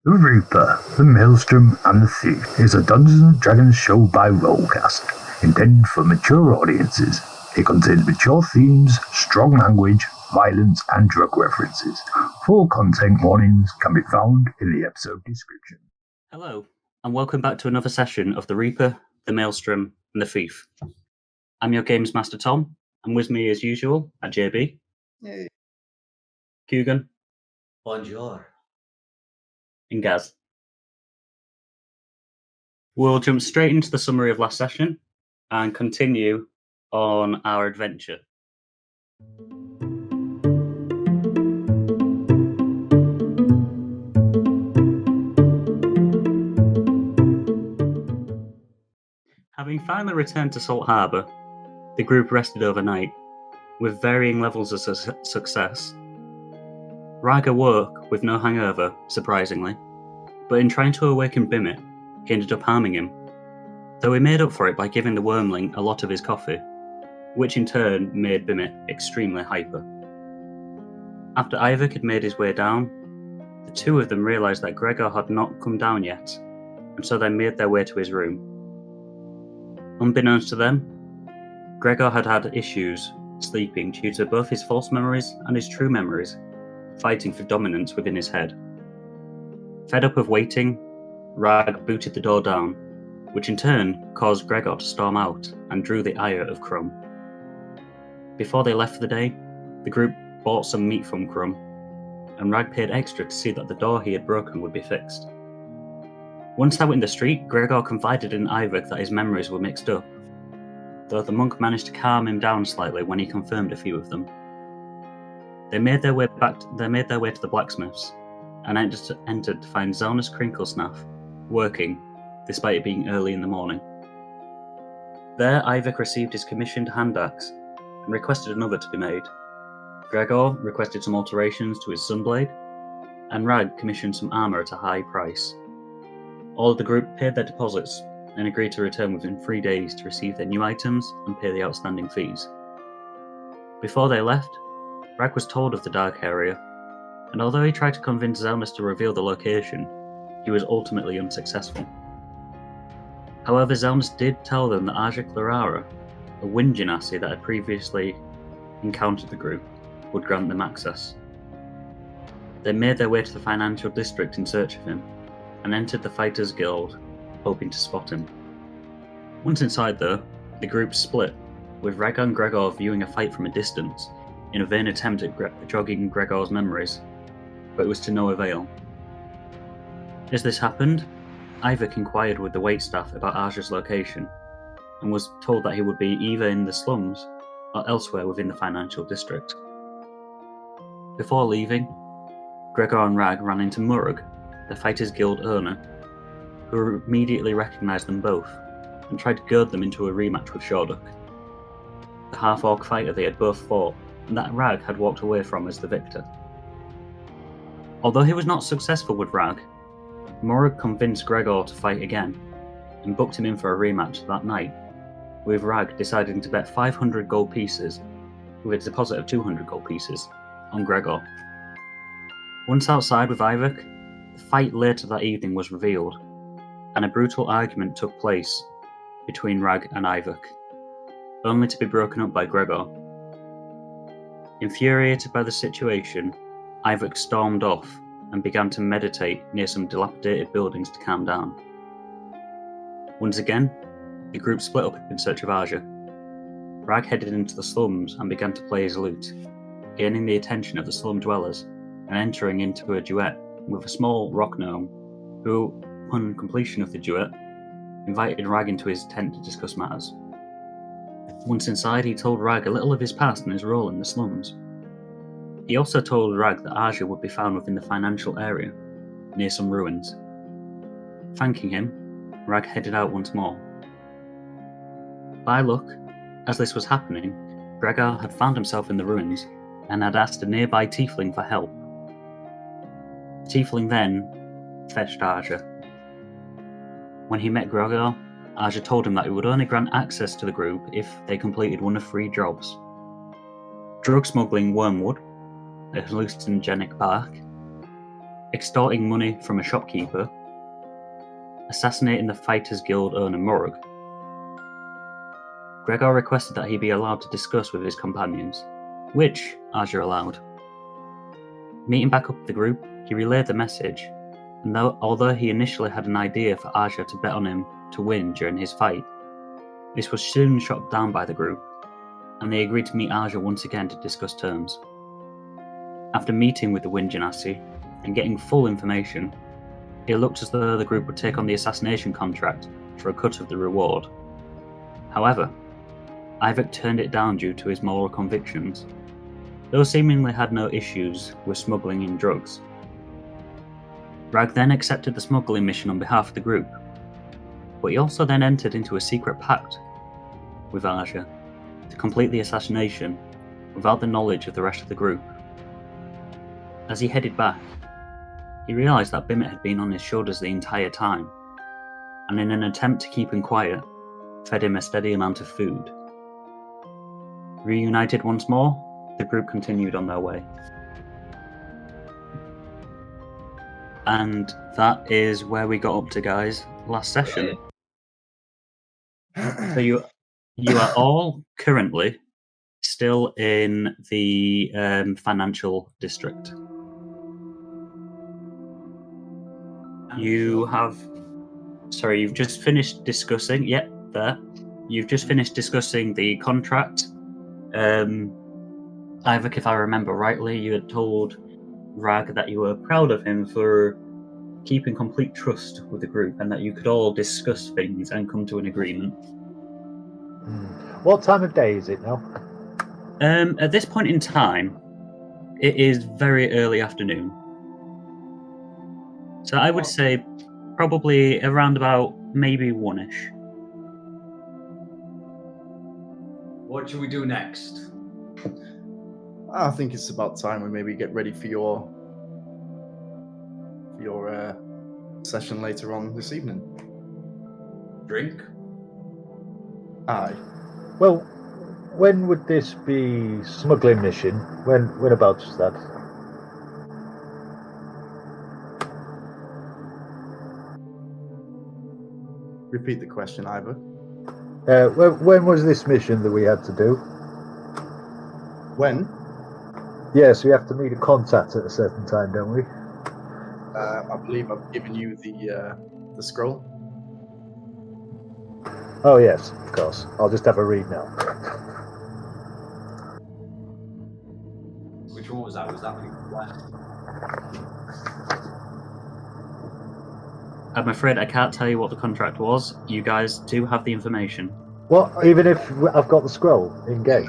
The Reaper, the Maelstrom, and the Thief is a Dungeons & Dragons show by RollCast, intended for mature audiences. It contains mature themes, strong language, violence, and drug references. Full content warnings can be found in the episode description. Hello, and welcome back to another session of The Reaper, the Maelstrom, and the Thief. I'm your Games Master Tom, and with me as usual at JB. Hey. Coogan. Bonjour. And Gaz. We'll jump straight into the summary of last session and continue on our adventure. Having finally returned to Salt Harbour, the group rested overnight, with varying levels of success. Rag awoke with no hangover, surprisingly, but in trying to awaken Bimit, he ended up harming him, though he made up for it by giving the wormling a lot of his coffee, which in turn made Bimit extremely hyper. After Iyvak had made his way down, the two of them realised that Gregor had not come down yet, and so they made their way to his room. Unbeknownst to them, Gregor had had issues sleeping due to both his false memories and his true memories fighting for dominance within his head. Fed up of waiting, Rag booted the door down, which in turn caused Gregor to storm out and drew the ire of Crumb. Before they left for the day, the group bought some meat from Crumb, and Rag paid extra to see that the door he had broken would be fixed. Once out in the street, Gregor confided in Iyvak that his memories were mixed up, though the monk managed to calm him down slightly when he confirmed a few of them. They made their way to the blacksmith's, and entered to find Zelnus Crinklesnaff working, despite it being early in the morning. There, Iyvak received his commissioned hand axe and requested another to be made. Gregor requested some alterations to his sunblade, and Rag commissioned some armour at a high price. All of the group paid their deposits and agreed to return within 3 days to receive their new items and pay the outstanding fees. Before they left, Rag was told of the dark area, and although he tried to convince Zelnus to reveal the location, he was ultimately unsuccessful. However, Zelnus did tell them that Aja Clarara, a wind genasi that had previously encountered the group, would grant them access. They made their way to the financial district in search of him, and entered the Fighters Guild, hoping to spot him. Once inside though, the group split, with Rag and Gregor viewing a fight from a distance, in a vain attempt at jogging Gregor's memories, but it was to no avail. As this happened, Iyvak inquired with the waitstaff about Aja's location, and was told that he would be either in the slums or elsewhere within the financial district. Before leaving, Gregor and Rag ran into Murug, the Fighters Guild owner, who immediately recognised them both, and tried to goad them into a rematch with Shorduk, the half-orc fighter they had both fought, and that Rag had walked away from as the victor. Although he was not successful with Rag, Murug convinced Gregor to fight again, and booked him in for a rematch that night, with Rag deciding to bet 500 gold pieces, with a deposit of 200 gold pieces, on Gregor. Once outside with Iyvak, the fight later that evening was revealed, and a brutal argument took place between Rag and Iyvak, only to be broken up by Gregor. Infuriated by the situation, Iyvak stormed off and began to meditate near some dilapidated buildings to calm down. Once again, the group split up in search of Aja. Rag headed into the slums and began to play his lute, gaining the attention of the slum dwellers and entering into a duet with a small rock gnome who, upon completion of the duet, invited Rag into his tent to discuss matters. Once inside, he told Rag a little of his past and his role in the slums. He also told Rag that Aja would be found within the financial area, near some ruins. Thanking him, Rag headed out once more. By luck, as this was happening, Gregor had found himself in the ruins and had asked a nearby tiefling for help. The tiefling then fetched Aja. When he met Gregor, Aja told him that he would only grant access to the group if they completed one of 3 jobs: drug smuggling wormwood, a hallucinogenic bark, extorting money from a shopkeeper, assassinating the Fighters Guild owner Morug. Gregor requested that he be allowed to discuss with his companions, which Aja allowed. Meeting back up with the group, he relayed the message, and although he initially had an idea for Aja to bet on him to win during his fight, this was soon shot down by the group, and they agreed to meet Aja once again to discuss terms. After meeting with the Wind Genasi and getting full information, it looked as though the group would take on the assassination contract for a cut of the reward. However, Iyvak turned it down due to his moral convictions, though seemingly had no issues with smuggling in drugs. Rag then accepted the smuggling mission on behalf of the group, but he also then entered into a secret pact with Aja to complete the assassination without the knowledge of the rest of the group. As he headed back, he realised that Bimit had been on his shoulders the entire time, and in an attempt to keep him quiet, fed him a steady amount of food. Reunited once more, the group continued on their way. And that is where we got up to, guys, last session. So you are all currently still in the financial district. You've just finished discussing, you've just finished discussing the contract. Iyvak, if I remember rightly, you had told Rag that you were proud of him for keeping complete trust with the group and that you could all discuss things and come to an agreement. What time of day is it now? At this point in time, it is very early afternoon. So I would say probably around about maybe 1-ish. What should we do next? I think it's about time we maybe get ready for your session later on this evening. Drink? Aye. Well, when would this be smuggling mission? When about is that? Repeat the question, Ivor. When was this mission that we had to do? When? Yes, we have to meet a contact at a certain time, don't we? I believe I've given you the scroll. Oh yes, of course. I'll just have a read now. Which one was that? Was that left? I'm afraid I can't tell you what the contract was. You guys do have the information. What? Even if I've got the scroll in game?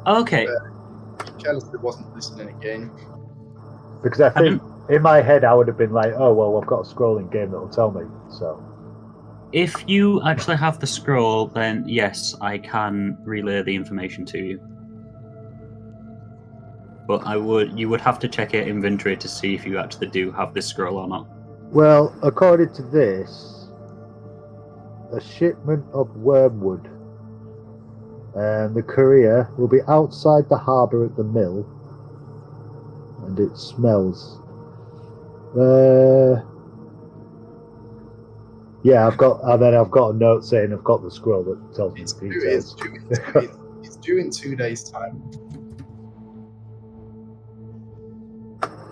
Okay. Carelessly wasn't listening again. Because I think in my head I would have been like, oh well, I've got a scroll in game that will tell me. So. If you actually have the scroll, then yes, I can relay the information to you. But you would have to check your inventory to see if you actually do have this scroll or not. Well, according to this, a shipment of wormwood, and the courier will be outside the harbour at the mill, and it smells. Yeah, I've got a note saying I've got the scroll that tells me the details. It's due in 2 days' time.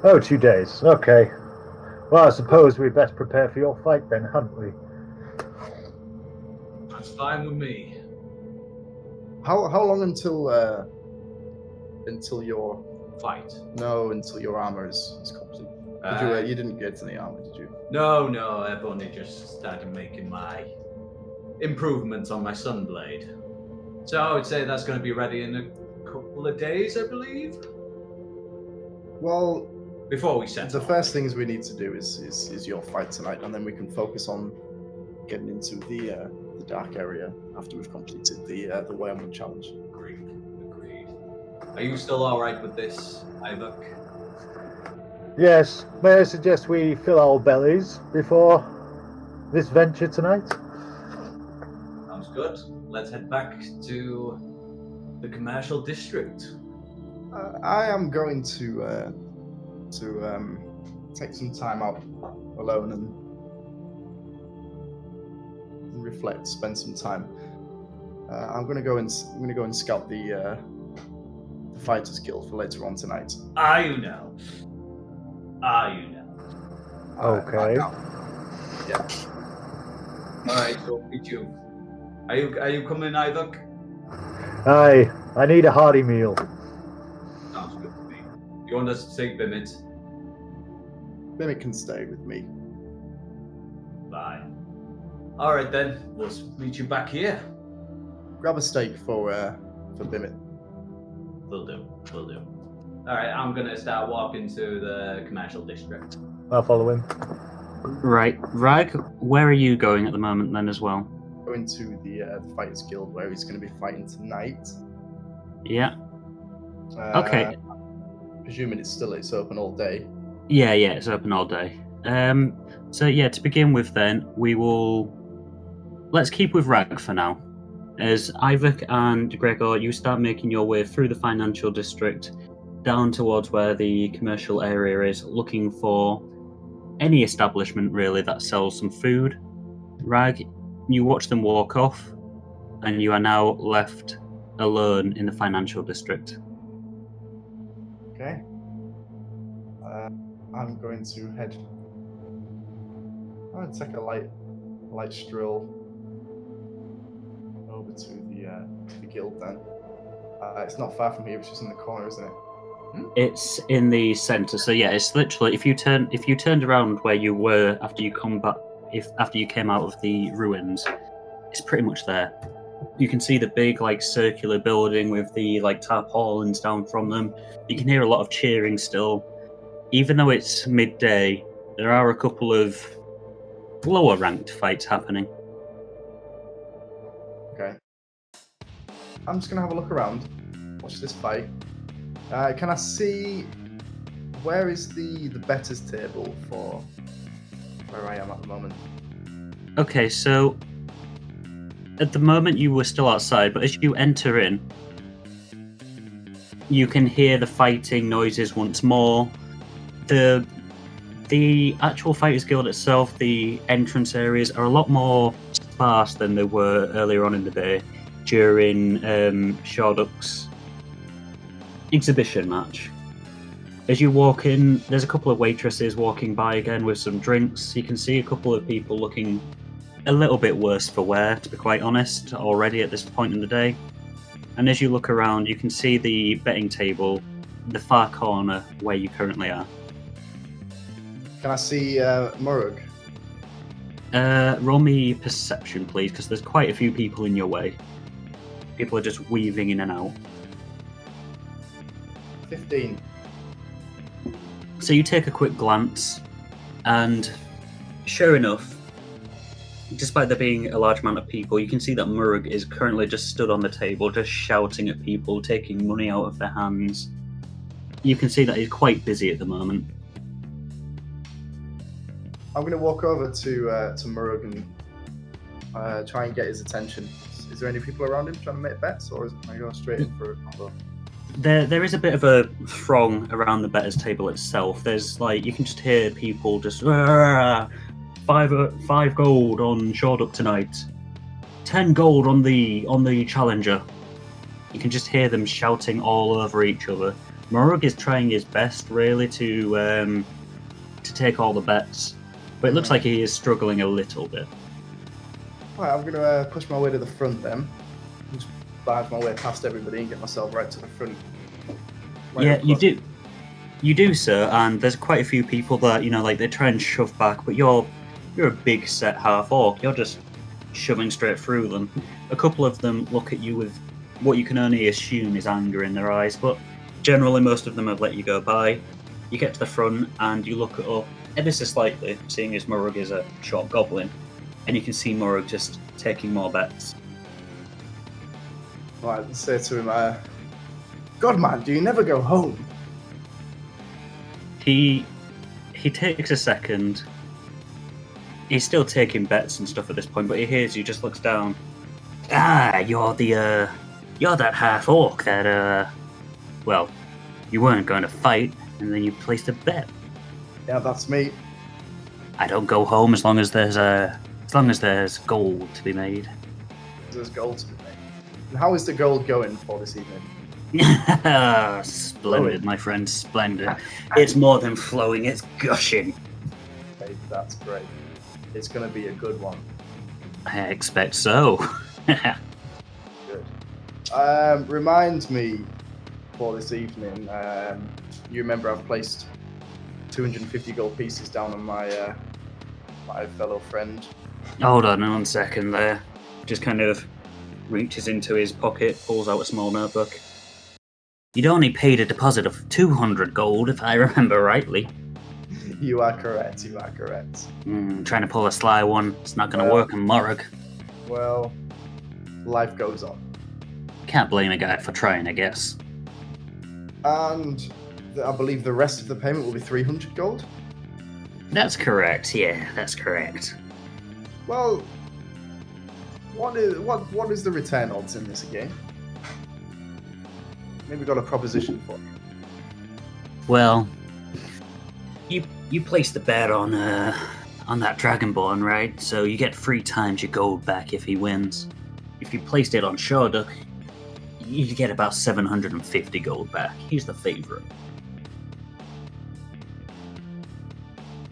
Oh, 2 days. Okay. Well, I suppose we best prepare for your fight then, hadn't we? That's fine with me. How long until your Fight? No, until your armor is complete. You didn't get any armor, did you? No, I've only just started making my improvements on my Sunblade. So I would say that's going to be ready in a couple of days, I believe. Well, before we set the first things we need to do is your fight tonight, and then we can focus on getting into the dark area after we've completed the Wormwood challenge. Agreed. Are you still all right with this, Iyvak? Yes. May I suggest we fill our bellies before this venture tonight? Sounds good. Let's head back to the commercial district. I am going to take some time out alone and reflect, spend some time. I'm gonna go and scout the Fighters Guild for later on tonight. You know. Okay. Yeah. Alright, so meet you. Are you coming, Iyvak? Aye, I need a hearty meal. Sounds good to me. You want us to take Bimit? Mimic can stay with me. Fine. Alright then, we'll meet you back here. Grab a steak for Bimit. Will do. Alright, I'm gonna start walking to the commercial district. I'll follow him. Right, Rag, where are you going at the moment then as well? Going to the Fighters Guild where he's going to be fighting tonight. Yeah. Okay. Presuming it's open all day. Yeah, it's open all day. So yeah, to begin with then, let's keep with Rag for now. As Iyvak and Gregor, you start making your way through the financial district, down towards where the commercial area is, looking for any establishment really that sells some food. Rag, you watch them walk off, and you are now left alone in the financial district. Okay. I'm going to head. I'm going to take a light stroll over to the guild then. It's not far from here, it's just in the corner, isn't it? It's in the center, so yeah, it's literally if you turned around where you were after you came out of the ruins, it's pretty much there. You can see the big circular building with the tarpaulins down from them. You can hear a lot of cheering still. Even though it's midday, there are a couple of lower ranked fights happening. Okay. I'm just gonna have a look around, watch this fight. Can I see where is the betters table for where I am at the moment? Okay, so at the moment you were still outside, but as you enter in, you can hear the fighting noises once more. The actual Fighters Guild itself, the entrance areas are a lot more sparse than they were earlier on in the day during Sharduk's exhibition match. As you walk in, there's a couple of waitresses walking by again with some drinks. You can see a couple of people looking a little bit worse for wear, to be quite honest, already at this point in the day. And as you look around, you can see the betting table in the far corner where you currently are. Can I see Murug? Roll me perception, please, because there's quite a few people in your way. People are just weaving in and out. 15. So you take a quick glance, and sure enough, despite there being a large amount of people, you can see that Murug is currently just stood on the table, just shouting at people, taking money out of their hands. You can see that he's quite busy at the moment. I'm going to walk over to Murug and try and get his attention. Is there any people around him trying to make bets, or is it going to go straight in for a combo? There is a bit of a throng around the betters table itself. There's you can just hear people just 5 gold on Sharduk tonight, 10 gold on the Challenger. You can just hear them shouting all over each other. Murug is trying his best really to take all the bets, but it looks like he is struggling a little bit. Right, I'm going to push my way to the front then. Just barge my way past everybody and get myself right to the front. Right Yeah, you do, sir. And there's quite a few people that they try and shove back, but you're a big set half orc. You're just shoving straight through them. A couple of them look at you with what you can only assume is anger in their eyes, but generally most of them have let you go by. You get to the front and you look up ever so slightly, seeing as Murug is a short goblin, and you can see Murug just taking more bets. Right, let's say to him, God man, do you never go home? He takes a second. He's still taking bets and stuff at this point, but he hears you, just looks down. You're that half orc that well, you weren't going to fight, and then you placed a bet. Yeah, that's me. I don't go home as long as there's gold to be made. There's gold to be made. And how is the gold going for this evening? Splendid, my friend, splendid. It's more than flowing, it's gushing. Okay, that's great. It's going to be a good one. I expect so. Good. Remind me for this evening, you remember I've placed 250 gold pieces down on my my fellow friend. Hold on 1 second there. Just kind of reaches into his pocket, pulls out a small notebook. You'd only paid a deposit of 200 gold, if I remember rightly. You are correct, you are correct. Trying to pull a sly one. It's not going to work in Morag. Well, life goes on. Can't blame a guy for trying, I guess. And I believe the rest of the payment will be 300 gold? That's correct, yeah, that's correct. Well, what is the return odds in this game? Maybe got a proposition for you. Well, you placed the bet on that Dragonborn, right? So you get 3 times your gold back if he wins. If you placed it on Shoreduk, you'd get about 750 gold back. He's the favourite.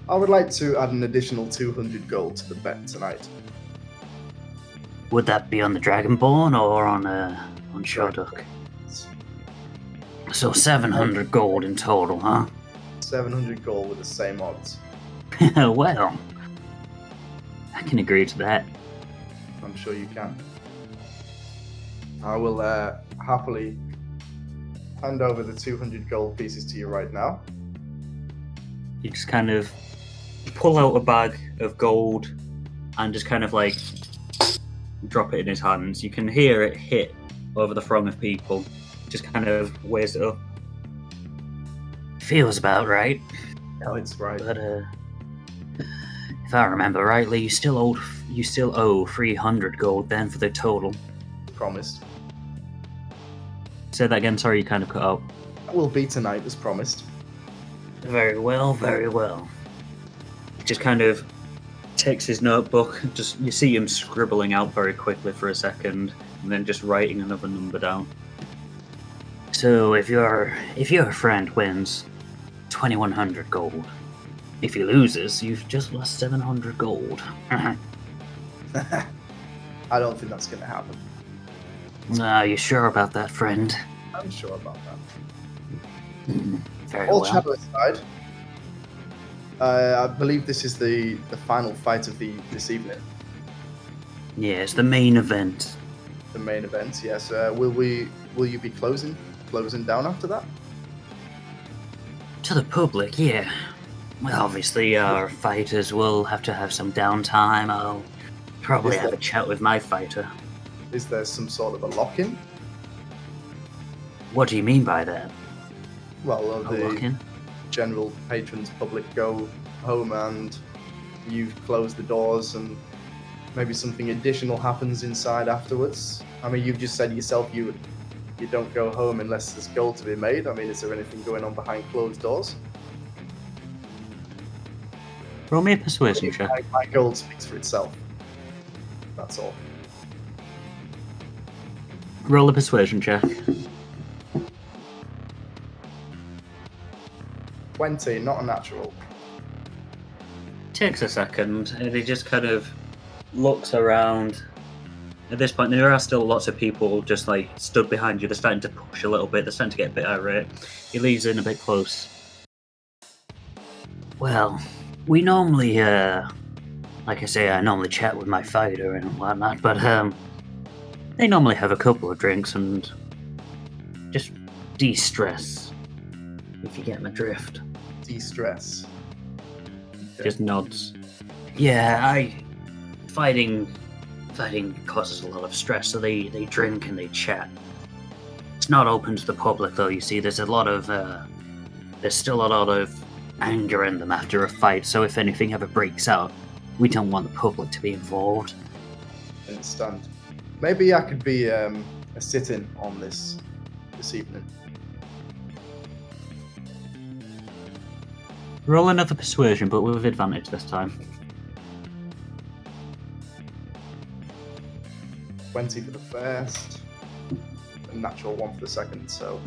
I would like to add an additional 200 gold to the bet tonight. Would that be on the Dragonborn or on Shoreduk? So 700 gold in total, huh? 700 gold with the same odds. Well, I can agree to that. I'm sure you can. I will happily hand over the 200 gold pieces to you right now. You just kind of pull out a bag of gold and just kind of like drop it in his hands. You can hear it hit over the throng of people. Just kind of weighs it up. Feels about right. Oh, it's right. But if I remember rightly, you still owe 300 gold then for the total. Promised. Say that again. Sorry, you kind of cut out. That will be tonight, as promised. Very well, very well. Just kind of takes his notebook. Just you see him scribbling out very quickly for a second, and then just writing another number down. So if your friend wins, 2,100 gold. If he loses, you've just lost 700 gold. I don't think that's going to happen. Are you sure about that, friend? I'm sure about that. Very All well. chatter aside, I believe this is the final fight of this evening. Yes, the main event. The main event, yes. Will you be closing down after that? To the public, yeah. Well, obviously, our fighters will have to have some downtime. I'll probably have a chat with my fighter. Is there some sort of a lock-in? What do you mean by that? Well, A the lock-in? general patrons, public go home and you close the doors and maybe something additional happens inside afterwards. I mean, you've just said yourself you don't go home unless there's gold to be made. I mean, is there anything going on behind closed doors? Roll me a persuasion check. My gold speaks for itself. That's all. Roll a persuasion check. 20, not a natural. Takes a second, and he just kind of looks around. At this point, there are still lots of people just like stood behind you. They're starting to push a little bit. They're starting to get a bit irate. He leans in a bit close. Well, we normally, like I say, I normally chat with my fighter and whatnot, but they normally have a couple of drinks and just de-stress, if you get my drift. De-stress. Okay. Just nods. Yeah, fighting causes a lot of stress, so they drink and they chat. It's not open to the public, though. You see, there's still a lot of anger in them after a fight. So if anything ever breaks out, we don't want the public to be involved. I understand. Maybe I could be a sit-in on this evening. Roll another persuasion, but with advantage this time. 20 for the first, a natural 1 for the second, so...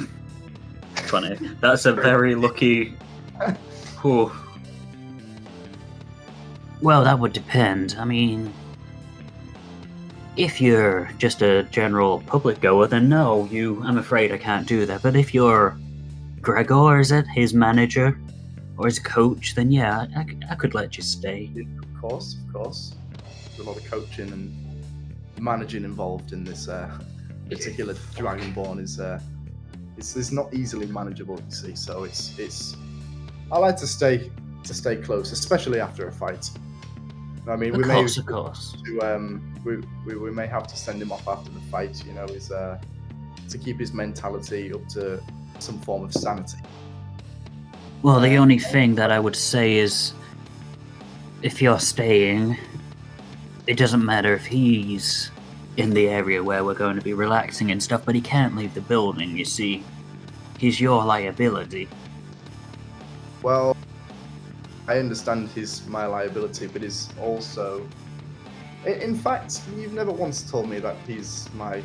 20. That's a very lucky... Whew. Well, that would depend. I mean... If you're just a general public goer, then no, I'm afraid I can't do that. But if you're Gregor, is it? His manager? Or his coach, then yeah, I could let you stay. Of course. There's a lot of coaching and managing involved in this particular Dragonborn it's not easily manageable, you see. So it's I like to stay close, especially after a fight. I mean, Of course. We may have to send him off after the fight. You know, is to keep his mentality up to some form of sanity. Well, the only thing that I would say is, if you're staying, it doesn't matter if he's in the area where we're going to be relaxing and stuff, but he can't leave the building, you see. He's your liability. Well, I understand he's my liability, but he's also... In fact, you've never once told me that he's my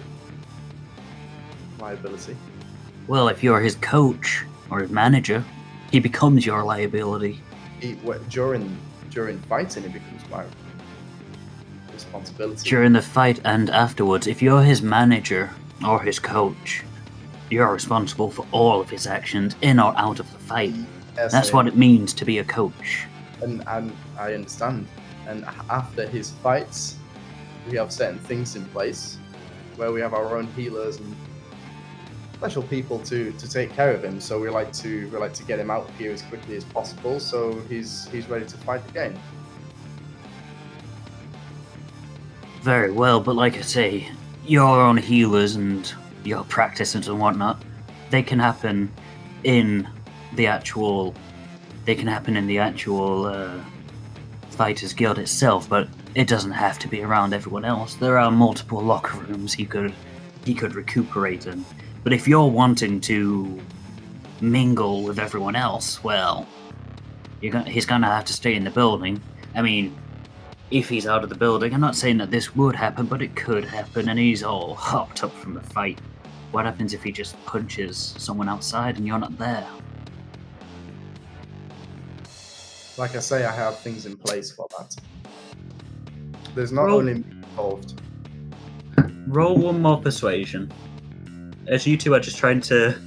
liability. Well, if you're his coach or his manager, he becomes your liability. During fighting, it becomes my responsibility. During the fight and afterwards, if you're his manager or his coach, you're responsible for all of his actions in or out of the fight. Yes, That's what it means to be a coach. And I understand. And after his fights, we have certain things in place where we have our own healers and special people to take care of him. So we like to get him out of here as quickly as possible, so he's ready to fight again. Very well, but like I say, your own healers and your practices and whatnot, they can happen in the actual Fighters Guild itself, but it doesn't have to be around everyone else. There are multiple locker rooms he could recuperate in. But if you're wanting to mingle with everyone else, well, he's gonna have to stay in the building. I mean, if he's out of the building, I'm not saying that this would happen, but it could happen, and he's all hopped up from the fight. What happens if he just punches someone outside and you're not there? Like I say, I have things in place for that. There's not only me involved. Roll one more persuasion. As you two are just trying to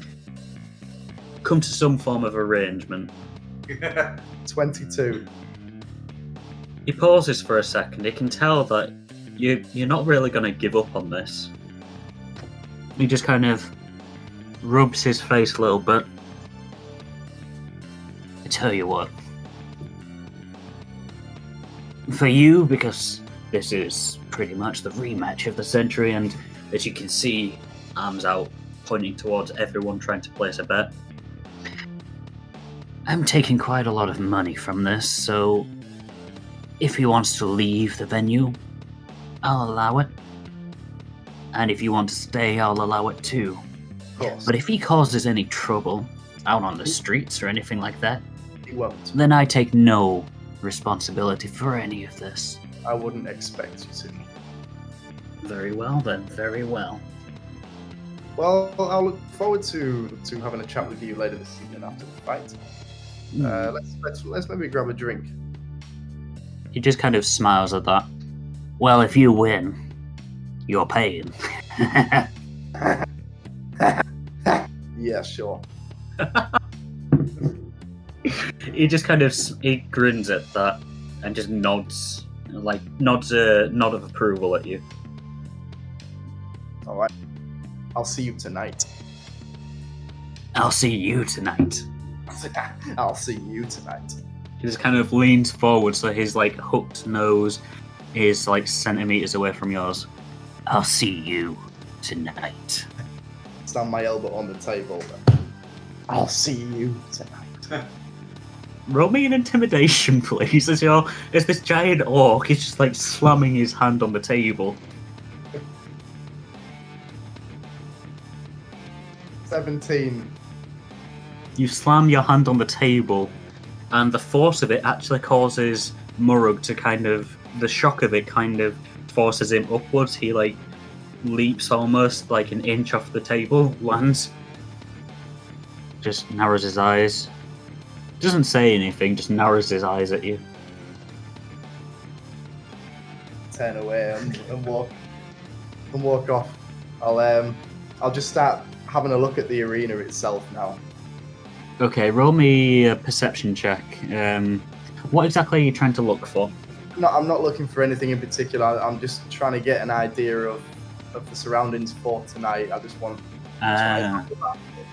come to some form of arrangement. 22. He pauses for a second. He can tell that you're not really going to give up on this. He just kind of rubs his face a little bit. I tell you what. For you, because this is pretty much the rematch of the century, and as you can see, arms out, pointing towards everyone trying to place a bet. I'm taking quite a lot of money from this, so if he wants to leave the venue, I'll allow it. And if you want to stay, I'll allow it too. Of course. But if he causes any trouble out on the streets or anything like that, He won't. then I take no responsibility for any of this. I wouldn't expect you to. Very well then, very well. Well, I'll look forward to having a chat with you later this evening after the fight. Let's maybe grab a drink. He just kind of smiles at that. Well, if you win, you're paying. Yeah, sure. He just kind of he grins at that and just nods a nod of approval at you. All right. I'll see you tonight. I'll see you tonight. I'll see you tonight. He just kind of leans forward so his hooked nose is centimeters away from yours. I'll see you tonight. Stand my elbow on the table. I'll see you tonight. Roll me an intimidation, please, as this giant orc is just slamming his hand on the table. 17. You slam your hand on the table, and the force of it actually causes Murug to kind of, the shock of it kind of forces him upwards. He like leaps almost like an inch off the table, lands, just narrows his eyes, doesn't say anything, just narrows his eyes at you. Turn away and walk off. I'll just start having a look at the arena itself now. Okay, roll me a perception check. What exactly are you trying to look for? No, I'm not looking for anything in particular. I'm just trying to get an idea of the surroundings for tonight. I just want.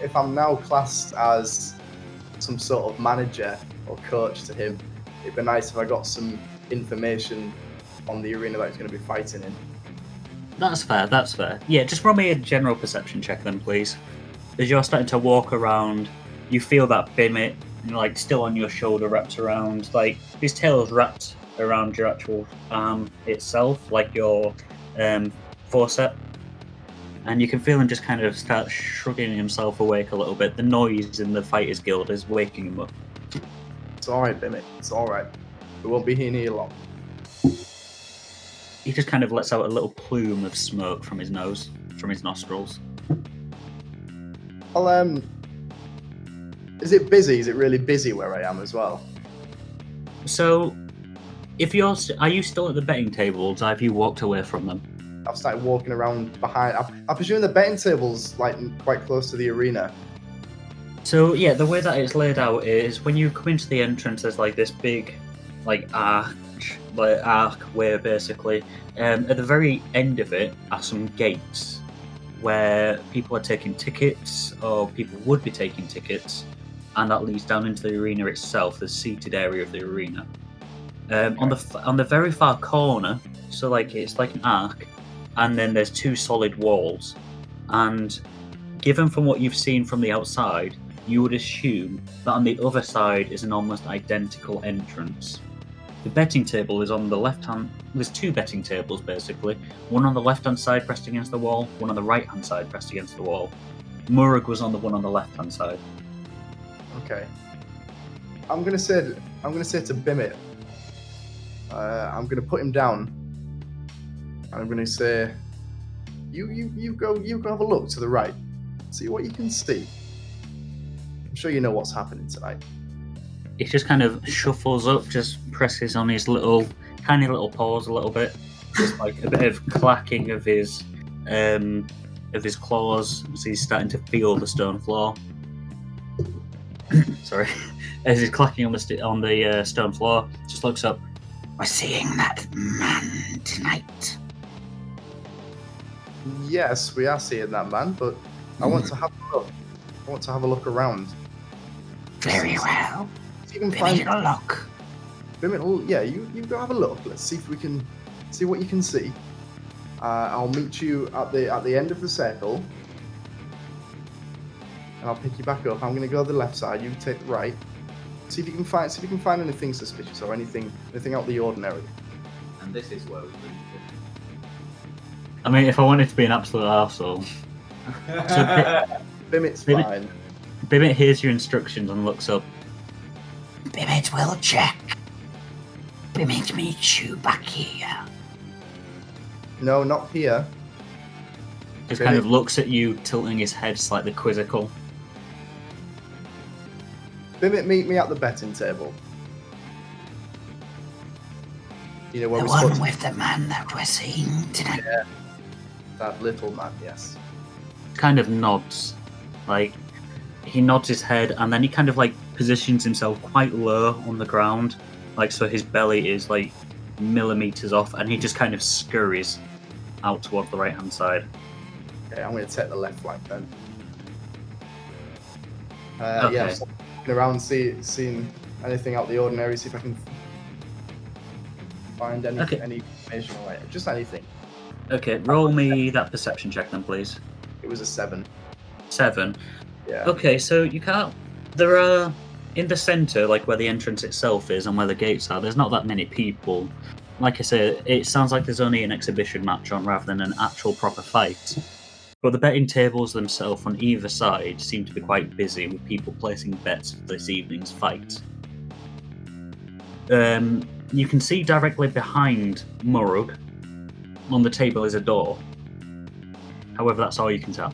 If I'm now classed as some sort of manager or coach to him, it'd be nice if I got some information on the arena that he's going to be fighting in. That's fair. Yeah, just roll me a general perception check then, please. As you're starting to walk around, you feel that Bimit, like, still on your shoulder, wrapped around, like, his tail is wrapped around your actual arm itself, like your forcep. And you can feel him just kind of start shrugging himself awake a little bit. The noise in the Fighters Guild is waking him up. It's alright, Bimit. It's alright. We won't be here near long. He just kind of lets out a little plume of smoke from his nose, from his nostrils. Well, is it busy? Is it really busy where I am as well? So, if you're, are you still at the betting tables? Or have you walked away from them? I've started walking around behind. I presume the betting table's like quite close to the arena. So yeah, the way that it's laid out is when you come into the entrance, there's like this big, like archway basically. At the very end of it are some gates where people are taking tickets, or people would be taking tickets, and that leads down into the arena itself, the seated area of the arena. On the very far corner, so like it's like an arc, and then there's two solid walls. And given from what you've seen from the outside, you would assume that on the other side is an almost identical entrance. The betting table is on the left hand. There's two betting tables basically. One on the left hand side pressed against the wall, one on the right hand side pressed against the wall. Murug was on the one on the left hand side. Okay. I'm gonna say to Bimit. I'm gonna put him down. I'm going to say, you go have a look to the right, see what you can see. I'm sure you know what's happening tonight. He just kind of shuffles up, just presses on his tiny little paws a little bit, just like a bit of clacking of his claws as he's starting to feel the stone floor. Sorry, as he's clacking on the stone floor, just looks up. We're seeing that man tonight. Yes, we are seeing that man, but I want to have a look. I want to have a look around. Very well. See if you can Find a look. Yeah, you go have a look. Let's see if we can see what you can see. I'll meet you at the end of the circle, and I'll pick you back up. I'm going to go to the left side. You take the right. See if you can find anything suspicious or anything out of the ordinary. And this is where we lose. I mean, if I wanted to be an absolute arsehole. Bimit's fine. Bimit hears your instructions and looks up. Bimit will check. Bimit meets you back here. No, not here. Just kind of looks at you, tilting his head slightly quizzical. Bimit, meet me at the betting table. You know where the one with the man that we're seeing tonight. Yeah. That little man, yes. Kind of nods. Like, he nods his head, and then he kind of like positions himself quite low on the ground, like so his belly is like millimeters off, and he just kind of scurries out towards the right hand side. Okay, I'm going to take the left flank then. Okay. Yeah, so looking around, seeing anything out of the ordinary, see if I can find any information or just anything. Okay, roll me that perception check then, please. It was a 7. 7. Yeah. Okay, so you can't. There are in the centre, like where the entrance itself is and where the gates are. There's not that many people. Like I say, it sounds like there's only an exhibition match on rather than an actual proper fight. But the betting tables themselves on either side seem to be quite busy with people placing bets for this evening's fight. You can see directly behind Murug, on the table is a door. However, that's all you can tell.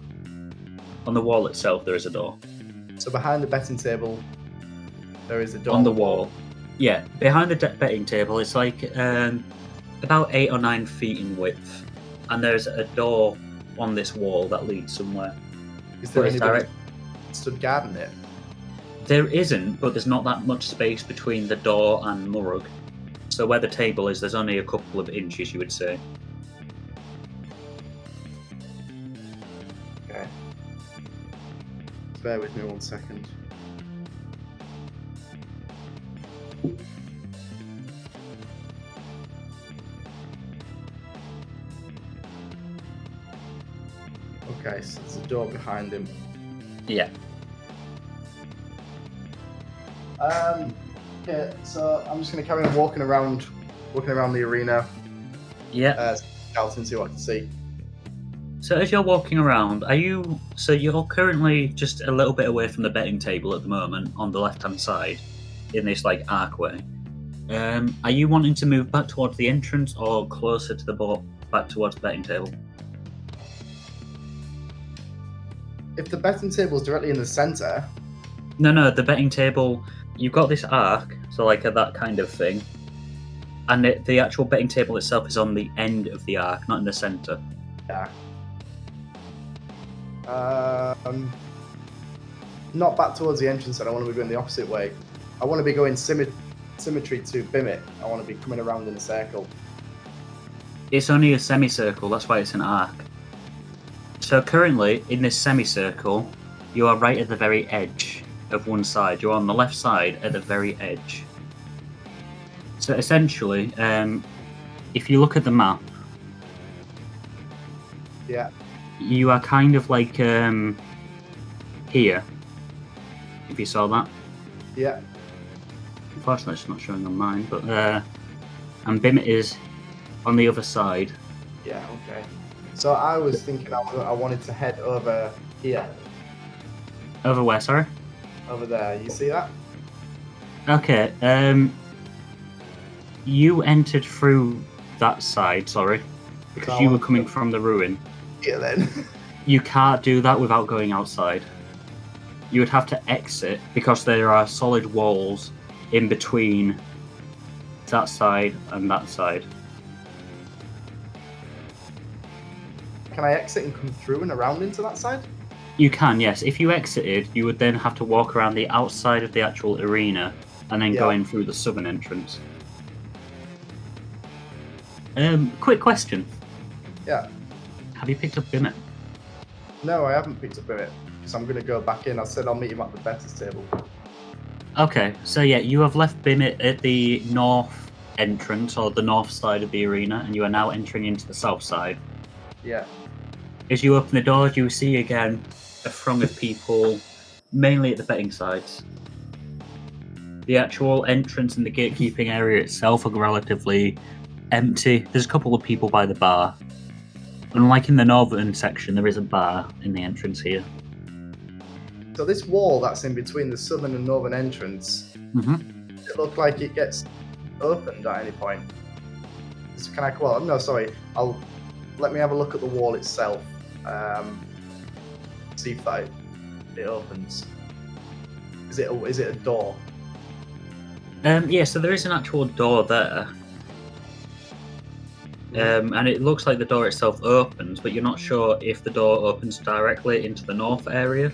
On the wall itself, there is a door. So behind the betting table, there is a door. On the wall. Yeah, behind the betting table, it's like about 8 or 9 feet in width. And there's a door on this wall that leads somewhere. Is there But it's anybody stood guarding it? There isn't, but there's not that much space between the door and Murug. So where the table is, there's only a couple of inches, you would say. Okay. Bear with me 1 second. Okay, so there's a door behind him. Yeah. Okay, so I'm just going to carry on walking around the arena. Yeah. Scouting, see what I can see. So as you're walking around, so you're currently just a little bit away from the betting table at the moment, on the left-hand side, in this like archway. Are you wanting to move back towards the entrance or closer to the boat, back towards the betting table? If the betting table is directly in the center. No, the betting table, you've got this arc, so like that kind of thing, and the actual betting table itself is on the end of the arc, not in the center. Yeah. Not back towards the entrance, and I want to be going the opposite way. I want to be going symmetry to Bimit. I want to be coming around in a circle. It's only a semicircle, that's why it's an arc. So currently, in this semicircle, you are right at the very edge of one side. You're on the left side at the very edge. So essentially, if you look at the map, yeah, you are kind of like here. If you saw that. Yeah. Unfortunately, it's not showing on mine, but and Bimit is on the other side. Yeah. Okay. So I was thinking I wanted to head over here. Over where, sorry? Over there. You see that? Okay. You entered through that side, sorry, because you were coming from the ruin. Yeah, then. You can't do that without going outside. You would have to exit because there are solid walls in between that side and that side. Can I exit and come through and around into that side? You can, yes. If you exited, you would then have to walk around the outside of the actual arena and then go in through the southern entrance. Quick question. Yeah. Have you picked up Bimit? No, I haven't picked up Bimit because I'm going to go back in. I said I'll meet him at the betters table. Okay, so yeah, you have left Bimit at the north entrance, or the north side of the arena, and you are now entering into the south side. Yeah. As you open the doors, you see again a throng of people, mainly at the betting sides. The actual entrance and the gatekeeping area itself are relatively empty. There's a couple of people by the bar. Unlike in the northern section, there is a bar in the entrance here. So this wall that's in between the southern and northern entrance, does it look like it gets opened at any point? Can I? Well, no, sorry. Let me have a look at the wall itself. See if it opens. Is it a door? Yeah, so there is an actual door there. And it looks like the door itself opens, but you're not sure if the door opens directly into the north area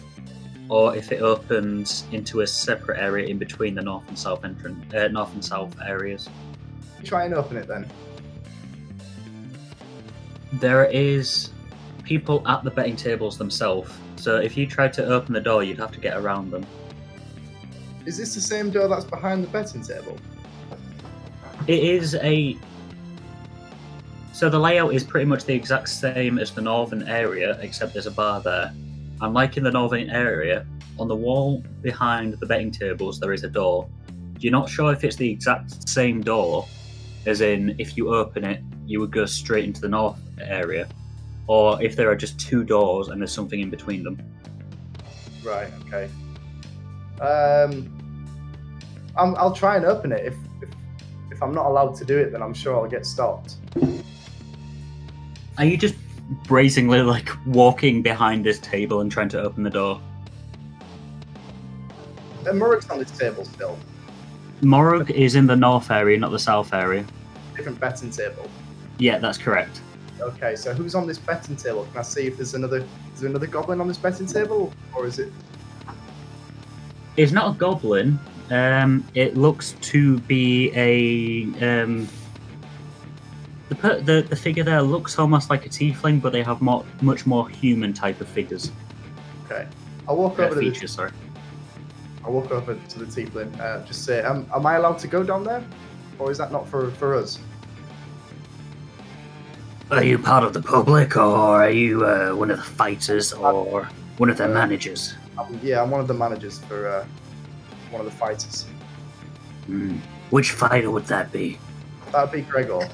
or if it opens into a separate area in between the north and south north and south areas. Try and open it then. There is people at the betting tables themselves, so if you tried to open the door, you'd have to get around them. Is this the same door that's behind the betting table? It is a... So the layout is pretty much the exact same as the northern area, except there's a bar there. And like in the northern area, on the wall behind the betting tables, there is a door. You're not sure if it's the exact same door, as in if you open it, you would go straight into the north area, or if there are just two doors and there's something in between them. Right, okay. I'll try and open it. if I'm not allowed to do it, then I'm sure I'll get stopped. Are you just brazenly like walking behind this table and trying to open the door? Murray's on this table still. Morug is in the north area, not the south area. Different betting table. Yeah, that's correct. Okay, so who's on this betting table? Can I see if there's another goblin on this betting table, or is it? It's not a goblin. It looks to be a the figure there looks almost like a tiefling, but they have much more human type of figures. Okay, I'll walk over features, to sorry. I'll walk over to the tiefling. Just say, am I allowed to go down there, or is that not for us? Are you part of the public, or are you one of the fighters, or one of their managers? I'm one of the managers for one of the fighters. Which fighter would that be? That'd be Gregor.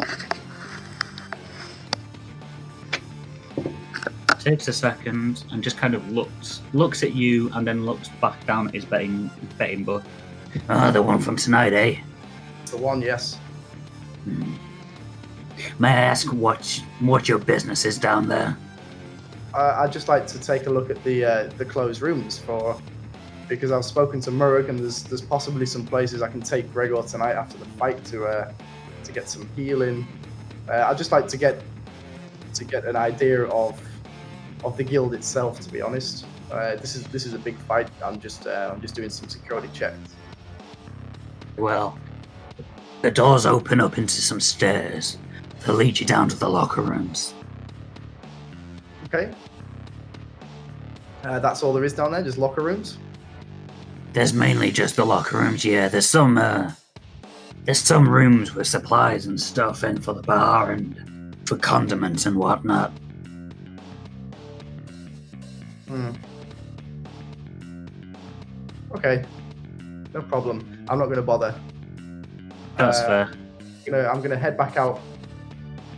Takes a second and just kind of looks at you and then looks back down at his betting book. The one from tonight, eh? It's the one, yes. May I ask what your business is down there? I'd just like to take a look at the closed rooms because I've spoken to Murrug, and there's possibly some places I can take Gregor tonight after the fight to get some healing. I'd just like to get an idea of the guild itself. To be honest, this is a big fight. I'm just doing some security checks. Well, the doors open up into some stairs. They'll lead you down to the locker rooms. Okay. That's all there is down there, just locker rooms? There's mainly just the locker rooms, yeah. There's some rooms with supplies and stuff in for the bar and for condiments and whatnot. Okay. No problem. I'm not going to bother. That's fair. I'm gonna head back out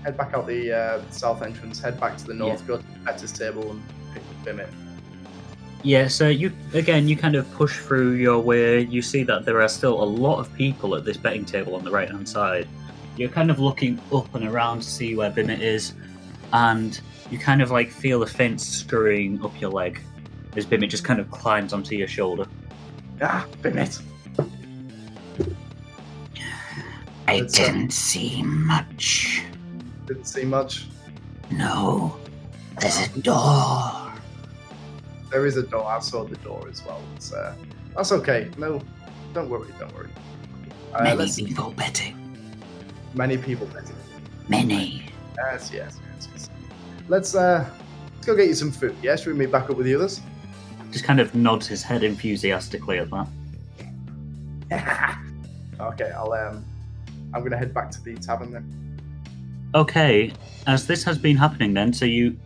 the south entrance, head back to the north, go to the better's table and pick up Bimit. Yeah, so you kind of push through your way. You see that there are still a lot of people at this betting table on the right hand side. You're kind of looking up and around to see where Bimit is, and you kind of like feel the fence scurrying up your leg as Bimit just kind of climbs onto your shoulder. Ah, Bimit! I didn't see much. Didn't see much? No. There's a door. There is a door. I saw the door as well. That's okay. No, don't worry. Many people betting. Many people betting. Many. Yes. Let's go get you some food. Yeah, should we meet back up with the others? Just kind of nods his head enthusiastically at that. Okay, I'm gonna head back to the tavern then. Okay, as this has been happening then, so you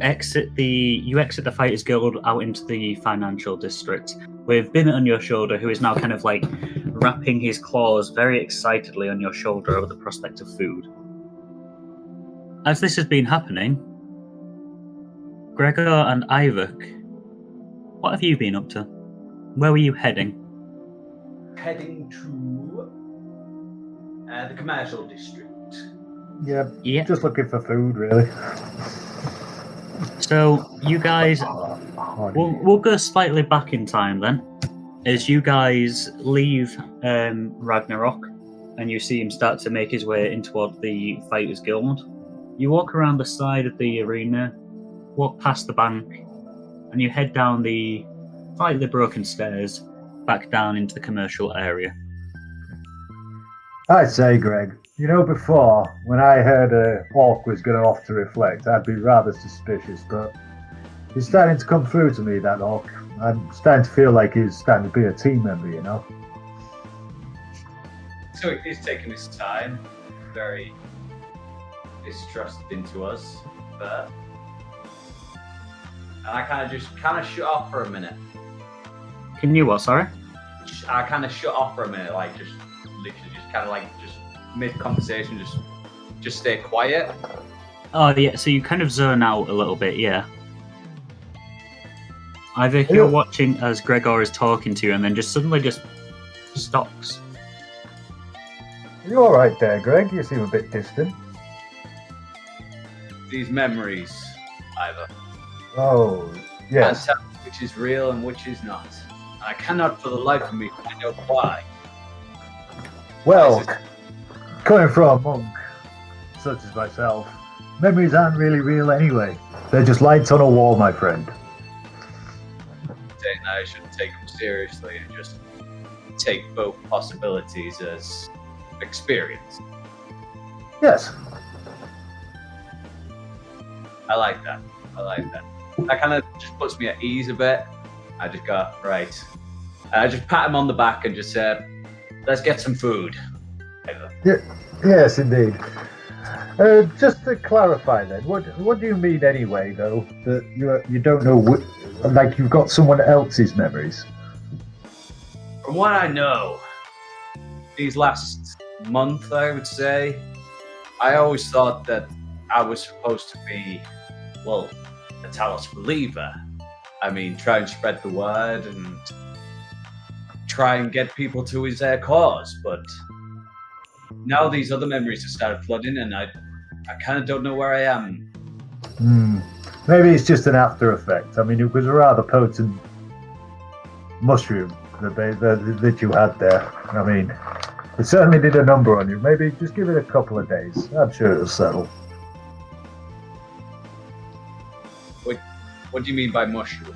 exit the Fighters Guild out into the financial district with Bimit on your shoulder, who is now kind of like wrapping his claws very excitedly on your shoulder over the prospect of food. As this has been happening, Gregor and Iyvak, what have you been up to? Where were you heading? Heading to the commercial district. Yeah, Yeah. just looking for food, really. So you guys, we'll go slightly back in time then, as you guys leave Ragnarok, and you see him start to make his way in toward the Fighters Guild. You walk around the side of the arena, walk past the bank, and you head down the slightly broken stairs back down into the commercial area. I say, Greg, before, when I heard Orc was going off to reflect, I'd be rather suspicious, but he's starting to come through to me, that Orc. I'm starting to feel like he's starting to be a team member, So he's taking his time, very distrusting to us, but... And I kind of shut off for a minute. Can you what, sorry? I kind of shut off for a minute, like just literally just kind of like just mid-conversation, just stay quiet. Oh yeah, so you kind of zone out a little bit, yeah. Either you're watching as Gregor is talking to you and then just suddenly just stops. You all right there, Greg? You seem a bit distant. These memories, Ivor. Oh, yes. Can't tell which is real and which is not. I cannot for the life of me find out why. Well, coming from a monk, such as myself, memories aren't really real anyway. They're just lights on a wall, my friend. Saying that I shouldn't take them seriously and just take both possibilities as experience. Yes. I like that. That kind of just puts me at ease a bit. I just go, right. And I just pat him on the back and just said, let's get some food. Yes, indeed. Just to clarify then, what do you mean anyway, though, that you don't know, like you've got someone else's memories? From what I know, these last month, I would say, I always thought that I was supposed to be, well, a Talos believer. I mean, try and spread the word and try and get people to his cause. But now these other memories have started flooding, and I kind of don't know where I am. Maybe it's just an after effect. I mean, it was a rather potent mushroom that you had there. I mean, it certainly did a number on you. Maybe just give it a couple of days. I'm sure it'll settle. What do you mean by mushroom?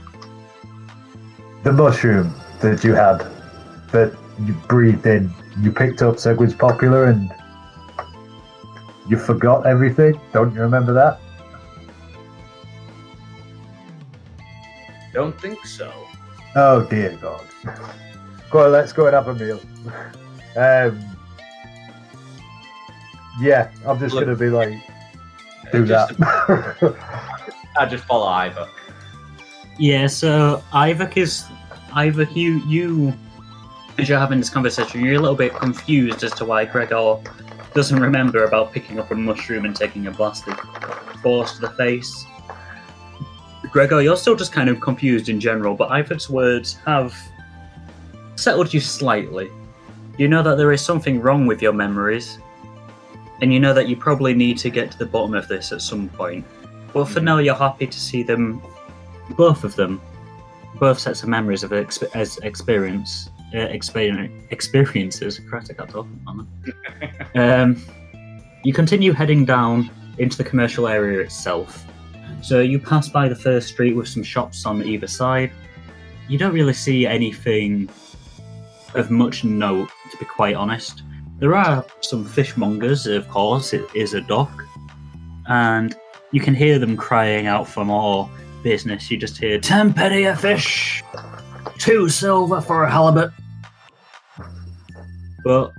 The mushroom that you had, that you breathed in, you picked up so it was popular and you forgot everything. Don't you remember that? Don't think so. Oh dear God. Go on, let's go and have a meal. Yeah, I'm just going to be like, do that. I just follow Iyvak. Yeah, so Iyvak, you, as you're having this conversation, you're a little bit confused as to why Gregor doesn't remember about picking up a mushroom and taking a blasted force to the face. Gregor, you're still just kind of confused in general, but Iyvak's words have settled you slightly. You know that there is something wrong with your memories, and you know that you probably need to get to the bottom of this at some point. But for now, you're happy to see them, both of them, both sets of memories of experiences. Correct, I got talk on that. You continue heading down into the commercial area itself. So you pass by the first street with some shops on either side. You don't really see anything of much note, to be quite honest. There are some fishmongers, of course, it is a dock, and you can hear them crying out for more business. You just hear 10 penny a fish, 2 silver for a halibut. But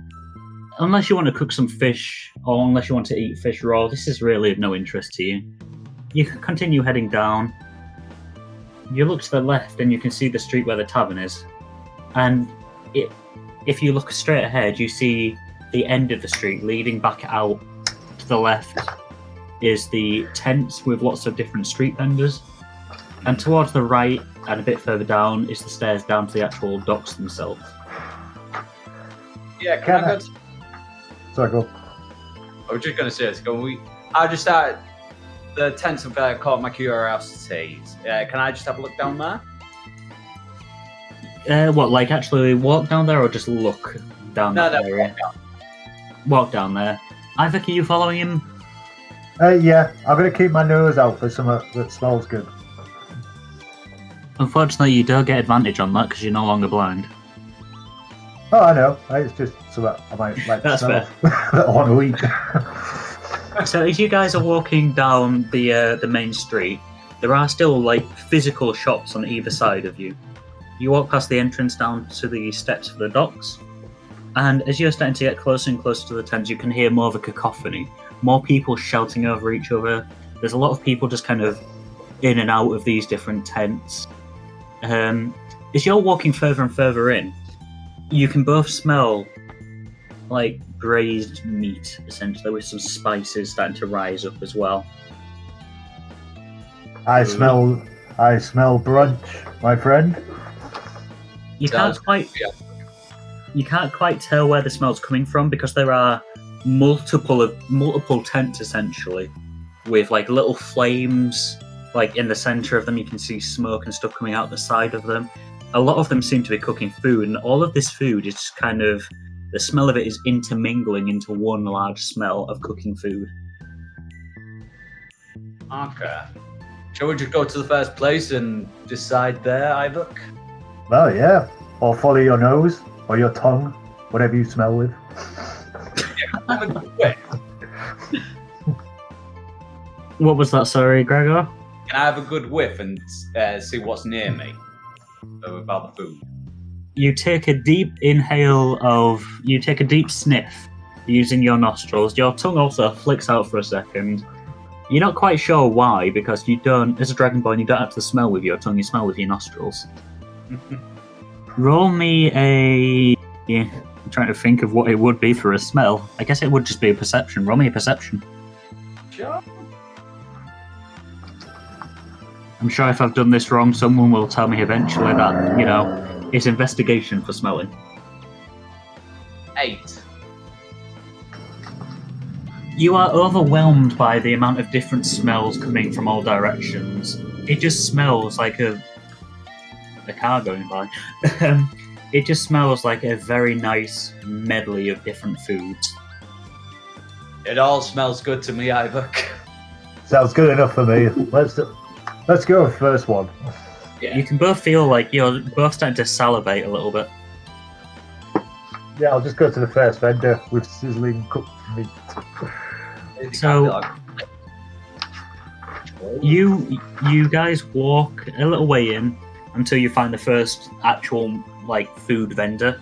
unless you want to cook some fish, or unless you want to eat fish raw, this is really of no interest to you. You can continue heading down. You look to the left and you can see the street where the tavern is. And if you look straight ahead, you see the end of the street leading back out to the left is the tents with lots of different street vendors. And towards the right and a bit further down is the stairs down to the actual docks themselves. Yeah, can I go? Sorry, go. I was just going to say this. I just started. The tents have caught my curiosity. Can I just have a look down there? What, like actually walk down there or just look down that area? Walk down there. Iyvak, are you following him? Yeah, I'm going to keep my nose out for something that smells good. Unfortunately, you don't get advantage on that because you're no longer blind. Oh, I know. It's just something I might like That's to smell that I want to eat. So as you guys are walking down the main street, there are still like physical shops on either side of you. You walk past the entrance down to the steps for the docks, and as you're starting to get closer and closer to the tents, you can hear more of a cacophony, more people shouting over each other. There's a lot of people just kind of in and out of these different tents. As you're walking further and further in, you can both smell like braised meat, essentially, with some spices starting to rise up as well. I smell brunch, my friend. You can't quite. you can't quite tell where the smell's coming from because there are multiple tents essentially, with like little flames like in the center of them. You can see smoke and stuff coming out the side of them. A lot of them seem to be cooking food, and all of this food is just kind of, the smell of it is intermingling into one large smell of cooking food. Okay. Shall we just go to the first place and decide there, Iyvak? Well, yeah. Or follow your nose or your tongue, whatever you smell with. Have a good whiff. What was that, sorry, Gregor? Can I have a good whiff and see what's near me about the food? You take a deep sniff using your nostrils. Your tongue also flicks out for a second. You're not quite sure why, because you don't, as a Dragonborn, you don't have to smell with your tongue, you smell with your nostrils. Roll me I'm trying to think of what it would be for a smell. I guess it would just be a perception. Roll me a perception. Sure. I'm sure if I've done this wrong, someone will tell me eventually that, it's investigation for smelling. 8. You are overwhelmed by the amount of different smells coming from all directions. It just smells like a car going by. It just smells like a very nice medley of different foods. It all smells good to me, Iyvak. Sounds good enough for me. Let's go with the first one. Yeah. You can both feel like you're both starting to salivate a little bit. Yeah, I'll just go to the first vendor with sizzling cooked meat. So you guys walk a little way in until you find the first actual food vendor,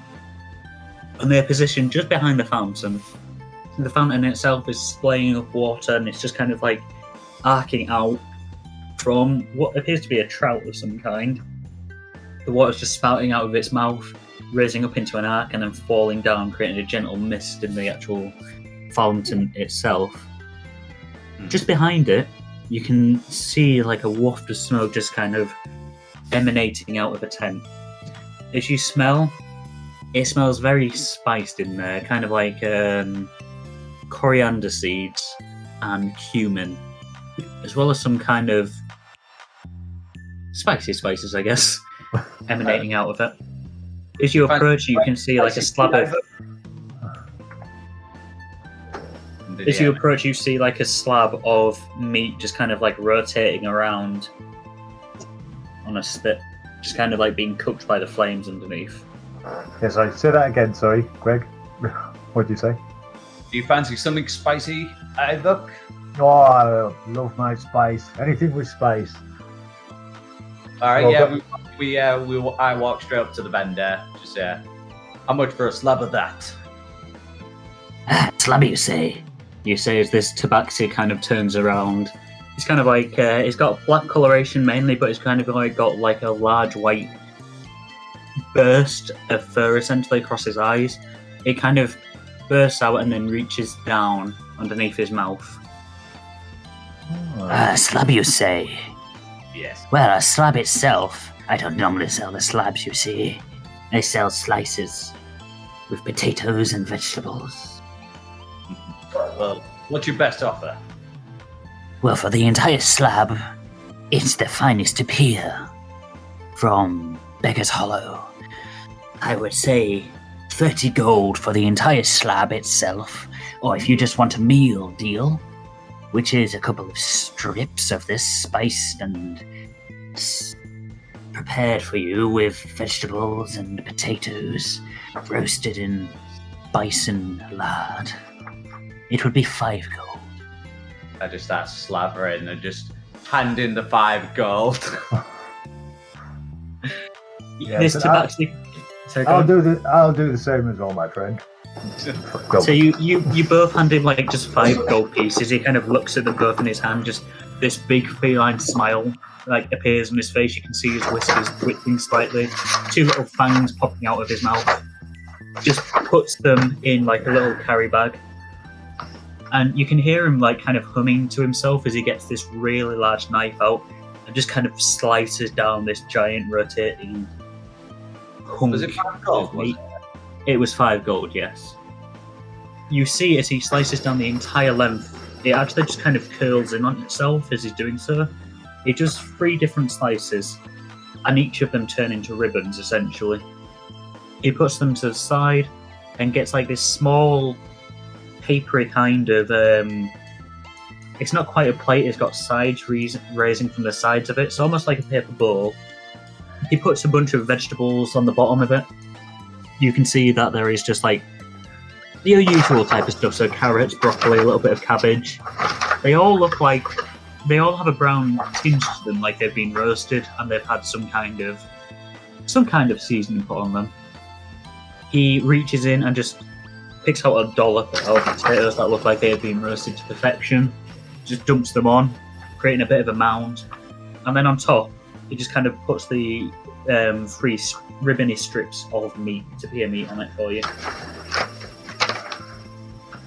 and they're positioned just behind the fountain. The fountain itself is splaying up water, and it's just kind of arcing out from what appears to be a trout of some kind. The water's just spouting out of its mouth, raising up into an arc, and then falling down, creating a gentle mist in the actual fountain itself. Just behind it, you can see a waft of smoke just kind of emanating out of a tent. As you smell, it smells very spiced in there, kind of like coriander seeds and cumin, as well as some kind of spicy spices, I guess, emanating out of it. As you approach, you can see a slab of... As you approach, you see a slab of meat just kind of rotating around on a spit, just kind of being cooked by the flames underneath. Yes, I say that again, sorry, Greg. What did you say? Do you fancy something spicy, Iyvak? Oh, I love my spice. Anything with spice. Alright, Well, I walked straight up to the vendor. Just how much for a slab of that? Slab, you say? You say as this tabaxi kind of turns around. It's kind of it's got black coloration mainly, but it's kind of got a large white burst of fur essentially across his eyes. It kind of bursts out and then reaches down underneath his mouth. Slab, you say? Yes. Well, a slab itself, I don't normally sell the slabs, you see. I sell slices with potatoes and vegetables. Well, what's your best offer? Well, for the entire slab, it's the finest up here. From Beggar's Hollow. I would say 30 gold for the entire slab itself. Or if you just want a meal deal, which is a couple of strips of this spiced and prepared for you with vegetables and potatoes roasted in bison lard. It would be 5 gold. I just start slavering and just hand in the 5 gold. Yeah, This so tabaxi... Sorry, go I'll on. do the same as well, my friend. So you both hand him just 5 gold pieces. He kind of looks at them both in his hand. Just this big feline smile appears on his face. You can see his whiskers twitching slightly. 2 little fangs popping out of his mouth. Just puts them in a little carry bag. And you can hear him kind of humming to himself as he gets this really large knife out and just kind of slices down this giant rotating hunk Was it 5 gold? of meat. It was 5 gold, yes. You see as he slices down the entire length, it actually just kind of curls in on itself as he's doing so. It does 3 different slices, and each of them turn into ribbons, essentially. He puts them to the side and gets like this small, papery kind of... it's not quite a plate, it's got sides raising from the sides of it. It's almost like a paper bowl. He puts a bunch of vegetables on the bottom of it. You can see that there is just like the usual type of stuff, so carrots, broccoli, a little bit of cabbage. They all have a brown tinge to them, like they've been roasted and they've had some kind of seasoning put on them. He reaches in and just picks out a dollop of potatoes that look like they have been roasted to perfection, just dumps them on, creating a bit of a mound, and then on top he just kind of puts the 3 ribbony strips of meat, tapir meat, on it for you.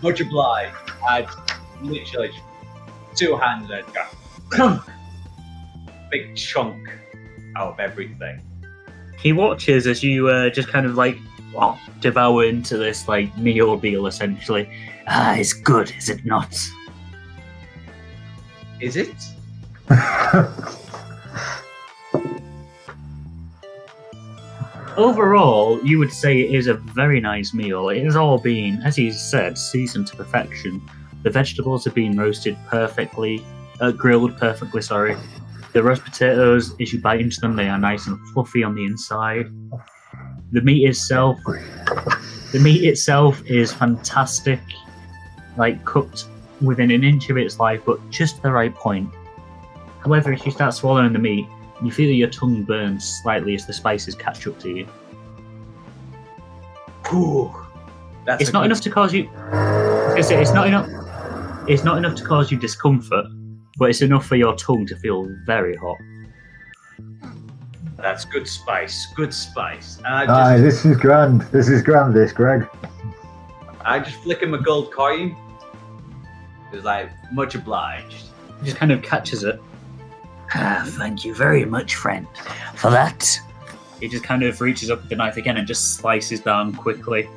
Much obliged. I'd literally 2 hands and go big chunk out of everything. He watches as you just kind of like devour into this like meal deal, essentially. It's good, is it not? Is it? Overall, you would say it is a very nice meal. It has all been, as he said, seasoned to perfection. The vegetables have been roasted perfectly, grilled perfectly, sorry. The roast potatoes, as you bite into them, they are nice and fluffy on the inside. The meat itself is fantastic, like cooked within an inch of its life, but just the right point. However, if you start swallowing the meat, you feel your tongue burns slightly as the spices catch up to you. Ooh, It's not enough to cause you. It's not enough. It's not enough to cause you discomfort, but it's enough for your tongue to feel very hot. That's good spice. Good spice. Aye, this is grand. This is grand, this, Greg. I just flick him a gold coin. It's like, much obliged. He just kind of catches it. Thank you very much, friend, for that. He just kind of reaches up with the knife again and just slices down quickly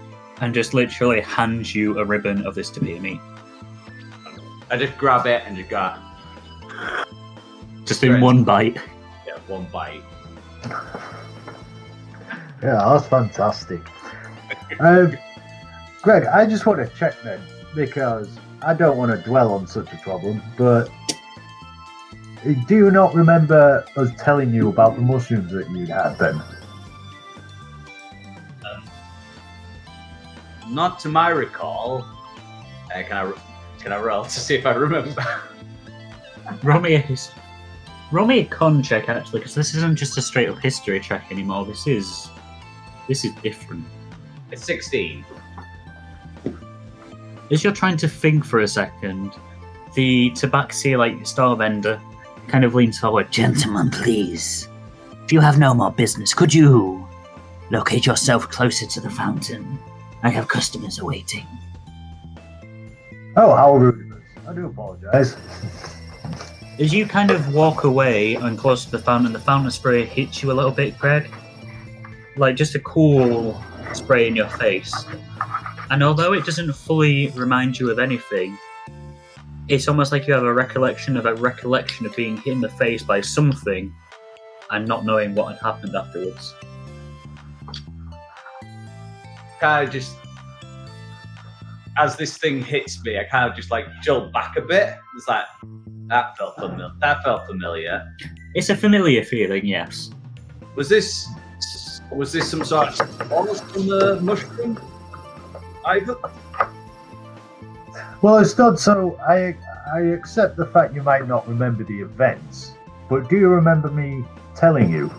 and just literally hands you a ribbon of this tapir meat. I just grab it and just go. Just in one bite. Yeah, 1 bite. Yeah, that's fantastic. Greg, I just want to check then, because I don't want to dwell on such a problem, but do you not remember us telling you about the mushrooms that you'd had then? Not to my recall. Can I roll to see if I remember? Roll me a con check, actually, because this isn't just a straight up history check anymore. This is different. It's 16. As you're trying to think for a second, the tabaxi store vendor kind of leans forward. Gentlemen, please. If you have no more business, could you locate yourself closer to the fountain? I have customers awaiting. Oh, how rude. I do apologise. As you kind of walk away and close to the fountain spray hits you a little bit, Greg. Like just a cool spray in your face. And although it doesn't fully remind you of anything, it's almost like you have a recollection of being hit in the face by something and not knowing what had happened afterwards. Kind of just, as this thing hits me, I kind of just like jolt back a bit. It's like, that felt familiar. It's a familiar feeling, yes. Was this some sort of almost from the mushroom? Iyvak? Well, it's not so. I accept the fact you might not remember the events, but do you remember me telling you?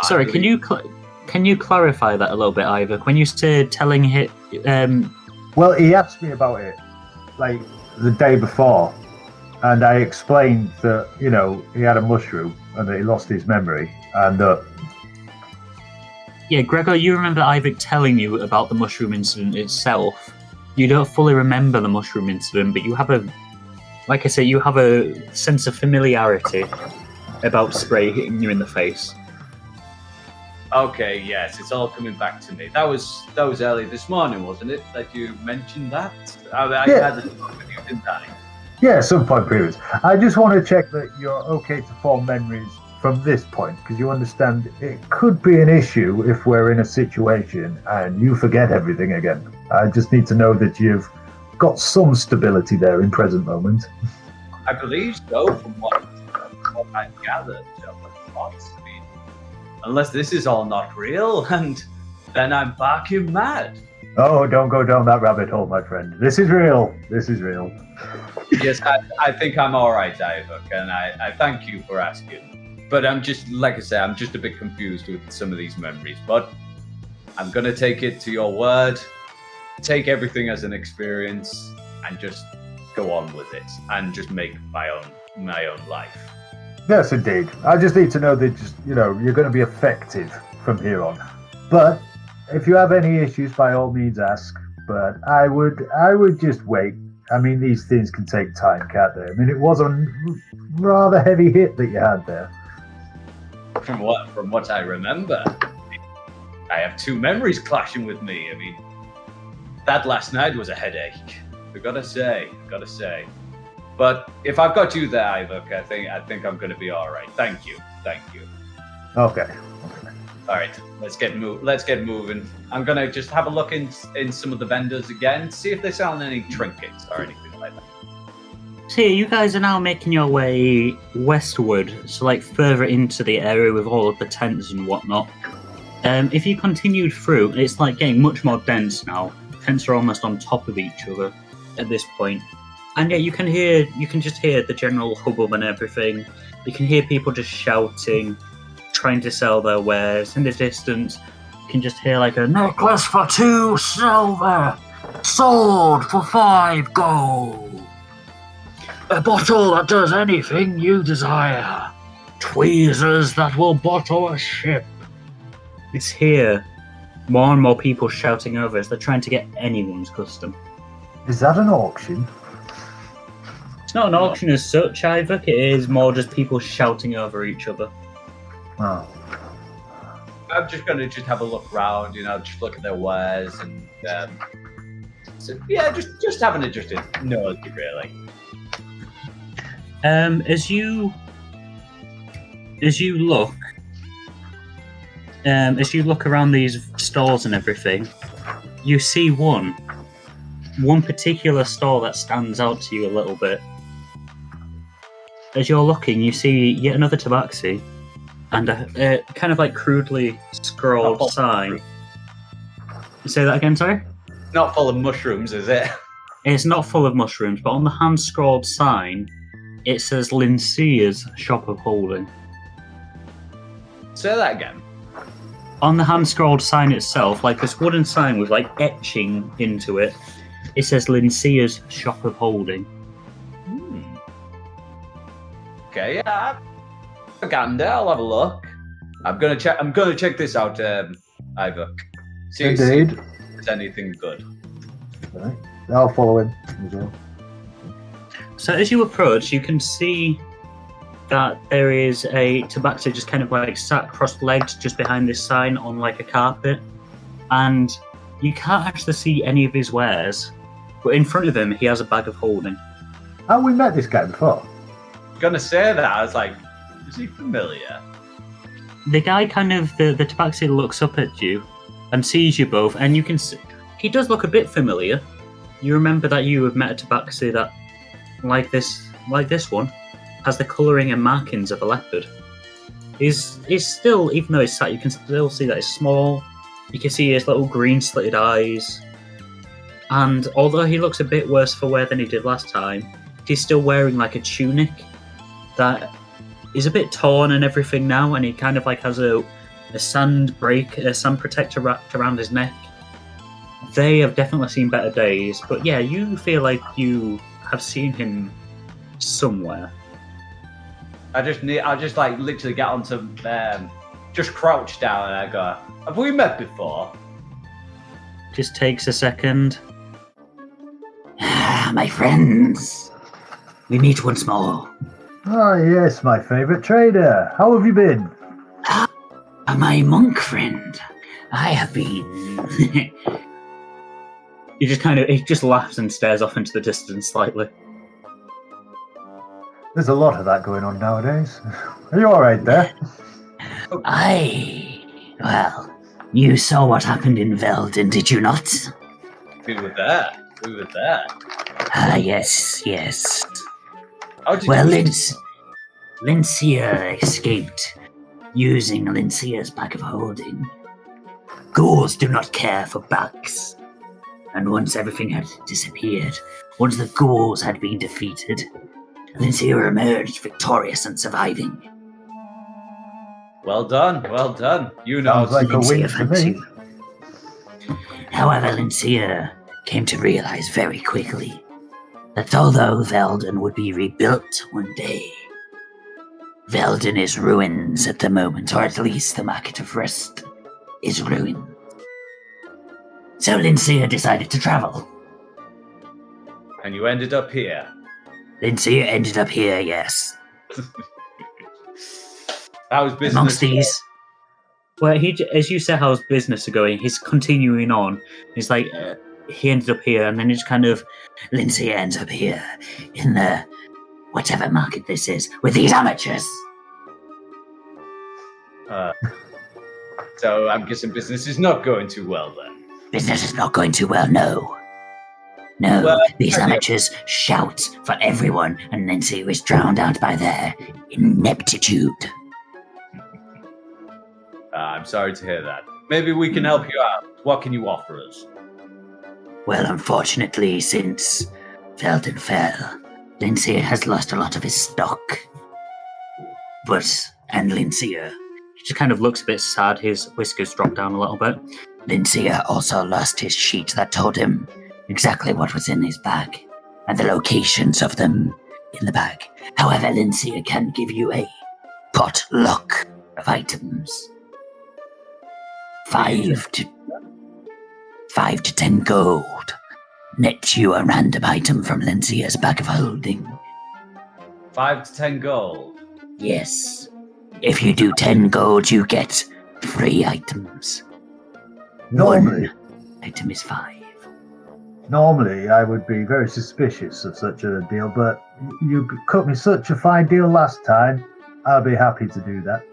Sorry, can you clarify that a little bit, Iyvak? When you said telling it, Well, he asked me about it like the day before, and I explained that he had a mushroom and that he lost his memory, and yeah, Gregor, you remember Iyvak telling you about the mushroom incident itself. You don't fully remember the mushroom incident, but you have you have a sense of familiarity about spray hitting you in the face. Okay, yes, it's all coming back to me. That was early this morning, wasn't it? That you mentioned that. I Yeah. had a talk with you, didn't I? Yeah, some point previous. I just want to check that you're okay to form memories from this point, because you understand it could be an issue if we're in a situation and you forget everything again. I just need to know that you've got some stability there in present moment. I believe so, from what I've gathered. I mean, unless this is all not real, and then I'm barking mad. Oh, don't go down that rabbit hole, my friend. This is real. This is real. Yes, I think I'm all right, Iyvak, and I thank you for asking. But I'm just, like I say, I'm just a bit confused with some of these memories. But I'm going to take it to your word, take everything as an experience, and just go on with it, and just make my own life. Yes, indeed. I just need to know that you're going to be effective from here on. But if you have any issues, by all means ask. But I would just wait. I mean, these things can take time, can't they? I mean, it was a rather heavy hit that you had there. From what I remember, I have two memories clashing with me. I mean, that last night was a headache. I gotta say. But if I've got you there, Iyvak, I think I'm gonna be all right. Thank you. Okay. All right, let's get moving. I'm gonna just have a look in some of the vendors again, see if they sell any trinkets or anything like that. So you guys are now making your way westward, so like further into the area with all of the tents and whatnot. If you continued through, it's like getting much more dense now. Tents are almost on top of each other at this point. And yeah, you can just hear the general hubbub and everything. You can hear people just shouting, trying to sell their wares. In the distance, you can just hear like a necklace for 2 silver, sword for 5 gold. A bottle that does anything you desire. Tweezers that will bottle a ship. It's here. More and more people shouting over as they're trying to get anyone's custom. Is that an auction? It's not an auction as such, Iyvak. It is more just people shouting over each other. Oh. I'm just gonna have a look around, just look at their wares and so yeah, just having a nosy really. As you look around these stores and everything, you see one particular store that stands out to you a little bit. As you're looking, you see yet another tabaxi and a kind of like crudely scrawled sign. Say that again, sorry? Not full of mushrooms, is it? It's not full of mushrooms, but on the hand-scrawled sign, it says Lincea's Shop of Holding. Say that again. On the hand-scrawled sign itself, like this wooden sign with like etching into it, it says Lincea's Shop of Holding. Okay, yeah. Gander, I'll have a look. I'm gonna check this out, Iyvak. See if there's anything good. Right. I'll follow him as well. So as you approach, you can see that there is a tabaxi just kind of like sat cross-legged just behind this sign on like a carpet, and you can't actually see any of his wares, but in front of him he has a bag of holding. Have we met this guy before? I'm gonna say that. I was like, is he familiar? The guy the tabaxi looks up at you and sees you both, and you can see he does look a bit familiar. You remember that you have met a tabaxi that, like this one, has the colouring and markings of a leopard. He's still, even though he's sat, you can still see that he's small. You can see his little green slitted eyes. And although he looks a bit worse for wear than he did last time, he's still wearing like a tunic that is a bit torn and everything now, and he kind of like has a sand protector wrapped around his neck. They have definitely seen better days, but yeah, you feel like you have seen him somewhere. I just like literally get onto just crouch down and I go, have we met before? Just takes a second. My friends, we meet once more. Ah, yes, my favourite trader. How have you been? My monk friend, I have been... He just laughs and stares off into the distance slightly. There's a lot of that going on nowadays. Are you alright there? Well, you saw what happened in Velden, did you not? Who was that? Yes. How did Well, you... Lincia escaped using Lincia's bag of holding. Ghouls do not care for bags. And once everything had disappeared, once the ghouls had been defeated, Lincia emerged victorious and surviving. Well done. You know. Sounds like a win for me. However, Lincia came to realize very quickly that although Velden would be rebuilt one day, Velden is ruins at the moment, or at least the Market of Rest is ruined. So Lincia decided to travel. And you ended up here. Lincia ended up here, yes. How's business? Amongst these... Well, as you said, how's business are going? He's continuing on. He's like, he ended up here, and then he's kind of... Lincia ends up here, in the... whatever market this is, with these amateurs. So I'm guessing business is not going too well then. Business is not going too well, no. No, Well, these amateurs shout for everyone, and Lincia is drowned out by their ineptitude. I'm sorry to hear that. Maybe we can help you out. What can you offer us? Well, unfortunately, since Velden fell, Lincia has lost a lot of his stock. And Lincia... He just kind of looks a bit sad. His whiskers drop down a little bit. Lincia also lost his sheet that told him exactly what was in his bag, and the locations of them in the bag. However, Lincia can give you a potluck of items. 5 to 10 gold. Net you a random item from Lincia's bag of holding. 5 to 10 gold. Yes. If you do 10 gold, you get 3 items. Normally, 1 item is 5. Normally, I would be very suspicious of such a deal, but you cut me such a fine deal last time, I'll be happy to do that.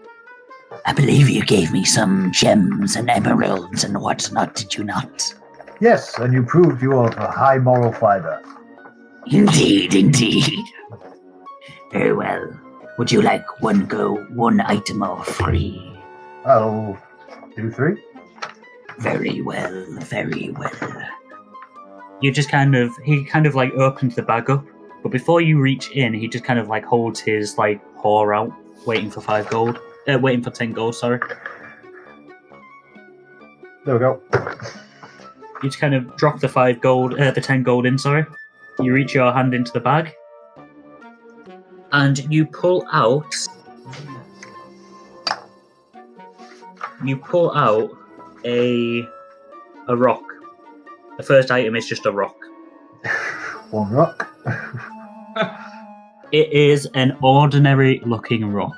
I believe you gave me some gems and emeralds and whatnot, did you not? Yes, and you proved you are of a high moral fiber. Indeed. Very well. Would you like 1 item or 3? I'll do 3. Very well. He kind of like opens the bag up, but before you reach in, he just kind of like holds his like paw out, waiting for 10 gold, sorry. There we go. You just kind of drop the 10 gold in, sorry. You reach your hand into the bag, and you pull out a rock. The first item is just a rock. 1 rock. It is an ordinary looking rock.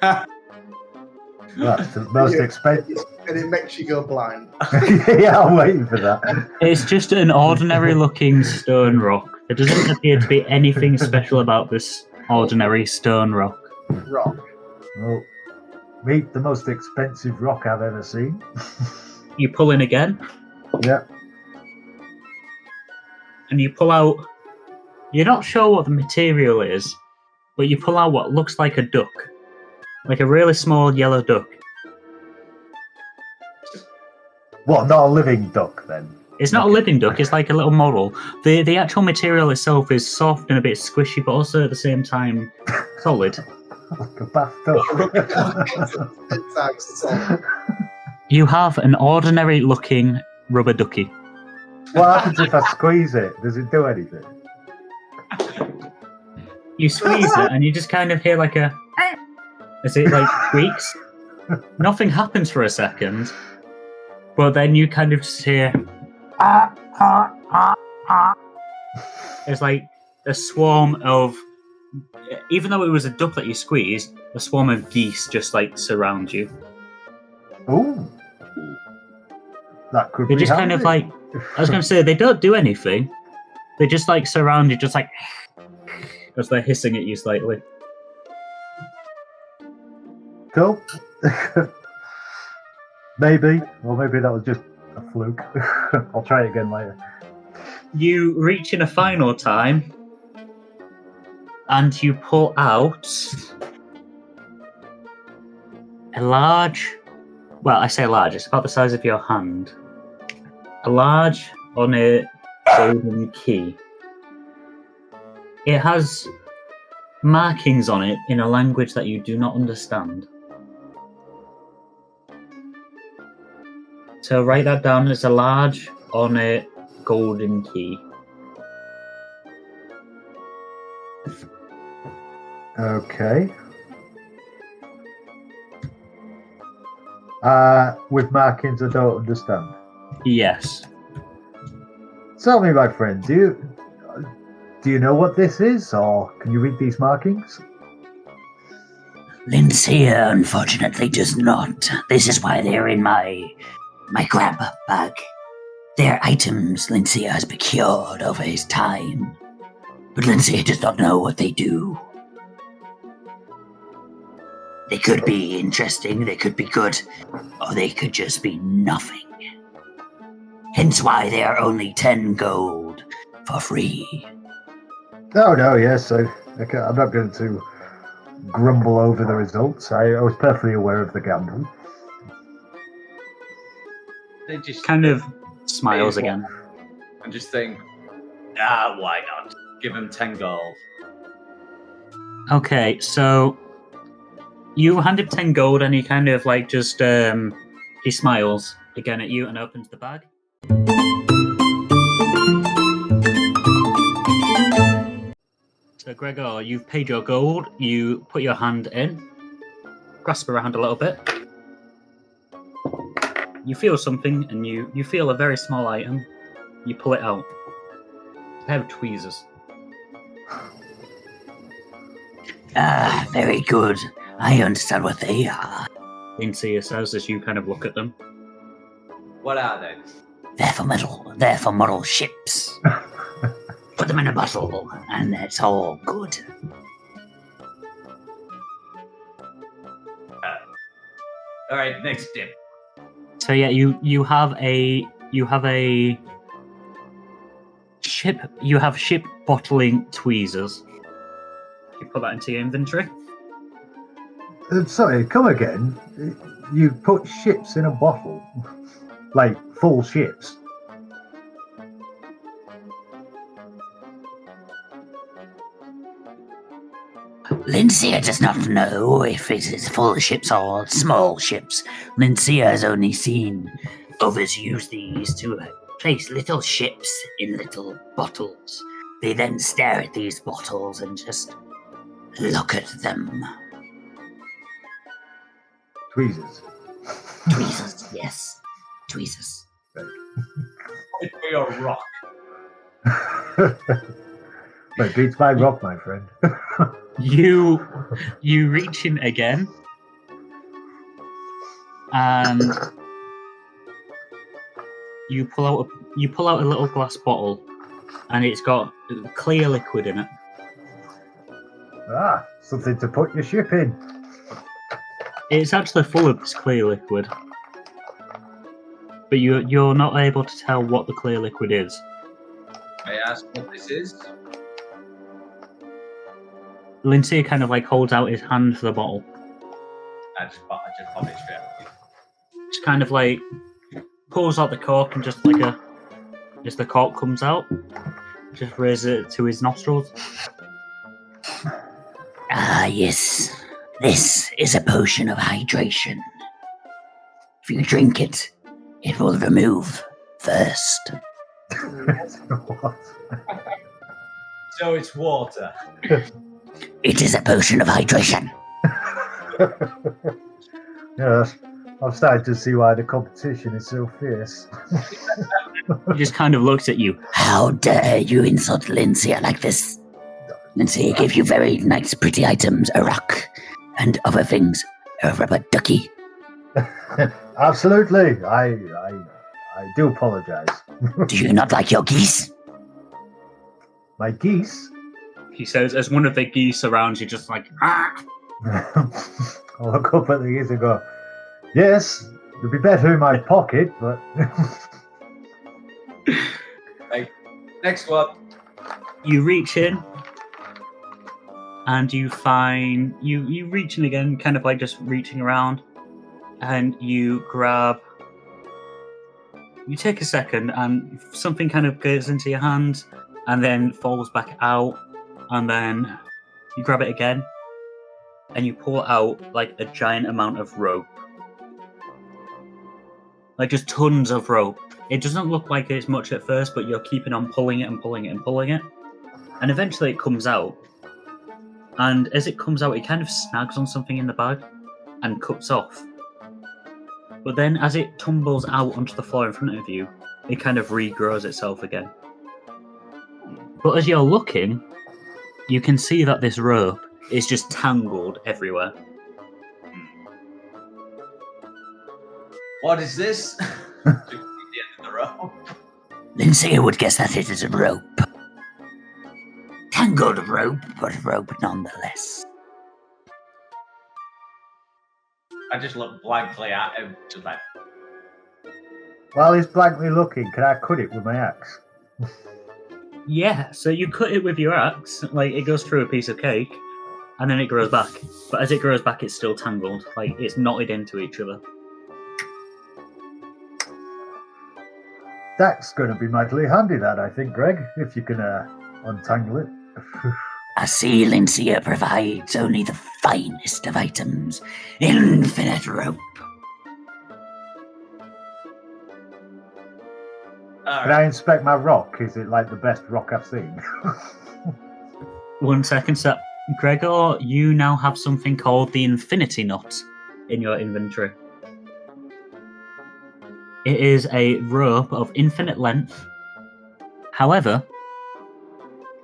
That's the most expensive. And it makes you go blind. Yeah, I'm waiting for that. It's just an ordinary looking stone rock. There doesn't appear to be anything special about this ordinary stone rock. Rock. Well, meet the most expensive rock I've ever seen. You pull in again, Yeah. and you pull out... You're not sure what the material is, but you pull out what looks like a duck. Like a really small yellow duck. What, not a living duck then? It's not a living duck, it's like a little model. The actual material itself is soft and a bit squishy, but also at the same time solid. Like a bath duck. You have an ordinary looking rubber ducky. What happens if I squeeze it? Does it do anything? You squeeze it and you just kind of hear like a... As it like squeaks. Nothing happens for a second. But then you kind of just hear... It's like a swarm of... Even though it was a duck that you squeezed, a swarm of geese just like surround you. Ooh. That could They be just kind of handy. like, I was going to say, they don't do anything. They just like surround you, just like, as they're hissing at you slightly. Cool. Maybe. Or maybe that was just a fluke. I'll try it again later. You reach in a final time, and you pull out a large, well, I say large, it's about the size of your hand. A large ornate golden key. It has markings on it in a language that you do not understand. So write that down as a large ornate golden key. Okay. With markings I don't understand. Yes. Tell me, my friend, do you know what this is, or can you read these markings? Lincia unfortunately does not. This is why they're in my grab bag. They're items Lincia has procured over his time. But Lincia does not know what they do. They could be interesting, they could be good, or they could just be nothing. Hence why they are only 10 gold for free. Oh, no, yes, I'm not going to grumble over the results. I was perfectly aware of the gamble. They just Kind of smiles Maybe. again. and just think, why not? Give him 10 gold. Okay, so you hand him 10 gold and he kind of like just, he smiles again at you and opens the bag. So Gregor, you've paid your gold, you put your hand in, grasp around a little bit. You feel something and you feel a very small item. You pull it out. It's a pair of tweezers. Ah, very good. I understand what they are. Lincia says as you kind of look at them. What are they? They're for model ships. Put them in a bottle, and it's all good. All right, next dip. So yeah, you have a ship bottling tweezers. You put that into your inventory. Sorry, come again. You put ships in a bottle, like full ships. Lincia does not know if it is full ships or small ships. Lincia has only seen others use these to place little ships in little bottles. They then stare at these bottles and just look at them. Tweezers. Tweezers, yes. Tweezers. It be a rock. But beats my rock, my friend. You reach in again, and you pull out a little glass bottle, and it's got clear liquid in it. Ah, something to put your ship in. It's actually full of this clear liquid, but you're not able to tell what the clear liquid is. May I ask what this is? Lincia kind of like holds out his hand for the bottle. I just pop it straight up. Just kind of like pulls out the cork and just like as the cork comes out, just raises it to his nostrils. Ah, yes. This is a potion of hydration. If you drink it, it will remove thirst. What? So it's water. It is a potion of hydration. Yes, I've started to see why the competition is so fierce. He just kind of looks at you. How dare you insult Lincia like this? Lincia gave you very nice, pretty items, a rock, and other things, a rubber ducky. Absolutely. I do apologise. Do you not like your geese? My geese? He says, as one of the geese surrounds you, just like, ah! I'll look up at the geese and go, yes, it'd be better in my pocket, but... Next one. You reach in, and you find... You reach in again, kind of like just reaching around, and you grab... You take a second, and something kind of goes into your hand, and then falls back out, and then you grab it again, and you pull out like a giant amount of rope. Like just tons of rope. It doesn't look like it's much at first, but you're keeping on pulling it and pulling it and pulling it. And eventually it comes out. And as it comes out, it kind of snags on something in the bag and cuts off. But then as it tumbles out onto the floor in front of you, it kind of regrows itself again. But as you're looking, you can see that this rope is just tangled everywhere. What is this? The end of the rope. Lindsay would guess that it is a rope. Tangled rope, but rope nonetheless. I just look blankly at him, just like, While he's blankly looking, can I cut it with my axe? Yeah, so you cut it with your axe, like it goes through a piece of cake, and then it grows back. But as it grows back, it's still tangled, like it's knotted into each other. That's going to be mightily handy, that, I think, Greg, if you can untangle it. I see Lindsay provides only the finest of items. Infinite rope. Can I inspect my rock? Is it like the best rock I've seen? 1 second, so Gregor, you now have something called the Infinity Knot in your inventory. It is a rope of infinite length. However,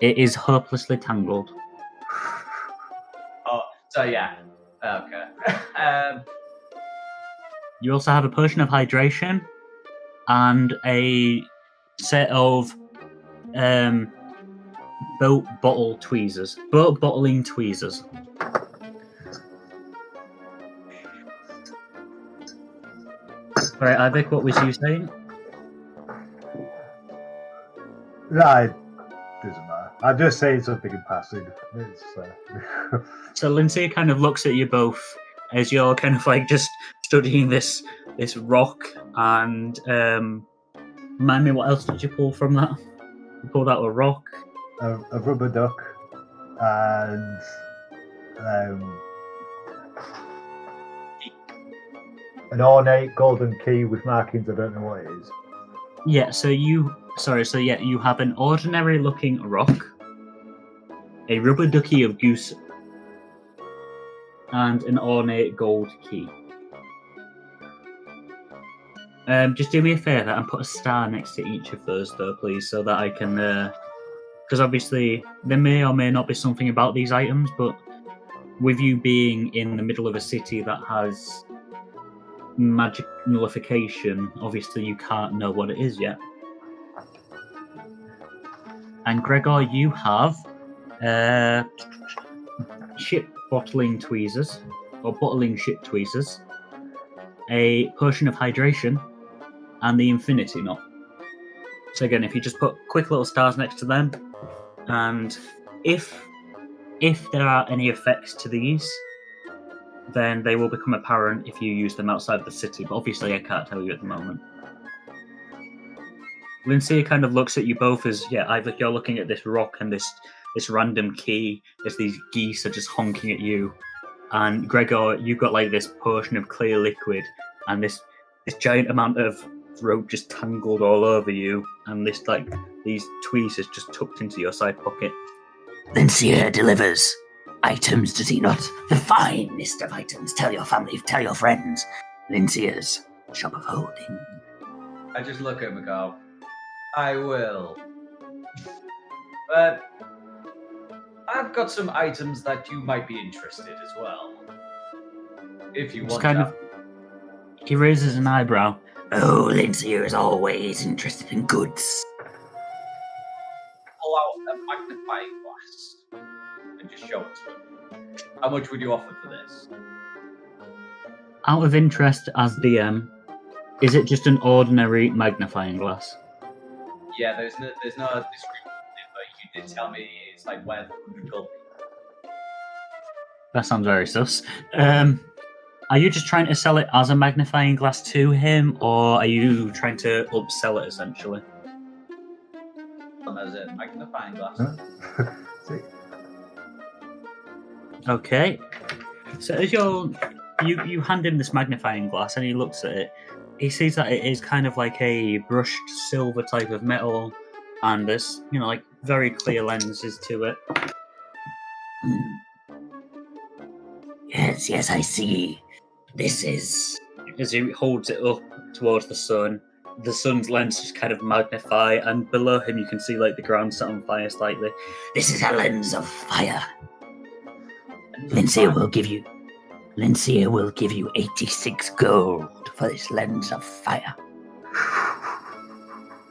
it is hopelessly tangled. oh, so yeah. Okay. You also have a potion of hydration and a set of boat bottling tweezers. Right, Iyvak, what was you saying? Right, doesn't matter. I'm just saying something in passing. It's, So Lindsay kind of looks at you both as you're kind of like just studying this rock, and remind me, what else did you pull from that? You pulled out a rock, a rubber duck, and an ornate golden key with markings. I don't know what it is. Yeah, so you have an ordinary looking rock, a rubber ducky of goose, and an ornate gold key. Just do me a favour and put a star next to each of those, though, please, so that I can... Because obviously, there may or may not be something about these items, but with you being in the middle of a city that has magic nullification, obviously you can't know what it is yet. And Gregor, you have ship bottling tweezers, or bottling ship tweezers, a potion of hydration, and the Infinity Knot. So again, if you just put quick little stars next to them, and if there are any effects to these, then they will become apparent if you use them outside the city, but obviously I can't tell you at the moment. Lindsay kind of looks at you both as, Iyvak, you're looking at this rock and this random key as these geese are just honking at you. And Gregor, you've got like this potion of clear liquid and this giant amount of rope just tangled all over you, and these tweezers just tucked into your side pocket. Lindsay delivers items, does he not? The finest of items. Tell your family, tell your friends. Lindsay's shop of holding. I just look at him and go, I will. But I've got some items that you might be interested as well. If you want to. He raises an eyebrow. Oh, Lindsay is always interested in goods. Pull out a magnifying glass and just show it to him. How much would you offer for this? Out of interest as DM, is it just an ordinary magnifying glass? Yeah, there's no description in it, but you did tell me it's like worth 100 gold. That sounds very sus. Are you just trying to sell it as a magnifying glass to him, or are you trying to upsell it essentially? As a magnifying glass. See? Okay. So as you hand him this magnifying glass and he looks at it, he sees that it is kind of like a brushed silver type of metal, and there's, like very clear lenses to it. Yes, I see. This is... As he holds it up towards the sun's lenses just kind of magnify, and below him you can see like the ground set on fire slightly. This is a lens of fire. Lindsay will give you 86 gold for this lens of fire.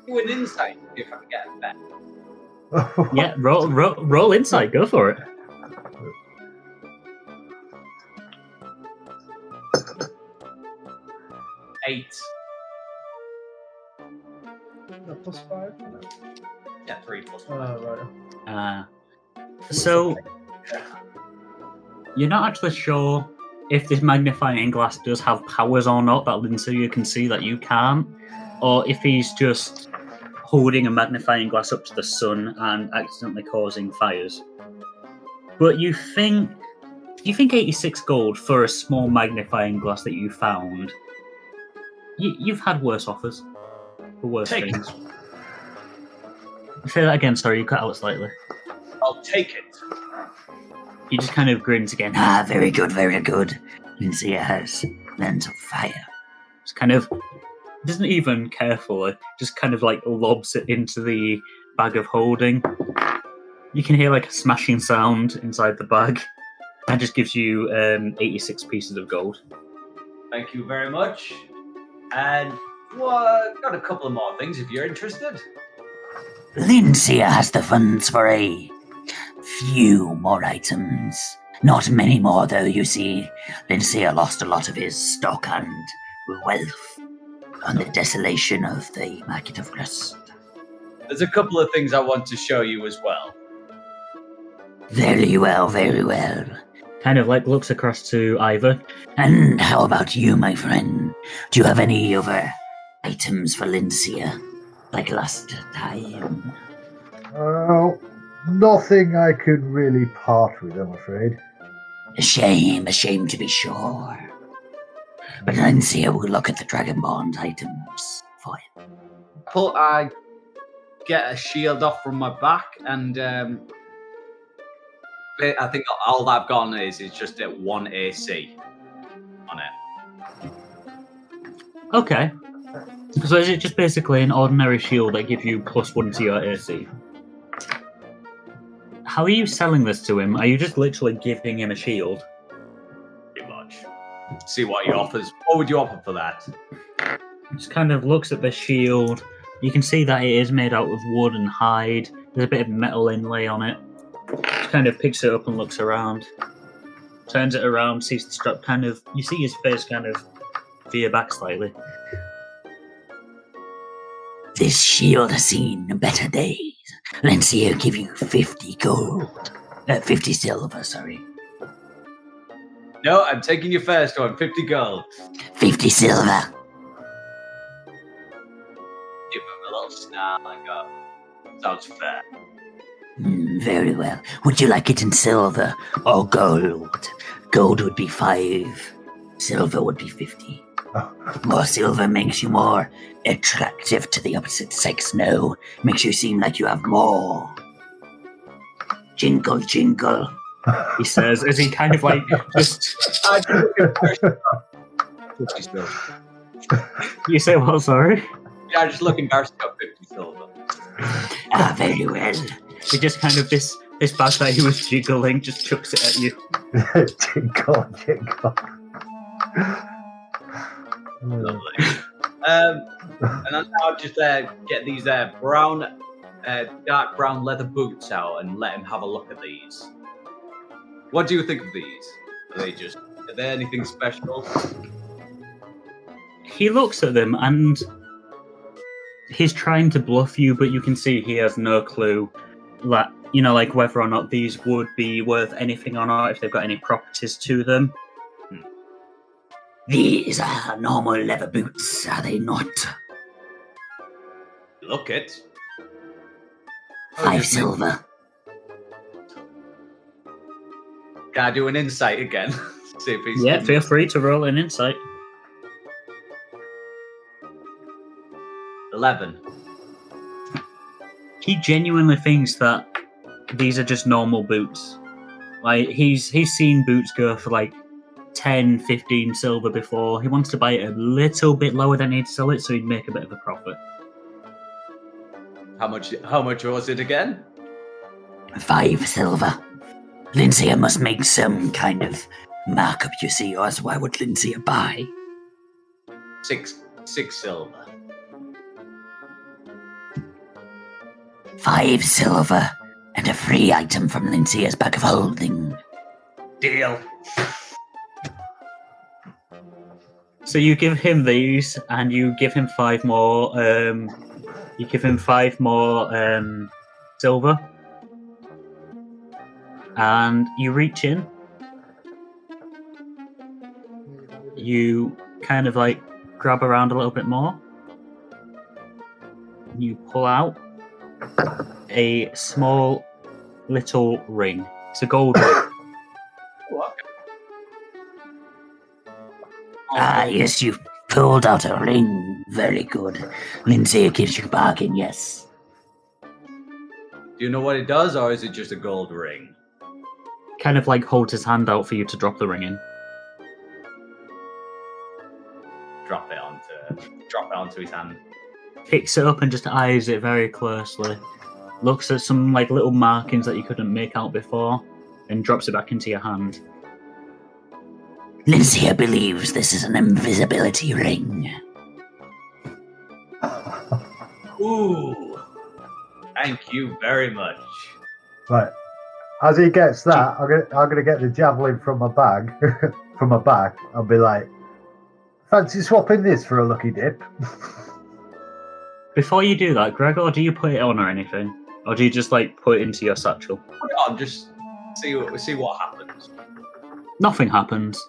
Do an insight if I can get it back. Yeah, roll insight, go for it. Eight. That plus 5? Yeah, 3 plus 5. Oh, right. So you're not actually sure if this magnifying glass does have powers or not that Lindsay can see that you can't, or if he's just holding a magnifying glass up to the sun and accidentally causing fires. But you think 86 gold for a small magnifying glass that you found. You've had worse offers for worse Take things. Say that again, sorry, you cut out slightly. I'll take it. He just kind of grins again. Ah, very good, very good. Lindsay has lens of fire. Just kind of doesn't even carefully, just kind of like lobs it into the bag of holding. You can hear like a smashing sound inside the bag, and just gives you 86 pieces of gold. Thank you very much. And got a couple of more things if you're interested. Lindsay has the funds for a few more items. Not many more, though, you see. Lindsay lost a lot of his stock and wealth on the desolation of the Market of Rust. There's a couple of things I want to show you as well. Very well, very well. Kind of like looks across to Iyvak. And how about you, my friend? Do you have any other items for Lindsay, like last time? Nothing I can really part with, I'm afraid. A shame to be sure. But Lindsay will look at the Dragonborn items for you. I get a shield off from my back, and I think all I've got on is just at 1 AC on it. Okay. So is it just basically an ordinary shield that gives you +1 to your AC? How are you selling this to him? Are you just literally giving him a shield? Pretty much. See what he offers. What would you offer for that? Just kind of looks at the shield. You can see that it is made out of wood and hide. There's a bit of metal inlay on it. Just kind of picks it up and looks around. Turns it around, sees the strap kind of... You see his face kind of veer back slightly. This shield has seen better days. Lindsay will give you 50 gold. 50 silver, sorry. No, I'm taking your first one. 50 gold. 50 silver. Give him a little snarl and go. Sounds fair. Very well. Would you like it in silver or gold? Gold would be 5. Silver would be 50. More silver makes you more attractive to the opposite sex, no. Makes you seem like you have more. Jingle, jingle. He says, as he kind of like just... You say what, sorry? Yeah, I just look embarrassed about 50 silver. Ah, very well. He just kind of, this bag that he was jiggling, just chucks it at you. Jingle, jingle. Lovely. And I'll just get these brown, dark brown leather boots out and let him have a look at these. What do you think of these? Are they anything special? He looks at them and he's trying to bluff you, but you can see he has no clue that, like whether or not these would be worth anything or not, if they've got any properties to them. These are normal leather boots, are they not? Look it. 5 silver. Can I do an insight again? See if he's... Yeah, feel free to roll an insight. 11. He genuinely thinks that these are just normal boots. Like, he's seen boots go for like 10, 15 silver before. He wants to buy it a little bit lower than he'd sell it, so he'd make a bit of a profit. How much was it again? 5 silver. Lindsay must make some kind of markup, you see, or else why would Lindsay buy? 6 silver. 5 silver and a free item from Lindsay's bag of holding. Deal. So you give him these, and you give him 5 more. You give him 5 more silver, and you reach in. You kind of like grab around a little bit more. You pull out a small little ring. It's a gold ring. Ah, yes, you've pulled out a ring. Very good. Lindsay gives you a bargain, yes. Do you know what it does, or is it just a gold ring? Kind of like holds his hand out for you to drop the ring in. Drop it onto his hand. Picks it up and just eyes it very closely. Looks at some like little markings that you couldn't make out before, and drops it back into your hand. Lindsay believes this is an invisibility ring. Ooh. Thank you very much. Right. As he gets that, I'm gonna get the javelin from my bag, from my back. I'll be like, fancy swapping this for a lucky dip? Before you do that, Gregor, do you put it on or anything? Or do you just like put it into your satchel? Put it on, just see what happens. Nothing happens.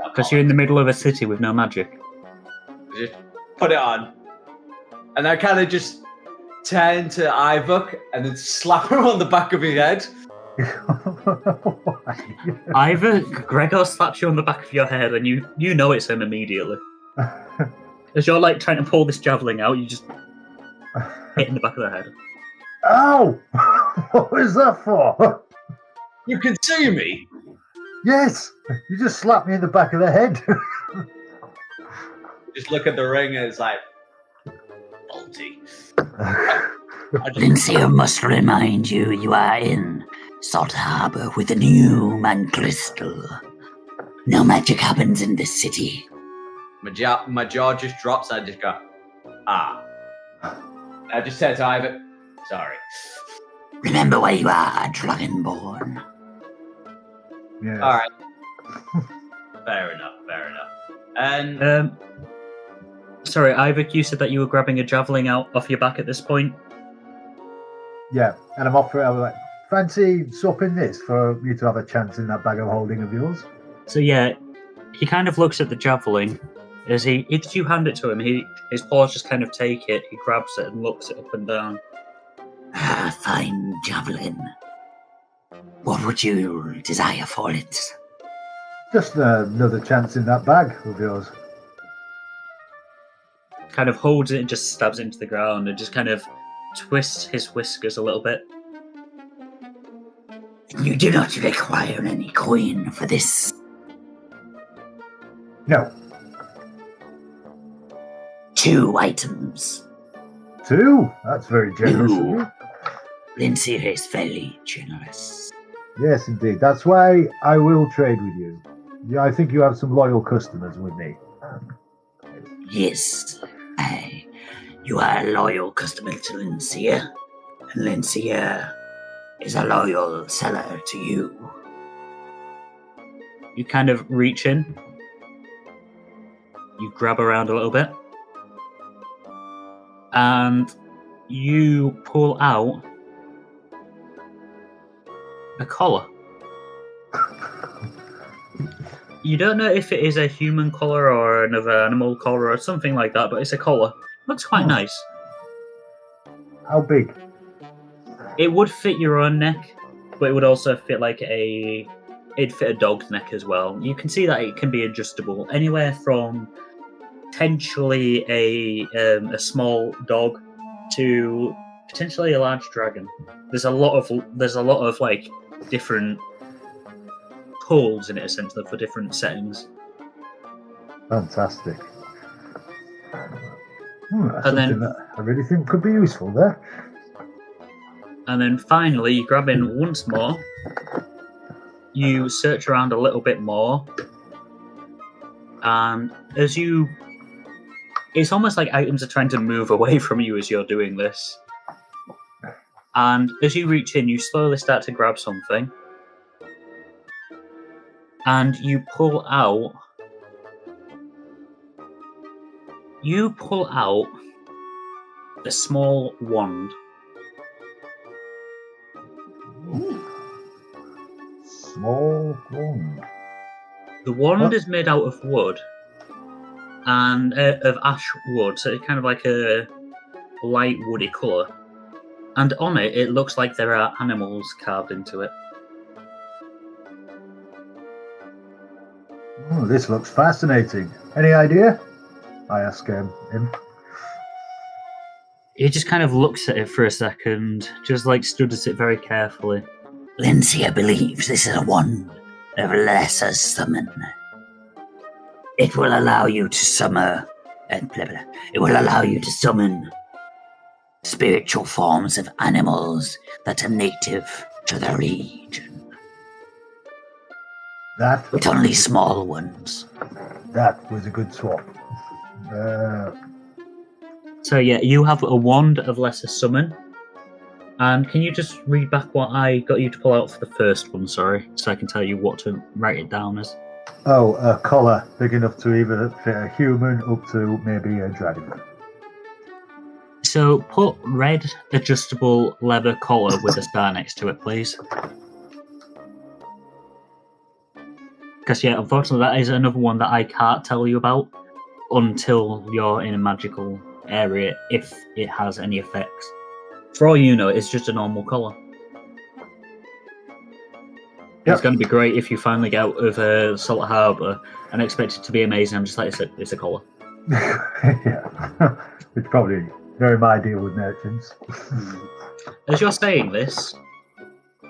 Because you're in the middle of a city with no magic. Just put it on. And I kind of just turn to Iyvak and then slap him on the back of his head. Iyvak, Gregor slaps you on the back of your head and you know it's him immediately. As you're like trying to pull this javelin out, you just hit in the back of the head. Ow! What was that for? You can see me. Yes, you just slapped me in the back of the head. Just look at the ring and it's like, faulty. Lindsay must remind you, you are in Salt Harbor with a new man crystal. No magic happens in this city. My jaw just drops and I just go, ah. I just said to Iyvak, sorry. Remember where you are, Dragonborn. Yes. All right. Fair enough. And sorry, Iyvak, you said that you were grabbing a javelin out off your back at this point. Yeah, and I'm offering. I'm like, fancy swapping this for you to have a chance in that bag of holding of yours. So yeah, he kind of looks at the javelin as as you hand it to him. His paws just kind of take it. He grabs it and looks it up and down. Ah, fine javelin. What would you desire for it? Just another chance in that bag of yours. Kind of holds it and just stabs it into the ground and just kind of twists his whiskers a little bit. You do not require any coin for this. No. 2 items. 2? That's very generous of 2. you. Lindsay is very generous. Yes, indeed. That's why I will trade with you. Yeah, I think you have some loyal customers with me. Yes, you are a loyal customer to Lincia, and Lincia is a loyal seller to you. You kind of reach in, you grab around a little bit, and you pull out a collar. You don't know if it is a human collar or another animal collar or something like that, but it's a collar. Looks quite nice. How big? It would fit your own neck, but it would also fit it'd fit a dog's neck as well. You can see that it can be adjustable anywhere from potentially a small dog to potentially a large dragon. There's a lot of like different holes in it essentially for different settings. Fantastic. That's And then- something that I really think could be useful there. And then finally, you grab in once more. You search around a little bit more, and it's almost like items are trying to move away from you as you're doing this. And as you reach in, you slowly start to grab something, and you pull out a small wand. Small wand. The wand What? is made out of wood and of ash wood, so it's kind of like a light woody colour. And on it, it looks like there are animals carved into it. Oh, this looks fascinating. Any idea? I ask him. He just kind of looks at it for a second, just like studies it very carefully. Lincia believes this is a wand of lesser summon. It will allow you to summon. It will allow you to summon spiritual forms of animals that are native to the region, That but only small ones. that was a good swap. So yeah, you have a wand of lesser summon. And can you just read back what I got you to pull out for the first one, sorry, so I can tell you what to write it down as? Oh, a collar big enough to either fit a human up to maybe a dragon. So put red adjustable leather collar with a star next to it, please. Because yeah, unfortunately that is another one that I can't tell you about until you're in a magical area, if it has any effects. For all you know, it's just a normal collar. Yep. It's going to be great if you finally get out of Salt Harbour and expect it to be amazing. I'm just like, it's a collar. Yeah, it's probably very my deal with merchants. As you're saying this,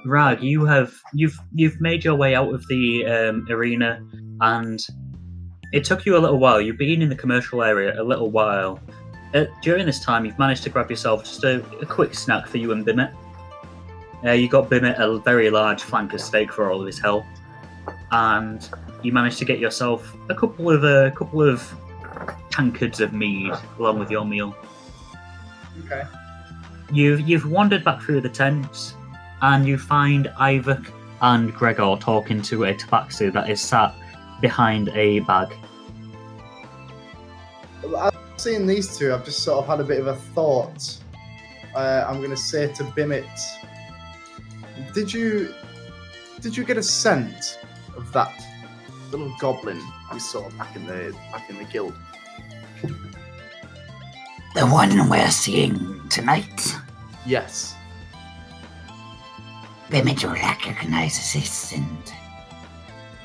Rag, you've made your way out of the arena, and it took you a little while. You've been in the commercial area a little while. During this time, you've managed to grab yourself just a quick snack for you and Bimmet. You got Bimmet a very large flanker steak for all of his health, and you managed to get yourself a couple of tankards of mead along with your meal. Okay. You've wandered back through the tents, and you find Iyvak and Gregor talking to a tabaxi that is sat behind a bag. Seeing these two, I've just sort of had a bit of a thought. I'm going to say to Bimmet, did you get a scent of that little goblin we saw back in the guild? The one we're seeing tonight. Yes. Bimmet recognizes his scent.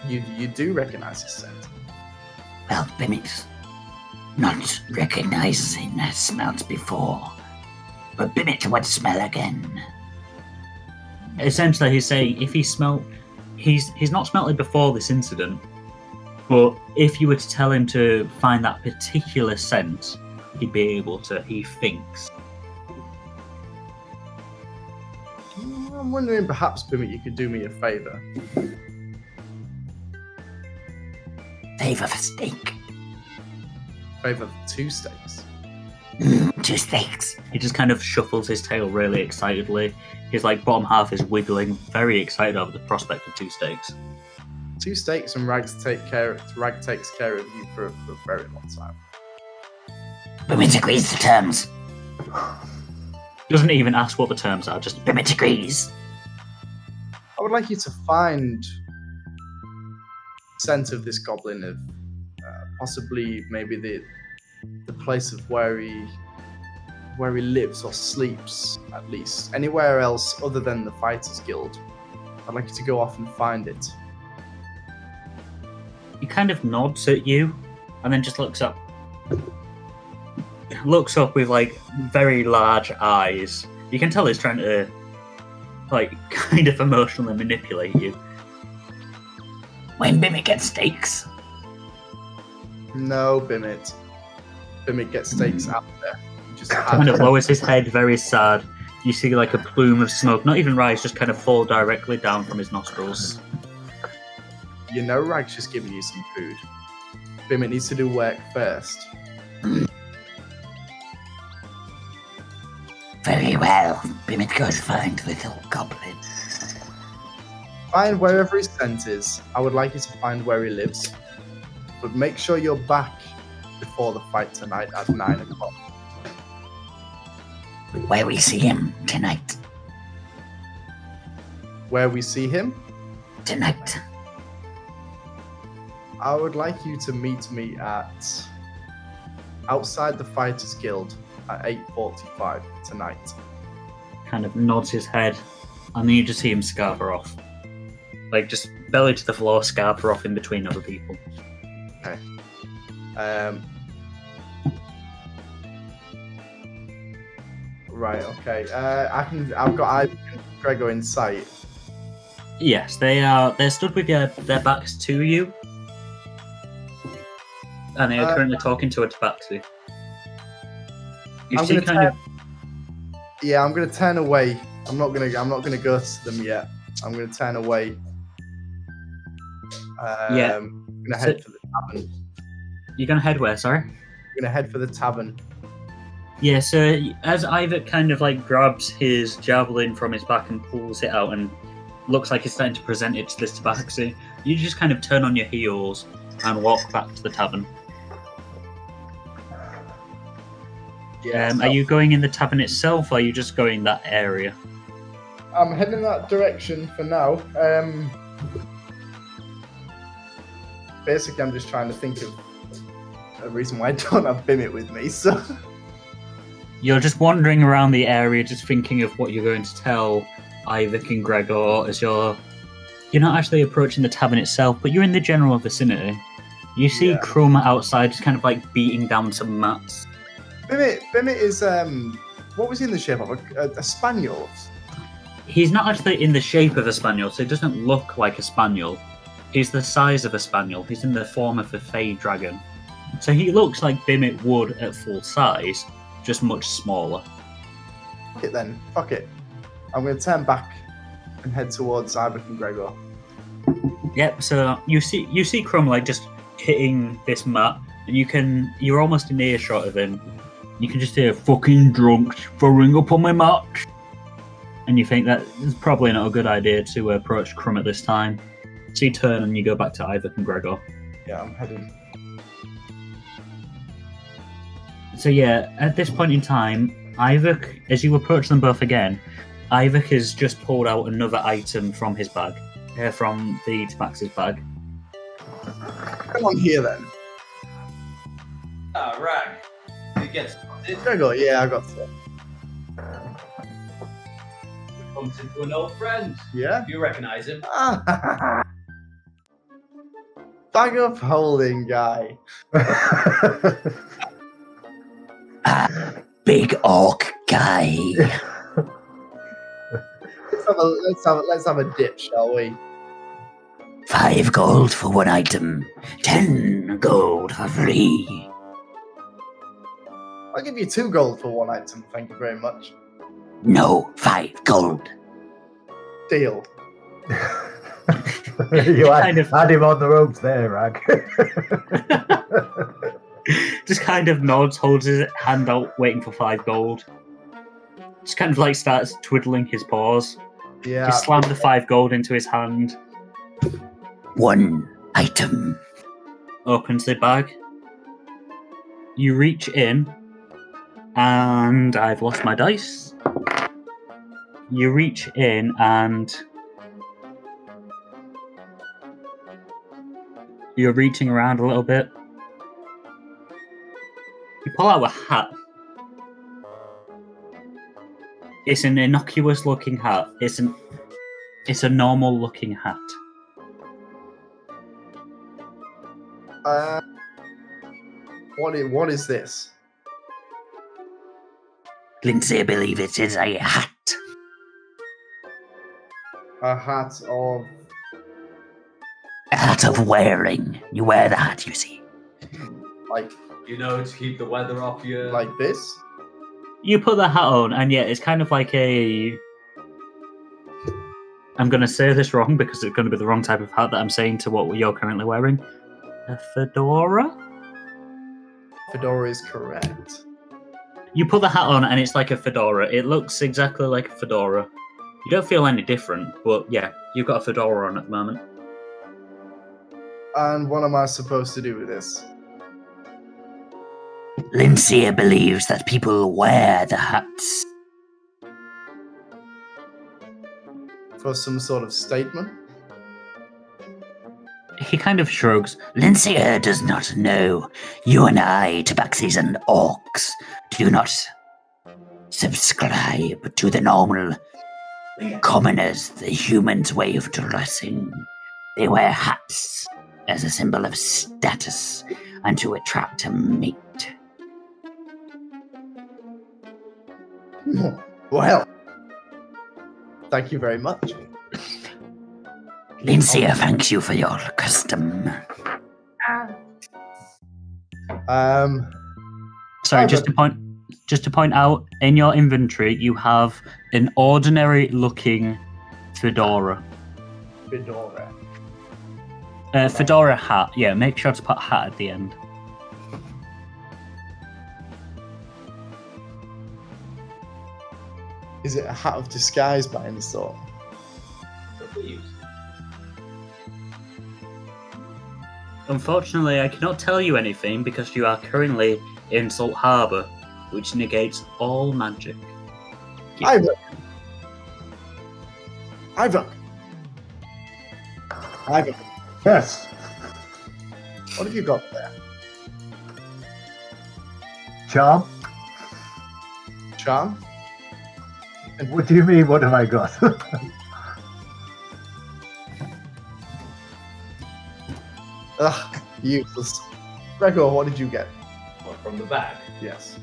You do recognise his scent. Well, Bimmet not recognizing has smelt before, but Bimmet would smell again. Essentially, he's saying if he's not smelt it before this incident, but if you were to tell him to find that particular scent, he'd be able to. He thinks. I'm wondering, perhaps, Bimmet, you could do me a favour. Favor for steak. favour 2 steaks. 2 steaks. He just kind of shuffles his tail really excitedly. His bottom half is wiggling, very excited over the prospect of 2 steaks. 2 steaks and Rag takes care of you for a very long time. Bimit agrees to terms. Doesn't even ask what the terms are, just Bimit agrees. I would like you to find scent of this goblin, of possibly maybe the place of where he lives or sleeps, at least. Anywhere else other than the Fighters Guild. I'd like you to go off and find it. he kind of nods at you and then just looks up. Looks up with very large eyes. You can tell he's trying to kind of emotionally manipulate you. When Bimit gets steaks. No, Bimit. Bimit gets steaks out there. Just Kind of lowers his head, very sad. You see a plume of smoke, not even rise, just kind of fall directly down from his nostrils. You know Rag's just giving you some food. Bimit needs to do work first. Very well. Bimit goes find little goblin. Find wherever his scent is. I would like you to find where he lives. But make sure you're back before the fight tonight at 9 o'clock. Where we see him tonight. Where we see him? Tonight. I would like you to meet me at outside the Fighters Guild at 8:45 tonight. Kind of nods his head, and then you just see him scarper off. Just belly to the floor, scarper off in between other people. Okay. Right, okay. I've got Iyvak and Gregor in sight. Yes, they're stood with their backs to you. And they are currently talking to a tabaxi. You see Yeah, I'm gonna turn away. I'm not gonna go to them yet. I'm gonna turn away. I'm gonna head for the tavern. You're gonna head where, sorry? I'm gonna head for the tavern. Yeah, so as Iyvak kind of grabs his javelin from his back and pulls it out and looks like he's starting to present it to this tabaxi, you just kind of turn on your heels and walk back to the tavern. Yeah. Are you going in the tavern itself, or are you just going that area? I'm heading that direction for now. Basically, I'm just trying to think of a reason why I don't have Bimit with me. So You're just wandering around the area, just thinking of what you're going to tell Iyvak and Gregor as you're not actually approaching the tavern itself, but you're in the general vicinity. You see Crumb outside, just kind of beating down some mats. Bimit is what was he in the shape of? A spaniel. He's not actually in the shape of a spaniel, so he doesn't look like a spaniel. He's the size of a spaniel. He's in the form of a fey dragon. So he looks like Bimit would at full size, just much smaller. Fuck it then. Fuck it. I'm going to turn back and head towards Iyvak and Gregor. Yep. So you see Crumb just hitting this mat, and you're almost in earshot of him. You can just hear fucking drunk throwing up on my mat, and you think that it's probably not a good idea to approach Crumb at this time. So you turn and you go back to Iyvak and Gregor. Yeah, I'm heading. So yeah, at this point in time, Iyvak, as you approach them both again, Iyvak has just pulled out another item from his bag, from the tabaxi's bag. Come on here then. Rag. You get spotted. Gregor, yeah, I got it. Bumped into an old friend. Yeah? You recognise him? Bag of holding guy. Big orc guy. Let's have a dip, shall we? 5 gold for 1 item. 10 gold for 3. I'll give you 2 gold for 1 item, thank you very much. No, 5 gold. Deal. You had him on the ropes there, Rag. Just kind of nods, holds his hand out, waiting for 5 gold. Just kind of like starts twiddling his paws. Yeah. Just slam the 5 gold into his hand. 1 item. Opens the bag. You reach in, and I've lost my dice. You reach in and you're reaching around a little bit. You pull out a hat. It's an innocuous looking hat. It's a normal looking hat. What is this? Lindsay, I believe it is a hat. A hat of... A hat of wearing. You wear the hat, you see. Like... to keep the weather off you. Like this? You put the hat on, and yeah, it's kind of like a... I'm going to say this wrong because it's going to be the wrong type of hat that I'm saying to what you're currently wearing. A fedora? Fedora is correct. You put the hat on, and it's like a fedora. It looks exactly like a fedora. You don't feel any different, but yeah, you've got a fedora on at the moment. And what am I supposed to do with this? Lindsay believes that people wear the hats. For some sort of statement? He kind of shrugs. Lindsay does not know. You and I, tabaxis and orcs, do not subscribe to the normal commoners, the humans' way of dressing. They wear hats as a symbol of status and to attract a mate. Well, thank you very much. Lindsay thanks you for your custom. Sorry, just to point out, in your inventory, you have an ordinary-looking fedora. Fedora. Fedora hat. Yeah, make sure to put hat at the end. Is it a hat of disguise by any sort? Unfortunately, I cannot tell you anything because you are currently in Salt Harbour, which negates all magic. Iyvak! Iyvak, Yes. what have you got there? Charm? Charm? And what do you mean, what have I got? Ugh, useless. Gregor, what did you get? What, from the bag? Yes.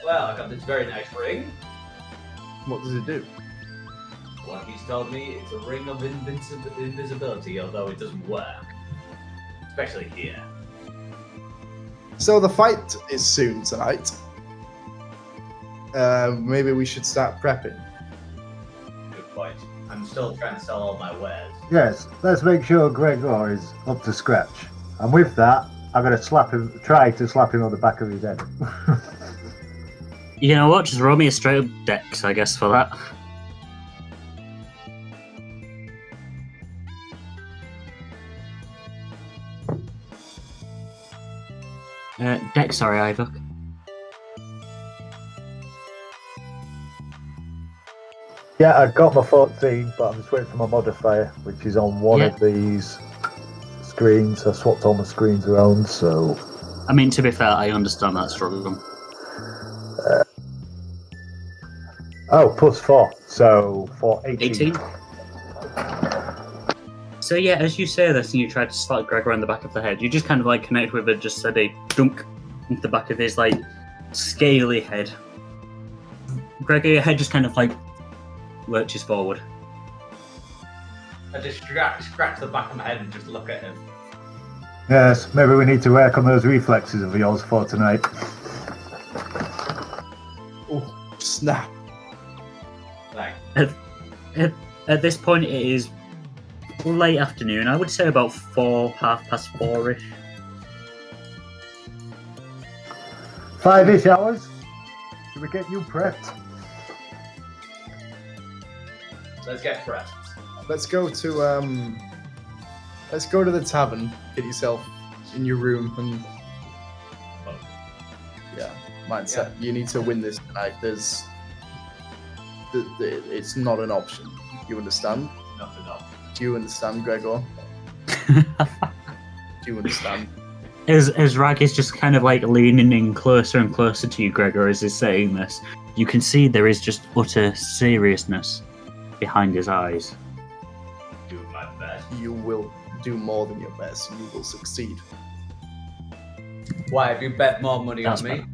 Well, I got this very nice ring. What does it do? Well, he's told me it's a ring of invisibility, although it doesn't work. Especially here. So the fight is soon tonight. Maybe we should start prepping. Good point. I'm still trying to sell all my wares. Yes, let's make sure Gregor is up to scratch. And with that, I'm going to try to slap him on the back of his head. You know what? Just roll me a straight up dex, I guess, for that. Dex, sorry, Iyvak. Yeah, I got my 14, but I'm just waiting for my modifier, which is on one of these screens. I swapped all my screens around, so... I mean, to be fair, I understand that struggle. +4, so for 18. 18? So yeah, as you say this and you try to slap Gregor on the back of the head, you just kind of like connect with it, just said a dunk into the back of his like scaly head. Gregor, your head just kind of like lurches forward. I just scratch the back of my head and just look at him. Yes, maybe we need to work on those reflexes of yours for tonight. Oh, snap. Like, At this point, it is late afternoon. I would say about 4, 4:30. 5-ish hours. Should we get you prepped? Let's get prepped. Let's go to the tavern. Get yourself in your room and mindset. You need to win this tonight. It's not an option. You understand? Nothing up. Do you understand, Gregor? Do you understand? As Rag is just kind of like leaning in closer and closer to you, Gregor, as he's saying this, you can see there is just utter seriousness behind his eyes. Do my best. You will do more than your best. You will succeed. Why have you bet more money That's on me?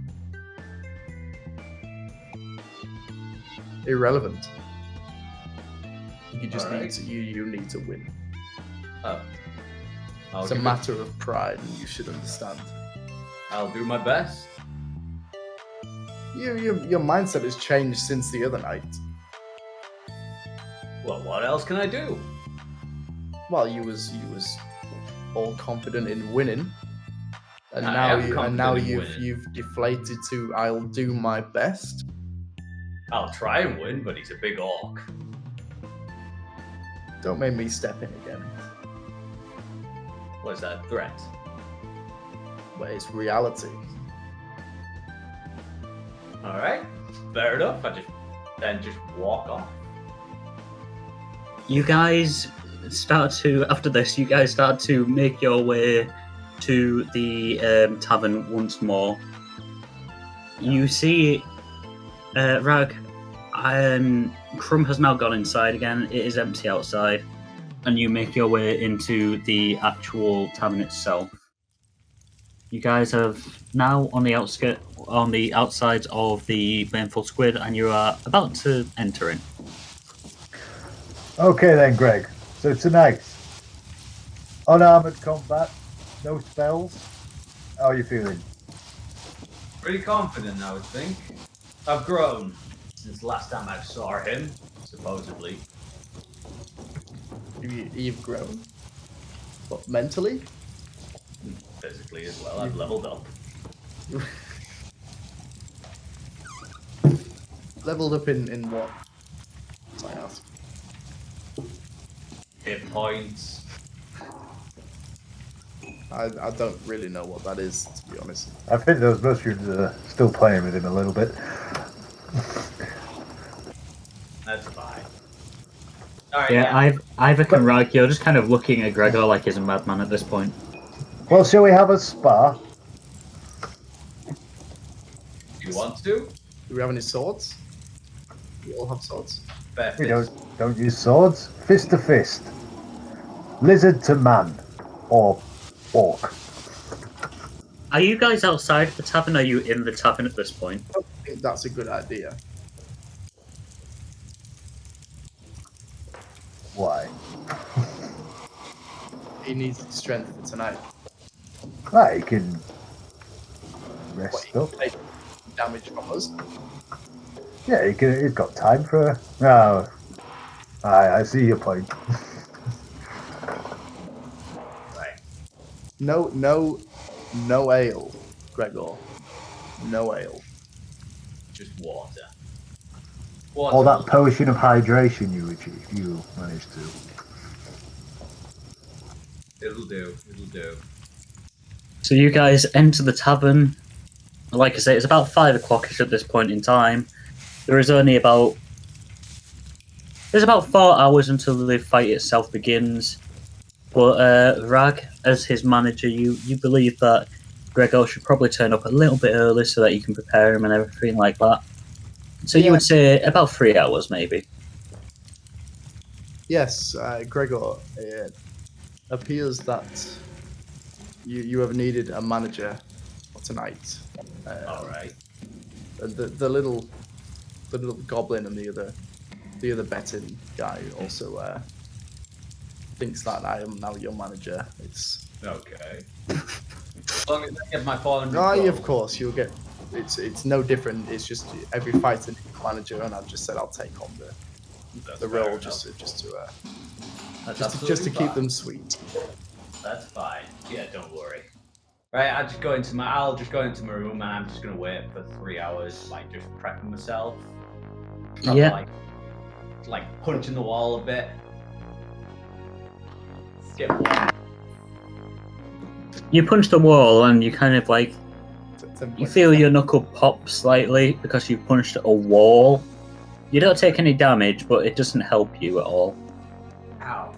Irrelevant. You just Alright. need to. You need to win. Oh. It's a matter of pride, and you should understand. I'll do my best. Your mindset has changed since the other night. Well, what else can I do? Well, you was all confident in winning, and I am confident now in winning. you've deflated to I'll do my best. I'll try and win, but he's a big orc. Don't make me step in again. What is that, a threat? But it's reality. Alright, fair enough. I just walk off. You guys start to make your way to the tavern once more. You see Rag, Crumb has now gone inside again. It is empty outside, and you make your way into the actual tavern itself. You guys have now on the outside of the Baneful Squid, and you are about to enter in. Okay then, Greg. So tonight, unarmored combat, no spells. How are you feeling? Pretty confident, I would think. I've grown since last time I saw him, supposedly. You've grown, but mentally, Physically as well, I've leveled up. leveled up in what? I ask. Hit points. I don't really know what that is, to be honest. I think those mushrooms are still playing with him a little bit. That's fine. Alright, Yeah, Iyvak and Rag, you're just kind of looking at Gregor like he's a madman at this point. Well, shall we have a spa? You want to? Do we have any swords? We all have swords. Fair We fist. don't use swords. Fist to fist. Lizard to man. Or orc. Are you guys outside the tavern? Are you in the tavern at this point? I don't think that's a good idea. Why? He needs strength for tonight. Right, he can What, rest he can up. take damage from us. Yeah, he's got time for... Oh, I see your point. Right. No ale, Gregor. No ale. Just water. Water. Or that potion of hydration you managed to. It'll do. It'll do. So you guys enter the tavern. Like I say, it's about 5 o'clock-ish at this point in time. There's about 4 hours until the fight itself begins. But Rag, as his manager, you believe that Gregor should probably turn up a little bit early so that you can prepare him and everything like that. So you would say about 3 hours, maybe. Yes, Gregor, it appears that you have needed a manager for tonight. Alright. The little goblin and the other betting guy also thinks that I am now your manager. It's Okay. As long as I get my 400 no, gold. of course you'll get. It's no different. It's just every fighter needs a manager, and I've just said I'll take on That's the fair role enough. just to That's just to absolutely keep fine. them sweet. That's fine. Yeah, don't worry. Right, I'll just go into my room and I'm just gonna wait for 3 hours, like just prepping myself. Probably, Yeah. like punching the wall a bit. Get warm. You punch the wall and you kind of like you feel your knuckle pop slightly because you punched a wall. You don't take any damage, but it doesn't help you at all. Ow.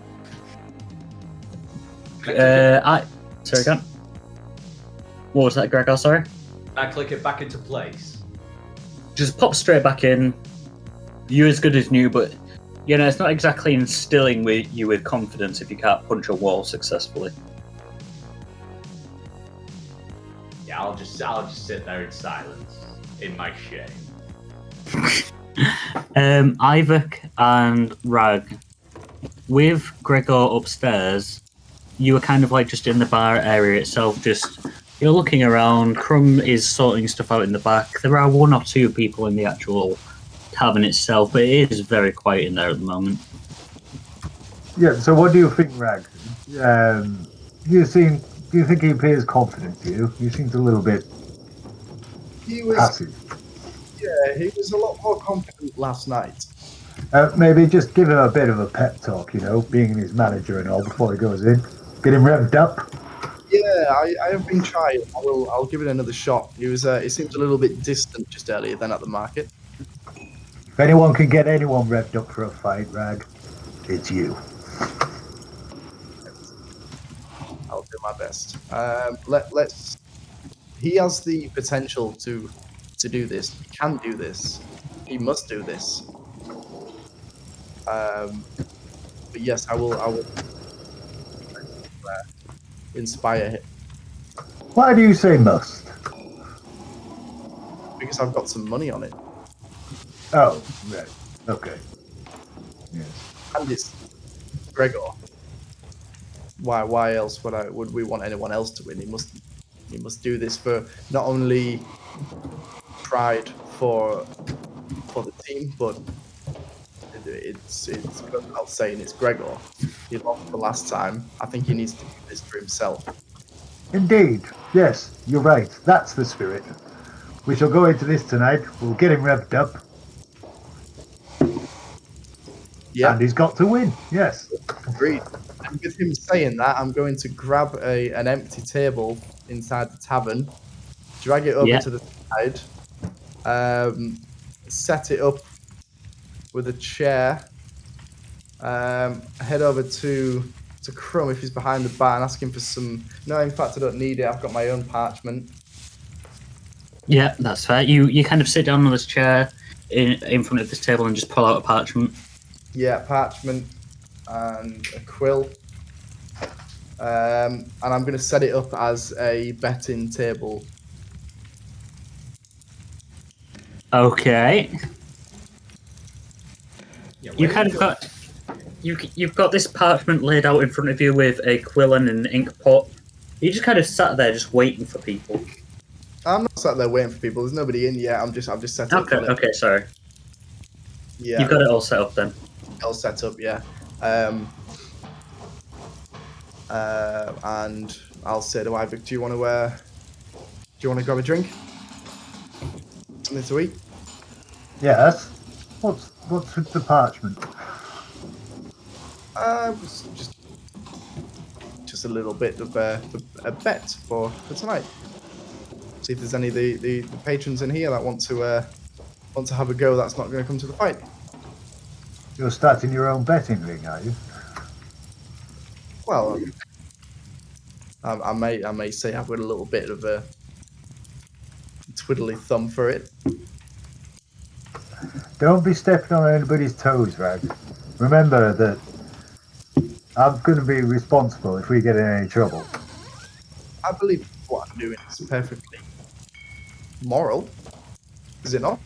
Sorry, again. What was that, Gregor? Sorry. I click it back into place. Just pop straight back in. You're as good as new, but you know it's not exactly instilling you with confidence if you can't punch a wall successfully. Yeah, I'll just sit there in silence, in my shame. Iyvak and Rag, with Gregor upstairs, you were kind of like just in the bar area itself, just you're looking around. Crumb is sorting stuff out in the back. There are one or two people in the actual tavern itself, but it is very quiet in there at the moment. Yeah, so what do you think, Rag? Do you think he appears confident to you? He seems a little bit passive. Yeah, he was a lot more confident last night. Maybe just give him a bit of a pep talk, being his manager and all before he goes in. Get him revved up. Yeah, I have been trying. I'll give it another shot. He seems a little bit distant just earlier than at the market. If anyone can get anyone revved up for a fight, Rag, it's you. I'll do my best. Let's. He has the potential to do this. He can do this. He must do this. But yes, I will inspire him. Why do you say must? Because I've got some money on it. Oh, right. Okay. Yes. And it's Gregor. Why else would we want anyone else to win? He must do this for not only pride for the team, but it's goes without saying it's Gregor. He lost the last time. I think he needs to do this for himself. Indeed. Yes, you're right. That's the spirit. We shall go into this tonight. We'll get him revved up. Yeah. And he's got to win. Yes. Agreed. And with him saying that, I'm going to grab an empty table inside the tavern, drag it over to the side, set it up with a chair, head over to Crumb if he's behind the bar and ask him for some... No, in fact, I don't need it. I've got my own parchment. Yeah, that's fair. You kind of sit down on this chair in front of this table and just pull out a parchment. Yeah, parchment and a quill. And I'm going to set it up as a betting table. Okay. Yeah, You kind of got you've got this parchment laid out in front of you with a quill and an ink pot. You just kind of sat there just waiting for people. I'm not sat there waiting for people. There's nobody in yet. I've just set it up. Okay, sorry. Yeah. You've got it all set up then. All set up, yeah. And I'll say to Iyvak, do you want to grab a drink? Something to eat? Yes. What's with the parchment? Just a little bit of a bet for tonight. See if there's any of the patrons in here that want to have a go. That's not going to come to the fight. You're starting your own betting ring, are you? Well, I may say I've got a little bit of a twiddly thumb for it. Don't be stepping on anybody's toes, Rag. Remember that I'm going to be responsible if we get in any trouble. I believe what I'm doing is perfectly moral. Is it not?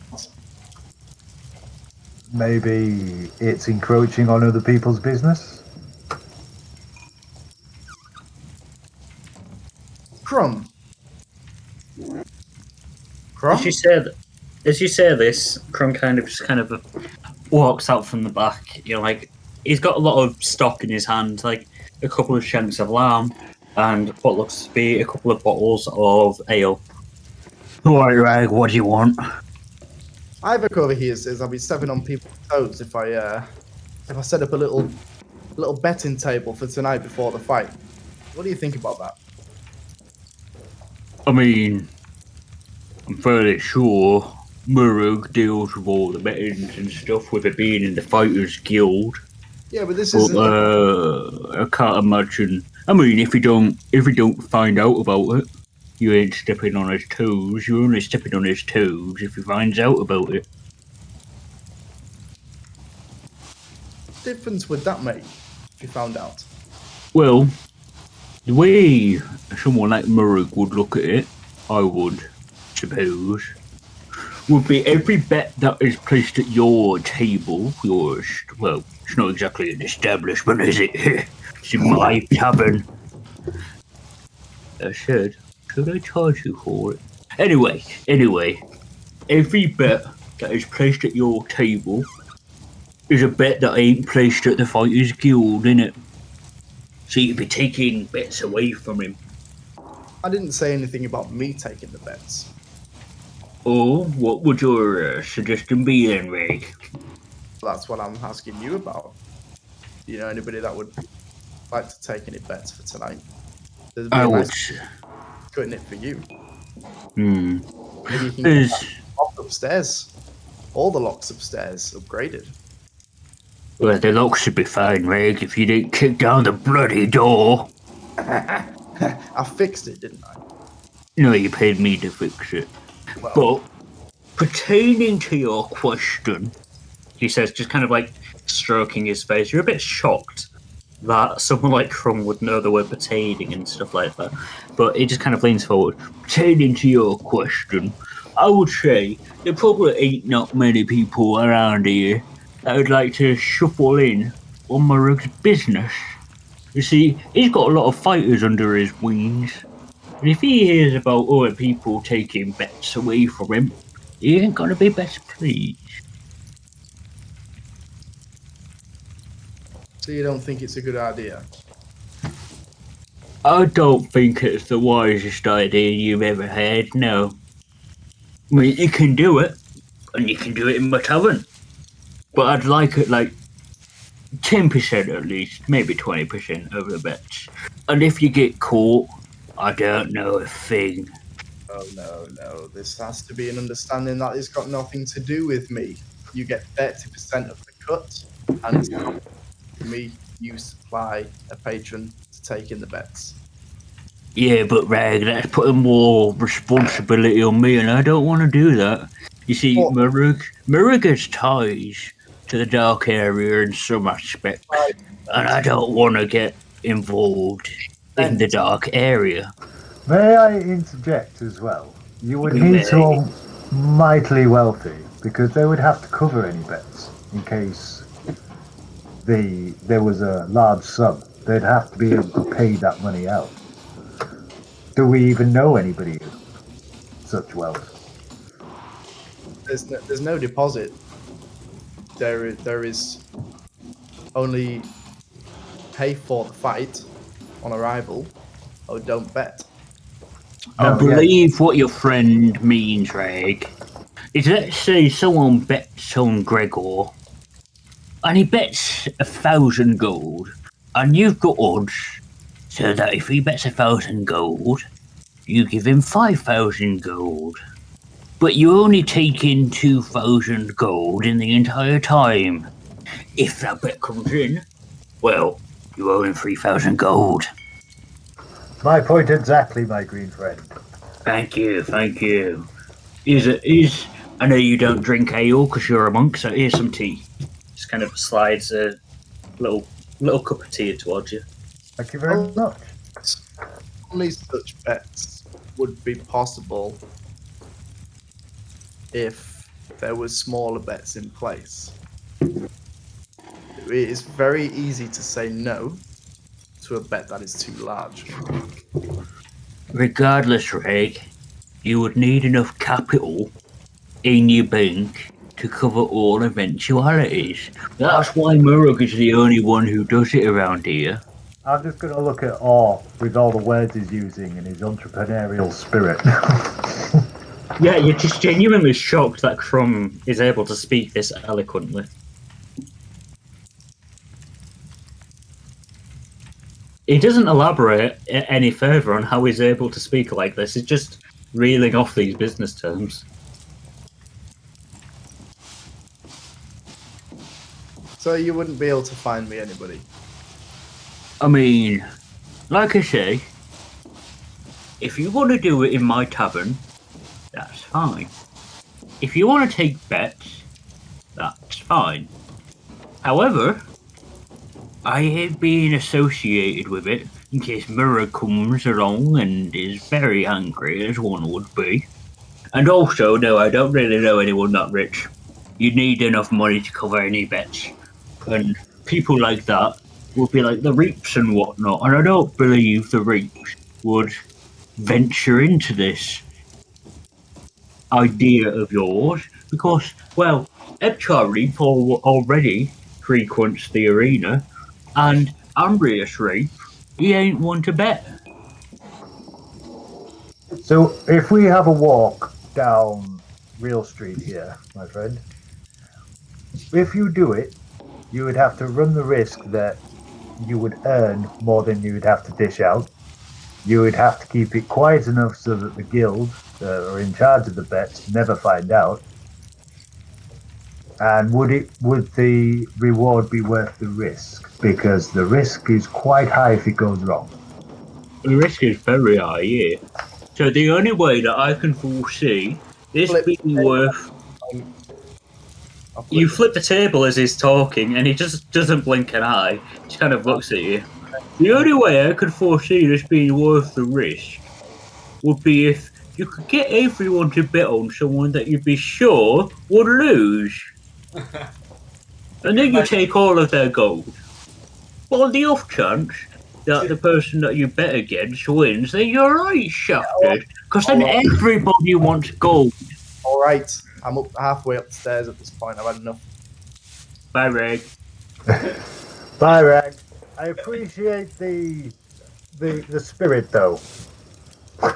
Maybe it's encroaching on other people's business? Crumb. As you say this, Crumb kind of walks out from the back. You know, like he's got a lot of stock in his hand, like a couple of shanks of lamb, and what looks to be a couple of bottles of ale. Alright, Rag, what do you want? Iyvak over here says I'll be stepping on people's toes if I set up a little betting table for tonight before the fight. What do you think about that? I mean, I'm fairly sure Murug deals with all the bettings and stuff with it being in the Fighters Guild. Yeah, but this But isn't. I can't imagine. I mean, if you don't find out about it, you ain't stepping on his toes. You're only stepping on his toes if he finds out about it. What difference would that make if you found out? Well, the way someone like Murug would look at it, I would suppose, would be every bet that is placed at your table, well, it's not exactly an establishment, is it? It's in my tavern. Should I charge you for it? Anyway, every bet that is placed at your table is a bet that ain't placed at the Fighters Guild, innit? So you'd be taking bets away from him. I didn't say anything about me taking the bets. Oh, what would your suggestion be then, Rig? That's what I'm asking you about. Do you know anybody that would like to take any bets for tonight? There'd be I a would. nice cutting it for you. Hmm. Maybe you can get There's. that lock upstairs. All the locks upstairs upgraded. Well, the lock should be fine, Rig, if you didn't kick down the bloody door. I fixed it, didn't I? No, you paid me to fix it. Well, But, pertaining to your question, He says, just kind of like stroking his face. You're a bit shocked that someone like Crumb would know the word pertaining and stuff like that. But he just kind of leans forward. pertaining to your question, I would say there probably ain't not many people around here that would like to shuffle in on Murug's business. You see, he's got a lot of fighters under his wings. And if he hears about other people taking bets away from him, he ain't gonna be best pleased. so you don't think it's a good idea? I don't think it's the wisest idea you've ever had, no. I mean, you can do it, and you can do it in my tavern. But I'd like it like 10% at least, maybe 20% of the bets. And if you get caught, I don't know a thing. Oh, no. This has to be an understanding that it's got nothing to do with me. You get 30% of the cut, and me, you supply a patron to take in the bets. Yeah, but Rag, that's putting more responsibility on me, and I don't want to do that. You see, What? Murug has ties to the dark area in some aspects, and I don't want to get involved in the dark area. May I interject as well? You would need to be mightily wealthy, because they would have to cover any bets in case there was a large sum. They'd have to be able to pay that money out. Do we even know anybody with such wealth? There's no deposit. There is only pay for the fight on arrival, or don't bet. I No, believe what your friend means, Rag, is let's say someone bets on Gregor, and he bets 1,000 gold, and you've got odds, so that if he bets 1,000 gold, you give him 5,000 gold. But you only take in 2,000 gold in the entire time. If that bet comes in, well, you owe him 3,000 gold. My point exactly, my green friend. Thank you. I know you don't drink ale because you're a monk, so here's some tea. Just kind of slides a little cup of tea towards you. Thank you very much. Only such bets would be possible if there was smaller bets in place. It is very easy to say no to a bet that is too large. Regardless, Reg, you would need enough capital in your bank to cover all eventualities. That's why Murug is the only one who does it around here. I'm just going to look at Orr with all the words he's using and his entrepreneurial spirit. Yeah, you're just genuinely shocked that Crumb is able to speak this eloquently. He doesn't elaborate any further on how he's able to speak like this. He's just reeling off these business terms. So you wouldn't be able to find me anybody? I mean, like I say, if you want to do it in my tavern, that's fine. If you want to take bets, that's fine. However, I hate being associated with it in case Mirror comes along and is very angry, as one would be. And also, no, I don't really know anyone that rich. You'd need enough money to cover any bets. And people like that would be like the Reaps and whatnot. And I don't believe the Reaps would venture into this idea of yours because, well, Epchar Reap already frequents the arena, and Ambrius Reap, he ain't one to bet. So, if we have a walk down Real Street here, my friend, if you do it, you would have to run the risk that you would earn more than you would have to dish out. You would have to keep it quiet enough so that the guild that are in charge of the bets never find out. And would the reward be worth the risk? Because the risk is quite high if it goes wrong. The risk is very high, yeah. So the only way that I can foresee this being worth... You flip the table as he's talking, and he just doesn't blink an eye. He just kind of looks at you. The only way I could foresee this being worth the risk would be if you could get everyone to bet on someone that you'd be sure would lose. And then you take all of their gold. But on the off chance that the person that you bet against wins, then you're right shafted. Because then everybody wants gold. Alright, I'm up halfway up the stairs at this point. I've had enough. Bye, Reg. Bye, Rag. I appreciate the spirit, though.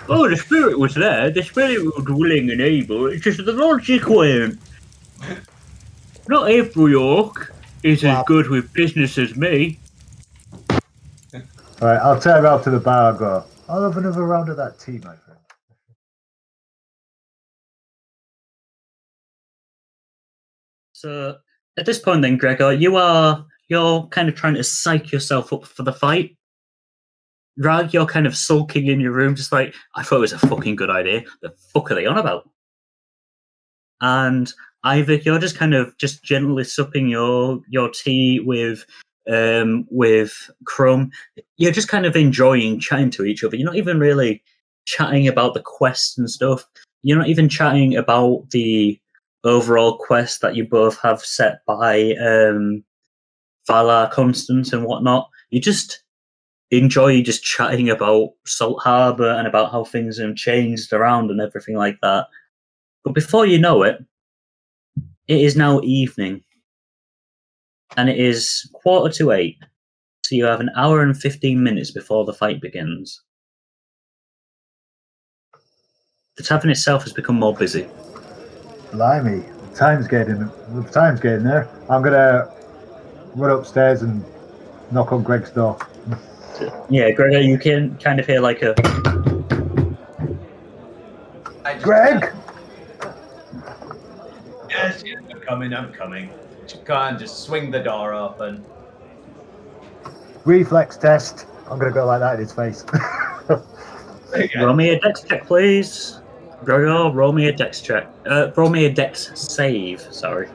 Oh, the spirit was there. The spirit was willing and able. It's just the logic weren't. Not every orc is as good with business as me. Alright, I'll turn around to the bar and go, I'll have another round of that tea, my friend. So, at this point then, Gregor, you're kind of trying to psych yourself up for the fight. Rag, you're kind of sulking in your room, just like, I thought it was a fucking good idea. The fuck are they on about? And Iyvak, you're just kind of just gently supping your tea with Crumb. You're just kind of enjoying chatting to each other. You're not even really chatting about the quest and stuff. You're not even chatting about the overall quest that you both have set by Valar Constance and whatnot. You just enjoy just chatting about Salt Harbour and about how things have changed around and everything like that. But before you know it, it is now evening. And it is 7:45. So you have an hour and 15 minutes before the fight begins. The tavern itself has become more busy. Blimey, the time's getting there. I'm gonna run upstairs and knock on Greg's door. Yeah, Gregor, you can kind of hear like a... Greg! Yes, I'm coming. Can't just swing the door open. Reflex test. I'm gonna go like that in his face. Roll me a dex check, please. Gregor, roll me a dex check. Roll me a dex save, sorry.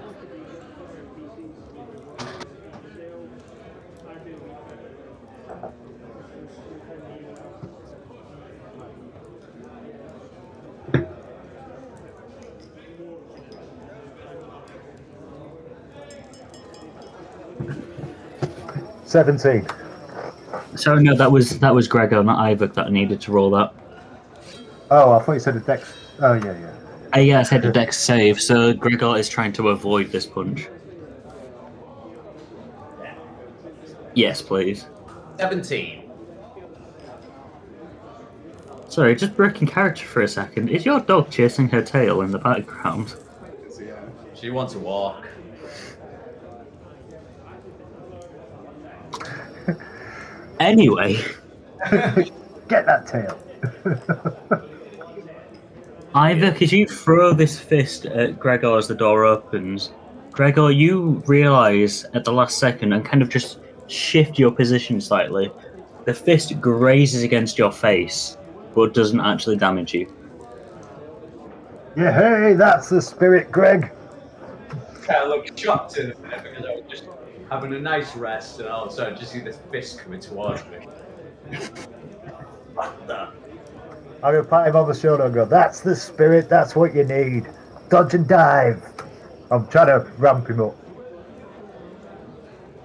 $17. Sorry, no, that was Gregor, not Iyvak, that needed to roll that. Oh, I thought you said a dex. Oh, yeah. Yeah, I said a dex save, so Gregor is trying to avoid this punch. Yes, please. 17. Sorry, just breaking character for a second. Is your dog chasing her tail in the background? Yeah. She wants to walk. Anyway, Get that tail. Iyvak, as you throw this fist at Gregor as the door opens, Gregor, you realise at the last second and kind of just shift your position slightly. The fist grazes against your face, but doesn't actually damage you. Yeah, hey, that's the spirit, Greg. I look shocked in a minute because I was just having a nice rest and all of a sudden I just see this fist coming towards me. What the? I'm going to pat him on the shoulder and go, that's the spirit, that's what you need. Dodge and dive. I'm trying to ramp him up.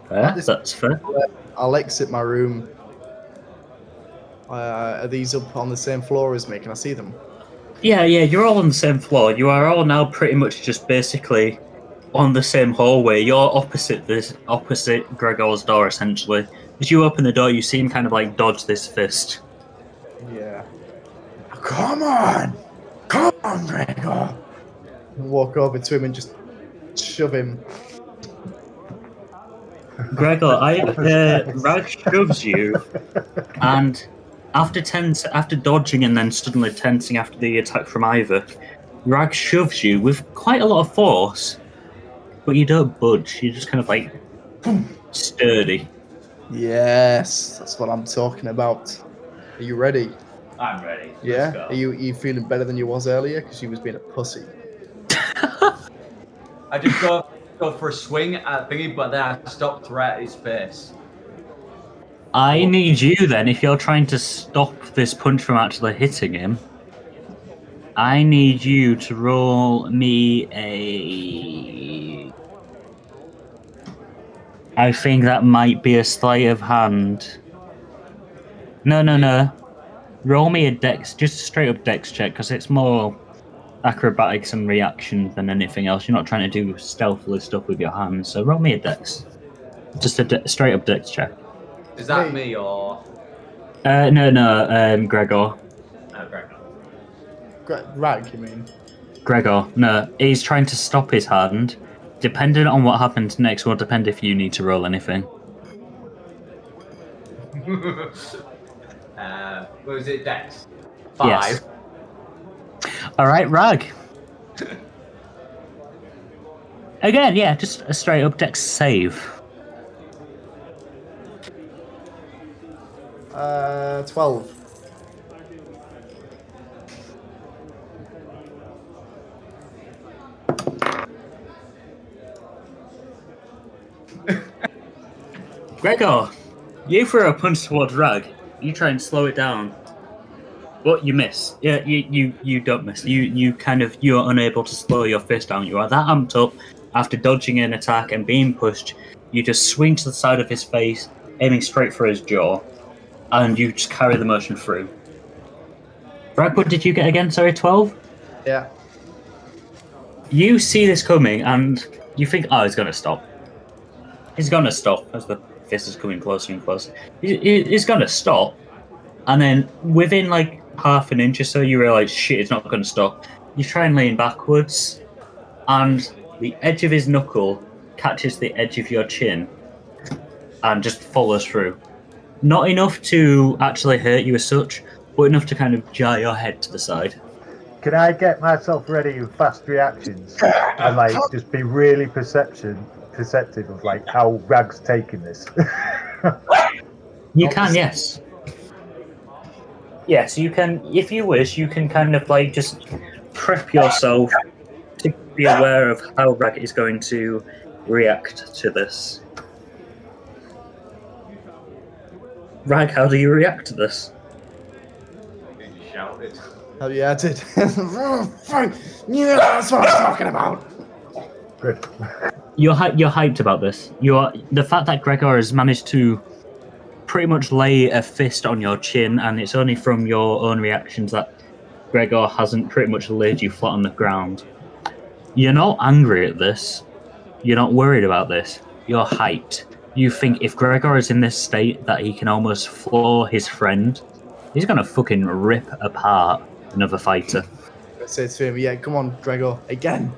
Fair, that's fair. I'll exit my room. Are these up on the same floor as me? Can I see them? Yeah, you're all on the same floor. You are all now pretty much just basically on the same hallway. You're opposite Gregor's door, essentially. As you open the door, you see him kind of like dodge this fist. Yeah. Come on, Gregor. Walk over to him and just shove him. Gregor, Rag shoves you, and after dodging and then suddenly tensing after the attack from Iyvak, Rag shoves you with quite a lot of force, but you don't budge. You're just kind of like sturdy. Yes, that's what I'm talking about. Are you ready? I'm ready. Yeah? Let's go. Are you feeling better than you was earlier? Because you was being a pussy. I just go for a swing at thingy, but then I stopped right at his face. I need you then, if you're trying to stop this punch from actually hitting him, I need you to roll me a... I think that might be a sleight of hand. No. Roll me a dex, just a straight up dex check, because it's more acrobatics and reaction than anything else. You're not trying to do stealthily stuff with your hands, so roll me a dex. Just a straight up dex check. Is that me or? No, Gregor. Gregor. Rag, you mean? Gregor, no, he's trying to stop his hand. Depending on what happens next will depend if you need to roll anything. What was it, Dex? 5. Yes. Alright, Rag. Again, yeah, just a straight up dex save. 12. Gregor, you throw a punch towards Rag. You try and slow it down. But you miss. Yeah, you don't miss. You're unable to slow your fist down. You are that amped up after dodging an attack and being pushed. You just swing to the side of his face, aiming straight for his jaw, and you just carry the motion through. Rag, what did you get again? Sorry, 12? Yeah. You see this coming, and you think, oh, he's going to stop. He's going to stop as the fist is coming closer and closer. He's going to stop, and then within like half an inch or so, you realise, shit, it's not going to stop. You try and lean backwards, and the edge of his knuckle catches the edge of your chin and just follows through. Not enough to actually hurt you as such, but enough to kind of jar your head to the side. Can I get myself ready with fast reactions and like just be really perceptive of like how Rag's taking this? You can, yes. Yes, you can. If you wish, you can kind of like just prep yourself to be aware of how Rag is going to react to this. Rag, how do you react to this? You shouted. Oh yeah, I did. Yeah, that's what I'm talking about. Good. You're hyped about this. The fact that Gregor has managed to pretty much lay a fist on your chin, and it's only from your own reactions that Gregor hasn't pretty much laid you flat on the ground. You're not angry at this. You're not worried about this. You're hyped. you think if Gregor is in this state that he can almost floor his friend, he's going to fucking rip apart another fighter. I say to him, yeah, come on, Gregor, again.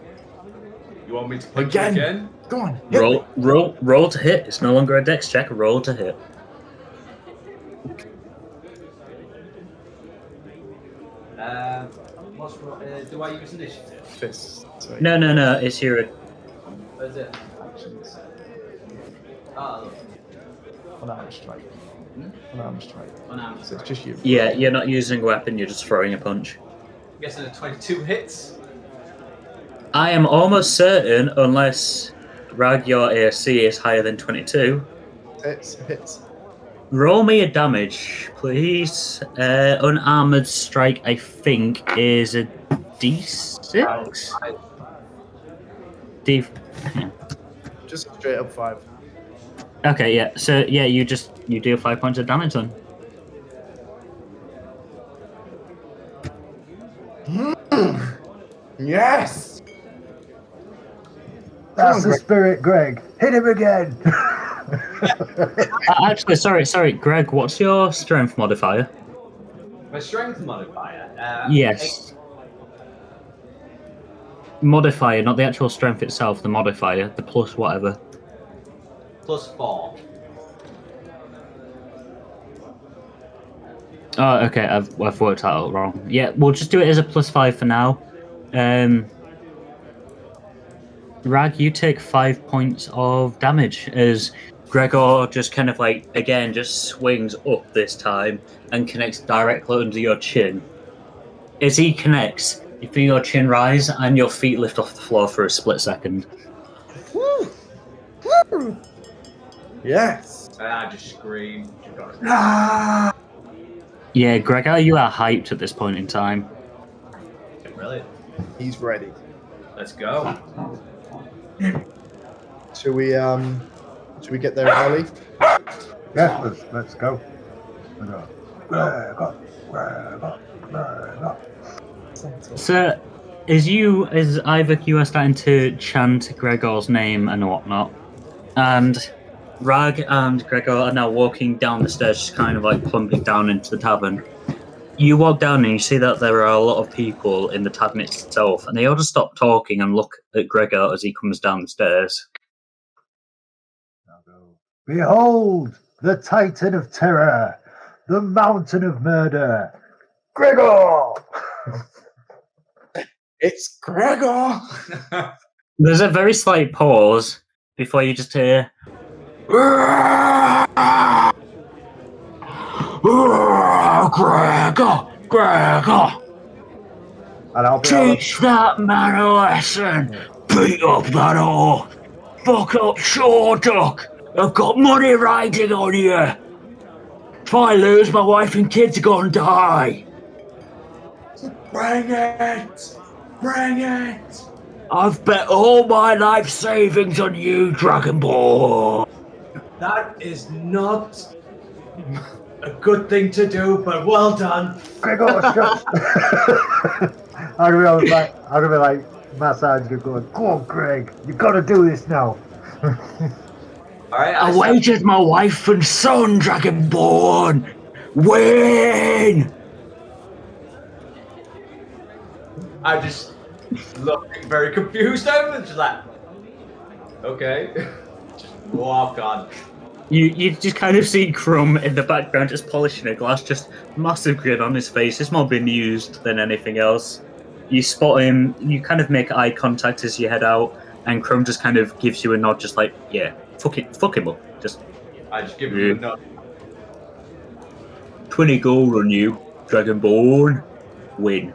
You want me to punch you again? Come on, hit me. Roll to hit. It's no longer a dex check. Roll to hit. Do I use initiative? Fist. Sorry. No. It's your. What is it? Actions. Oh, Unarmed strike. Unarmed strike. unarmed. So it's just you. Yeah, you're not using a weapon. You're just throwing a punch. I'm guessing a 22 hits. I am almost certain, unless Rag, your AC is higher than 22. Hits. Roll me a damage, please. Unarmored strike, I think, is a D6? D. Just straight up 5. Okay, yeah. So yeah, you deal 5 points of damage then. Yes! That's the spirit, Greg. Hit him again. Actually, sorry, Greg. What's your strength modifier? My strength modifier. Yes. Modifier, not the actual strength itself. The modifier, the plus whatever. +4. Oh, okay. I've worked that out wrong. Yeah, we'll just do it as a +5 for now. Rag, you take 5 points of damage as Gregor just kind of like, again, just swings up this time and connects directly under your chin. As he connects, you feel your chin rise and your feet lift off the floor for a split second. Woo! Woo! Yes! And I just scream. Yeah, Gregor, you are hyped at this point in time. Brilliant. He's ready. Let's go. Should we get there early? Yeah, let's go. So, as Iyvak, you are starting to chant Gregor's name and whatnot, and Rag and Gregor are now walking down the stairs, just kind of like plumping down into the tavern. You walk down and you see that there are a lot of people in the tavern itself, and they all just stop talking and look at Gregor as he comes down the stairs. Behold, the Titan of Terror, the Mountain of Murder, Gregor! It's Gregor! There's a very slight pause before you just hear, Gregor! And I'll be Teach that man a lesson! Beat up that whore! Fuck up Shore Duck! I've got money riding on you! If I lose, my wife and kids are gonna die! Bring it! Bring it! I've bet all my life savings on you, Dragonborn! That is not a good thing to do, but well done. Gregor, shut. I'm gonna be like massaging you, going, "Go on, Greg, you gotta do this now." All right, I wagered my wife and son, Dragonborn! Win! I just look very confused over and just like, okay, just walk on. You just kind of see Crumb in the background just polishing a glass, just massive grin on his face. He's more bemused than anything else. You spot him, you kind of make eye contact as you head out, and Crumb just kind of gives you a nod, just like, yeah, fuck him up. I just give him a nod. 20 gold on you, Dragonborn. Win.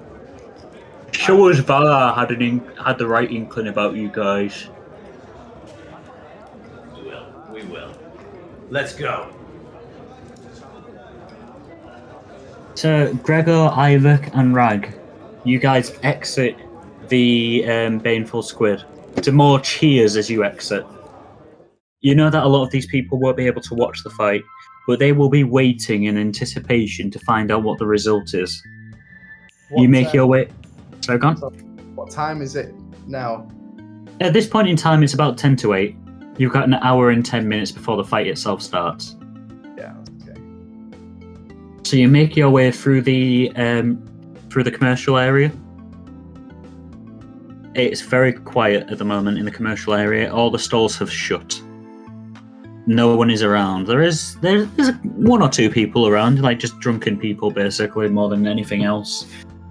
Show us Valar had the right inkling about you guys. We will. Let's go. So, Gregor, Iyvak, and Rag, you guys exit the Baneful Squid to more cheers as you exit. You know that a lot of these people won't be able to watch the fight, but they will be waiting in anticipation to find out what the result is. You make your way... Sorry, go on. What time is it now? At this point in time, it's about 10 to 8. You've got an hour and 10 minutes before the fight itself starts. Yeah, okay. So you make your way through the commercial area. It's very quiet at the moment in the commercial area. All the stalls have shut. No one is around. There's one or two people around, like just drunken people, basically, more than anything else.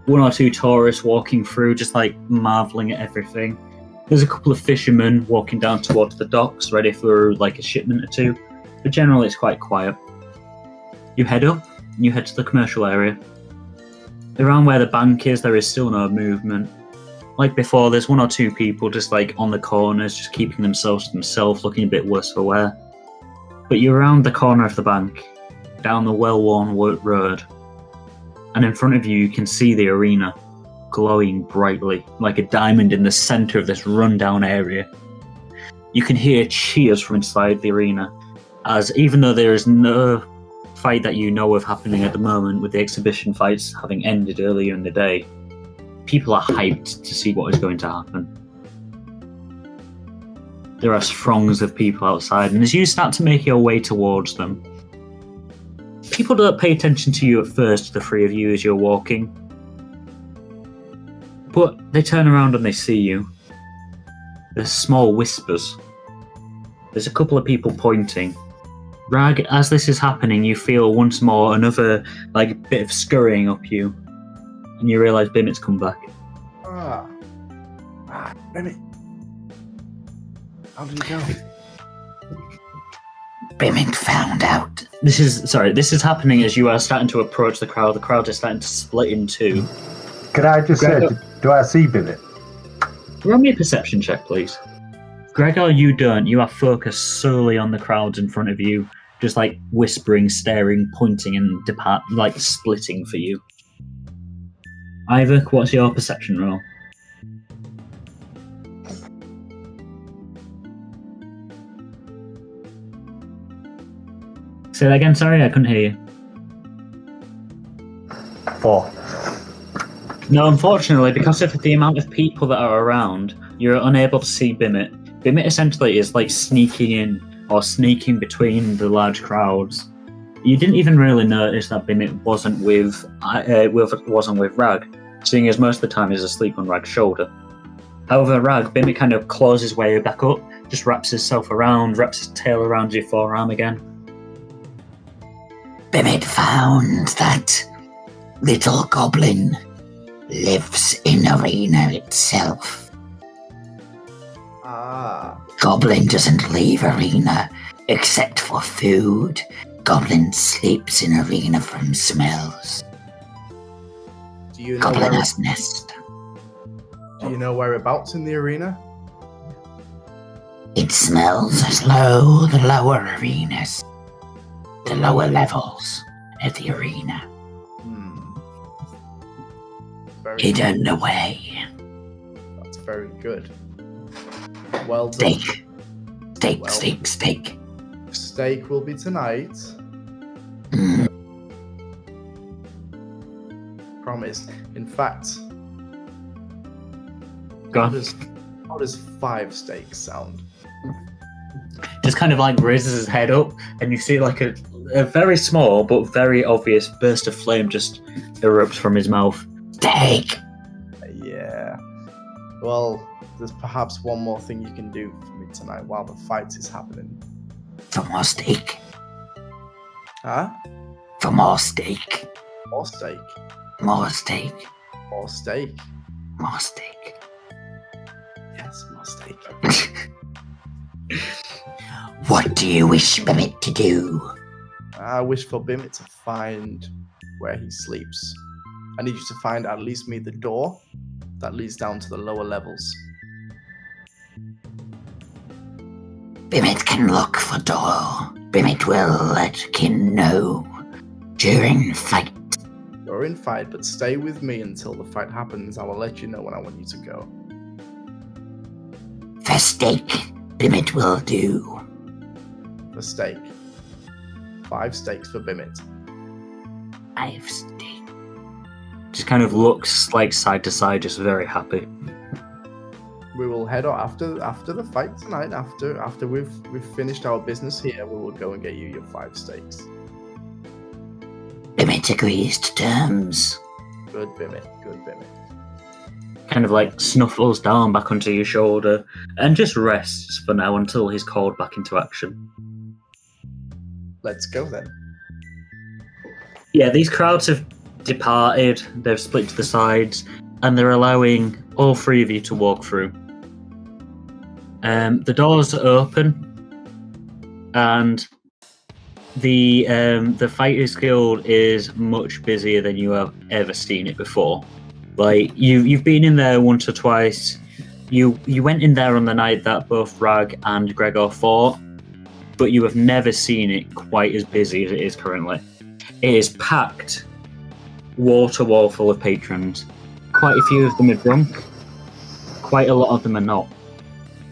One or two tourists walking through, just like marveling at everything. There's a couple of fishermen walking down towards the docks, ready for like a shipment or two. But generally, it's quite quiet. You head up, and you head to the commercial area. Around where the bank is, there is still no movement. Like before, there's one or two people just like on the corners, just keeping themselves to themselves, looking a bit worse for wear. But you're around the corner of the bank, down the well-worn road, and in front of you, you can see the arena, glowing brightly, like a diamond in the centre of this rundown area. You can hear cheers from inside the arena, as even though there is no fight that you know of happening at the moment, with the exhibition fights having ended earlier in the day, people are hyped to see what is going to happen. There are throngs of people outside, and as you start to make your way towards them, people don't pay attention to you at first, the three of you, as you're walking. But they turn around and they see you. There's small whispers. There's a couple of people pointing. Rag, as this is happening, you feel once more another bit of scurrying up you. And you realise Bimit's come back. Bimit. How did it go? Bimit found out. This is happening as you are starting to approach the crowd. The crowd is starting to split in two. Can I just say, do I see Bimit? Roll me a perception check, please. Gregor, you don't. You are focused solely on the crowds in front of you, just like whispering, staring, pointing, and splitting for you. Iyvak, what's your perception roll? Say that again, sorry, I couldn't hear you. 4. No, unfortunately, because of the amount of people that are around, you're unable to see Bimit. Bimit essentially is like sneaking in or sneaking between the large crowds. You didn't even really notice that Bimit wasn't with Rag, seeing as most of the time he's asleep on Rag's shoulder. However, Bimit kind of claws his way back up, just wraps himself around, wraps his tail around your forearm again. Bimit found that little goblin lives in arena itself. Goblin doesn't leave arena except for food. Goblin sleeps in arena from smells. Do you know Goblin has nest. Do you know whereabouts in the arena? It smells as though the lower arenas, the lower levels of the arena. Hidden away. That's very good. Well done. Steak. Steak will be tonight. Promise. In fact, Go on. How does 5 steaks sound? Just kind of raises his head up, and you see a very small but very obvious burst of flame just erupts from his mouth. Steak. Yeah. Well, there's perhaps one more thing you can do for me tonight while the fight is happening. For more steak. Huh? For more steak. More steak. More steak. More steak. More steak. Yes, more steak. What do you wish Bimit to do? I wish for Bimit to find where he sleeps. I need you to find at least me the door that leads down to the lower levels. Bimit can look for door. Bimit will let kin know during fight. You're in fight, but stay with me until the fight happens. I will let you know when I want you to go. For steak, Bimit will do. For steak. 5 steaks for Bimit. 5 steak. Just kind of looks side to side, just very happy. We will we'll head on after the fight tonight. After we've finished our business here, we will go and get you your 5 steaks. Bimit agrees to terms. Good Bimit. Kind of like snuffles down back onto your shoulder and just rests for now until he's called back into action. Let's go then. Yeah, these crowds have departed, they've split to the sides, and they're allowing all 3 of you to walk through. The doors are open, and the Fighters Guild is much busier than you have ever seen it before. Like you've been in there once or twice. You went in there on the night that both Rag and Gregor fought, but you have never seen it quite as busy as it is currently. It is packed, wall to wall full of patrons. Quite a few of them are drunk. Quite a lot of them are not.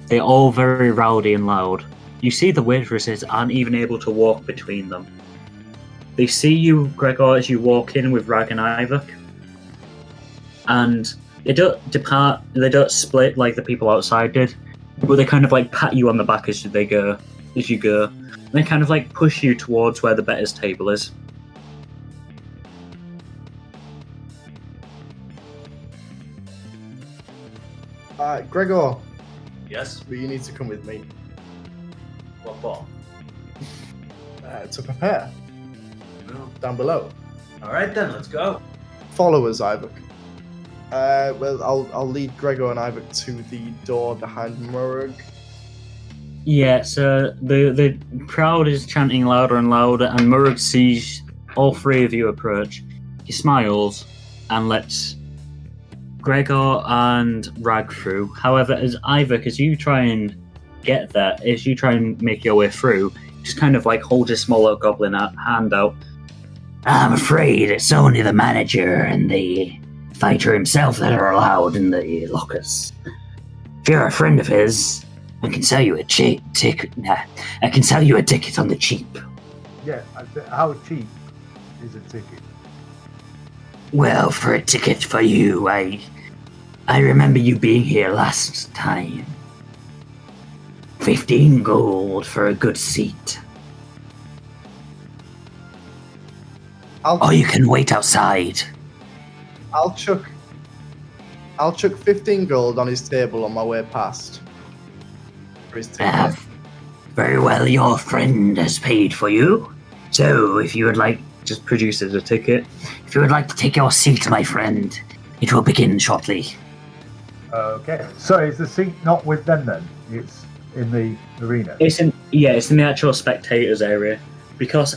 They're all very rowdy and loud. You see the waitresses aren't even able to walk between them. They see you, Gregor, as you walk in with Rag and Iyvak, and they don't depart, they don't split like the people outside did, but they kind of like pat you on the back as you go. And they kind of like push you towards where the betters table is. Gregor, Yes? you need to come with me What for? to prepare No. down below. Alright then, let's go. Follow us, Iyvak. Well, I'll lead Gregor and Iyvak to the door behind Murug. Yeah, so the crowd is chanting louder and louder, and Murug sees all 3 of you approach. He smiles and lets Gregor and Rag through. However, as Iyvak, as you try and get there, as you try and make your way through, just kind of like holds his small little goblin hand out. I'm afraid it's only the manager and the fighter himself that are allowed in the lockers. If you're a friend of his, I can sell you a ticket. I can sell you a ticket on the cheap. Yeah, how cheap is a ticket? Well, for a ticket for you, I remember you being here last time. 15 gold for a good seat. Or you can wait outside. I'll chuck 15 gold on his table on my way past. For his ticket. Very well, your friend has paid for you. So, if you would like, Just produces a ticket. if you would like to take your seat, my friend, it will begin shortly. Okay. So is the seat not with them then? It's in the arena. It's in the actual spectators area, because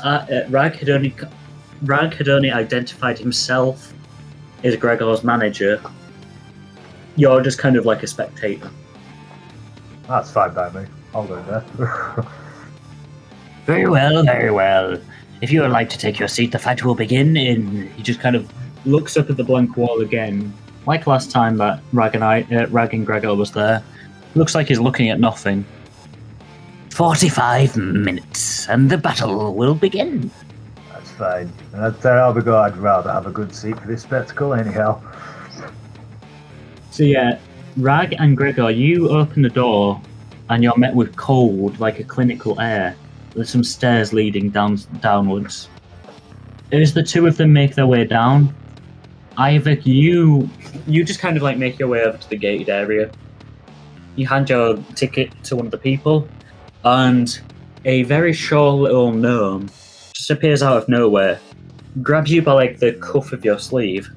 Rag had only identified himself as Gregor's manager. You're just kind of like a spectator. That's fine by me. I'll go there. Very well, very well. If you would like to take your seat, the fight will begin in... He just kind of looks up at the blank wall again, like last time that Rag and Gregor was there. Looks like he's looking at nothing. 45 minutes, and the battle will begin. That's fine. And I'd I'd rather have a good seat for this spectacle anyhow. So yeah, Rag and Gregor, you open the door, and you're met with cold, like a clinical air. There's some stairs leading downwards. As the 2 of them make their way down, Iyvak, you just kind of like make your way over to the gated area. You hand your ticket to one of the people, and a very short little gnome just appears out of nowhere, grabs you by like the cuff of your sleeve,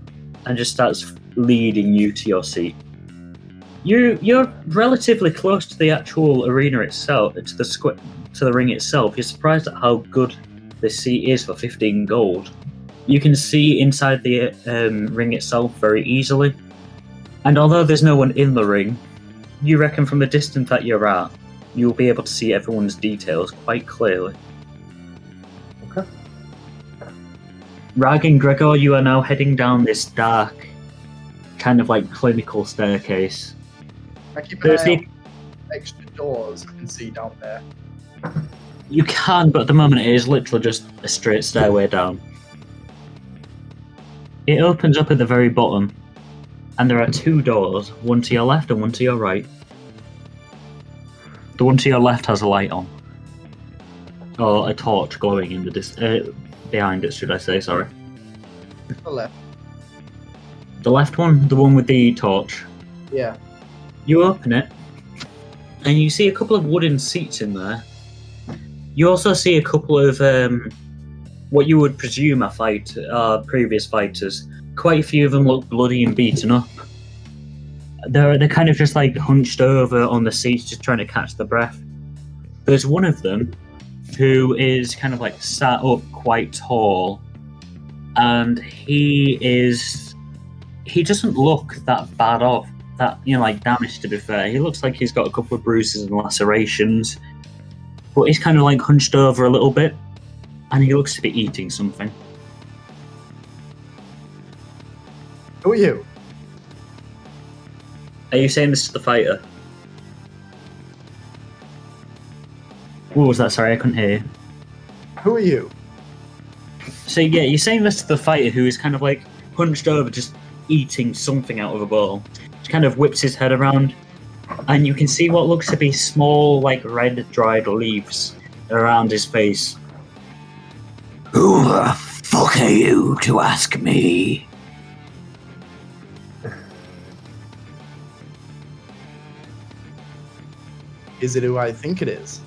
and just starts leading you to your seat. You're relatively close to the actual arena itself, to the ring itself. You're surprised at how good this seat is for 15 gold. You can see inside the ring itself very easily, and although there's no one in the ring, you reckon from the distance that you're at, you'll be able to see everyone's details quite clearly. Okay. Rag and Gregor, you are now heading down this dark, kind of like clinical staircase. I keep an eye on extra doors I can see down there. You can, but at the moment it is literally just a straight stairway down. It opens up at the very bottom, and there are 2 doors, one to your left and one to your right. The one to your left has a light on. Or a torch glowing in the behind it, should I say, sorry. The left. The left one, the one with the torch. Yeah. You open it, and you see a couple of wooden seats in there. You also see a couple of what you would presume are previous fighters. Quite a few of them look bloody and beaten up. They're kind of just like hunched over on the seats, just trying to catch the breath. There's one of them who is kind of like sat up quite tall, and he doesn't look that bad off, that, you know, like damaged, to be fair. He looks like he's got a couple of bruises and lacerations, but he's kind of like hunched over a little bit, and he looks to be eating something. Who are you? Are you saying this is the fighter? What was that? Sorry, I couldn't hear you. Who are you? So yeah, you're saying this to the fighter who is kind of like hunched over, just eating something out of a bowl. Just kind of whips his head around, and you can see what looks to be small, like red dried leaves around his face. Who the fuck are you to ask me? Is it who I think it is?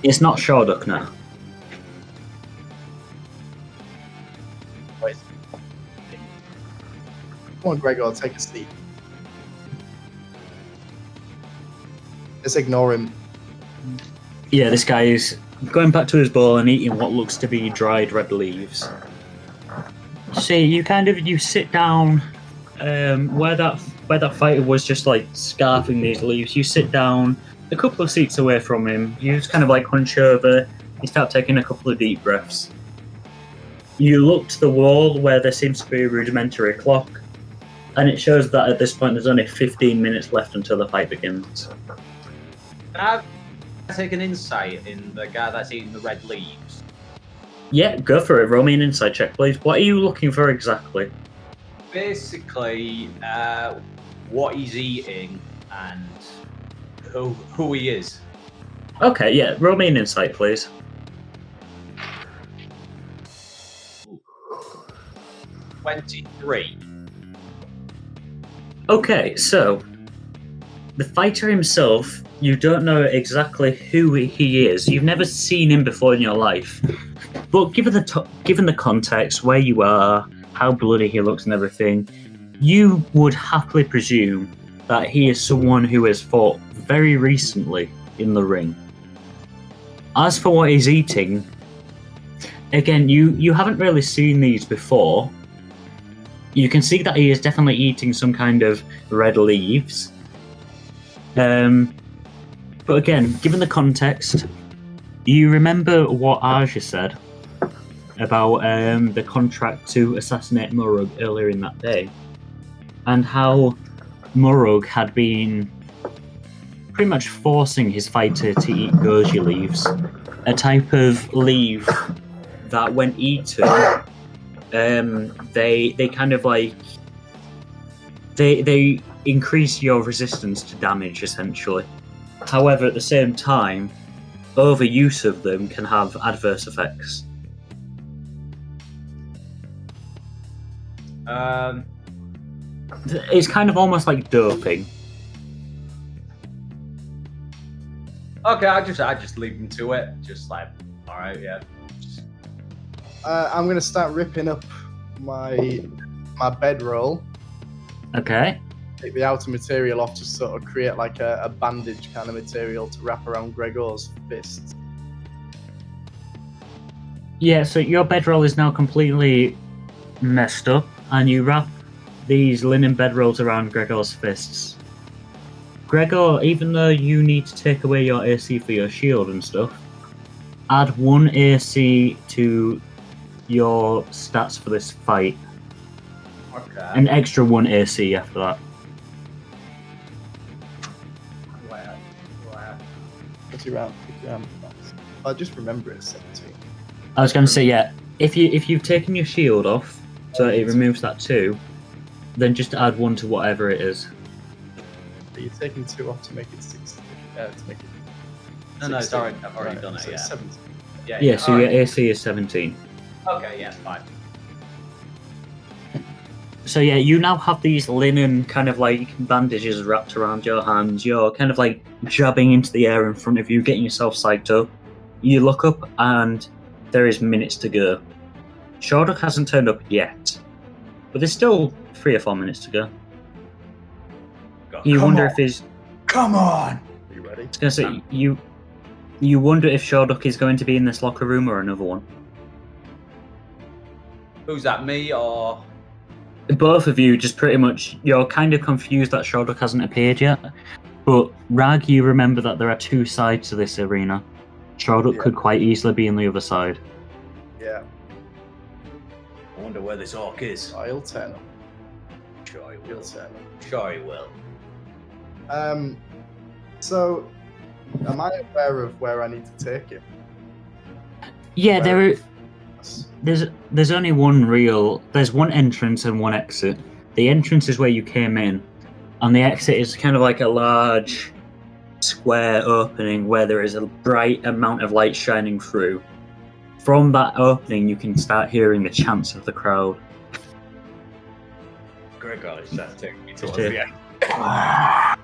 It's not Sharduck now. Wait. Come on, Gregor, take a seat. Let's ignore him. Yeah, this guy is going back to his bowl and eating what looks to be dried red leaves. See, you sit down where that fighter was just like scarfing these leaves. You sit down a couple of seats away from him. You just kind of like hunch over. You start taking a couple of deep breaths. You look to the wall where there seems to be a rudimentary clock, and it shows that at this point there's only 15 minutes left until the fight begins. Can I take an insight in the guy that's eating the red leaves? Yeah, go for it. Roll me an insight check, please. What are you looking for exactly? Basically, what he's eating and who he is. Okay, yeah. Roll me an insight, please. 23. Okay, so the fighter himself, you don't know exactly who he is. You've never seen him before in your life. But given the context, where you are, how bloody he looks and everything, you would happily presume that he is someone who has fought very recently in the ring. As for what he's eating, again, you haven't really seen these before. You can see that he is definitely eating some kind of red leaves. But again, given the context, you remember what Arja said about the contract to assassinate Murug earlier in that day, and how Murug had been pretty much forcing his fighter to eat goji leaves, a type of leaf that when eaten, they kind of like they increase your resistance to damage, essentially. However, at the same time, overuse of them can have adverse effects. It's kind of almost like doping. Okay, I just leave him to it. Just like, all right, yeah. I'm gonna start ripping up my bedroll. Okay. Take the outer material off to sort of create like a bandage kind of material to wrap around Gregor's fists. Yeah, so your bedroll is now completely messed up, and you wrap these linen bedrolls around Gregor's fists. Gregor, even though you need to take away your AC for your shield and stuff, add 1 AC to your stats for this fight. Okay. An extra 1 AC after that. What's your round? I just remember it's 17. I was going to say, yeah, if you've taken your shield off, so it removes that 2, then just add 1 to whatever it is. But you're taking 2 off to make it 16. to make it. No, 16. sorry, I've already Right, done it. so Yeah. it's 17. Yeah, so your alright. AC is 17. Okay, yeah, fine. So yeah, you now have these linen kind of like bandages wrapped around your hands. You're kind of like jabbing into the air in front of you, getting yourself psyched up. You look up and there is minutes to go. Shorduk hasn't turned up yet, but there's still 3 or 4 minutes to go. You Come wonder on. if he's. Come on! Are you ready? I was gonna say you wonder if Shorduk is going to be in this locker room or another one. Who's that, me or? Both of you just pretty much, you're kind of confused that Shorduk hasn't appeared yet, but Rag, you remember that there are 2 sides to this arena. Shorduk Yeah. could quite easily be on the other side. Yeah. I wonder where this orc is. I'll turn up. Sure he He'll will. turn up. Sure he will. So, am I aware of where I need to take him? Yeah, Where- there's only there's one entrance and one exit. The entrance is where you came in, and the exit is kind of like a large square opening where there is a bright amount of light shining through. From that opening, you can start hearing the chants of the crowd. Gregor is trying to take me towards Just the here. end.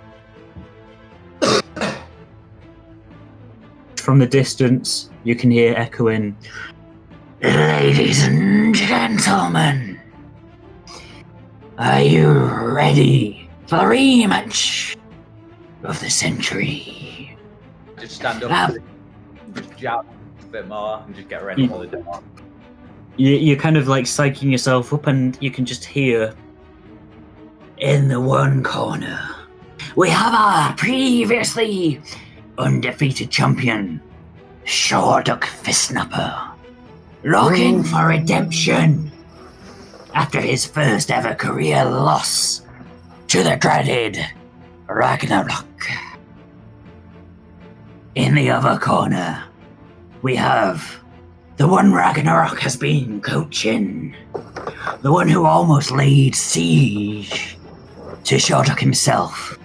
From the distance, you can hear echoing, Ladies and gentlemen, are you ready for the rematch of the century? Just stand up, Ah. just jab a bit more, and just get ready for the door. you're kind of like psyching yourself up, and you can just hear, In the one corner, we have our previously undefeated champion, Shorduk Fistnapper, looking for redemption after his first ever career loss to the dreaded Ragnarok. In the other corner, we have the one Ragnarok has been coaching, the one who almost laid siege to Shorduk himself,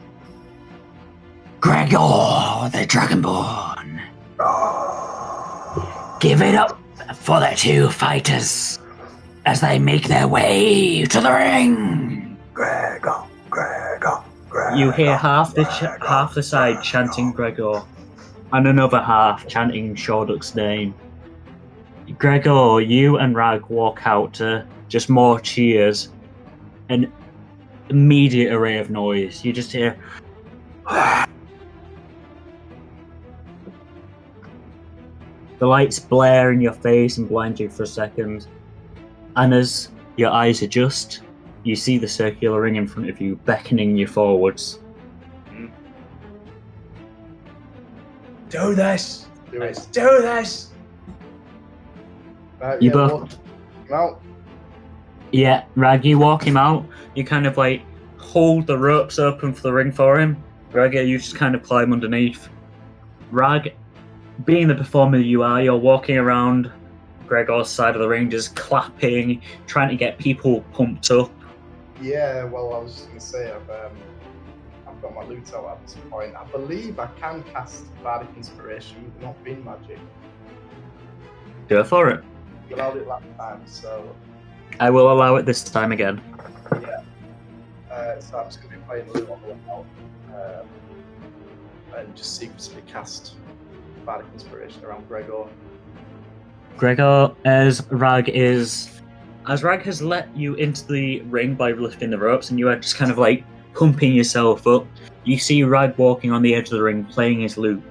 Gregor the Dragonborn. Give it up for the 2 fighters as they make their way to the ring. Gregor, Gregor, Gregor. you hear half the side chanting Gregor, and another half chanting Shorduk's name. Gregor, you and Rag walk out to just more cheers, an immediate array of noise. You just hear. The lights blare in your face and blind you for a second, and as your eyes adjust, you see the circular ring in front of you beckoning you forwards. Do this! Do Let's it. do this! Right, You yeah, both- walk him out. Yeah, Rag, you walk him out. You kind of like hold the ropes open for the ring for him. Rag, you just kind of climb underneath. Rag, being the performer you are, you're walking around Gregor's side of the ring, just clapping, trying to get people pumped up. Yeah, well, I was just going to say, I've got my loot out at this point. I believe I can cast Bardic Inspiration with not being magic. Go for it. You allowed it last time, so I will allow it this time again. yeah. So I'm just going to be playing loot on the way out. And just secretly cast Bardic Inspiration around Gregor. Gregor, as Rag has let you into the ring by lifting the ropes, and you are just kind of like pumping yourself up, you see Rag walking on the edge of the ring playing his lute,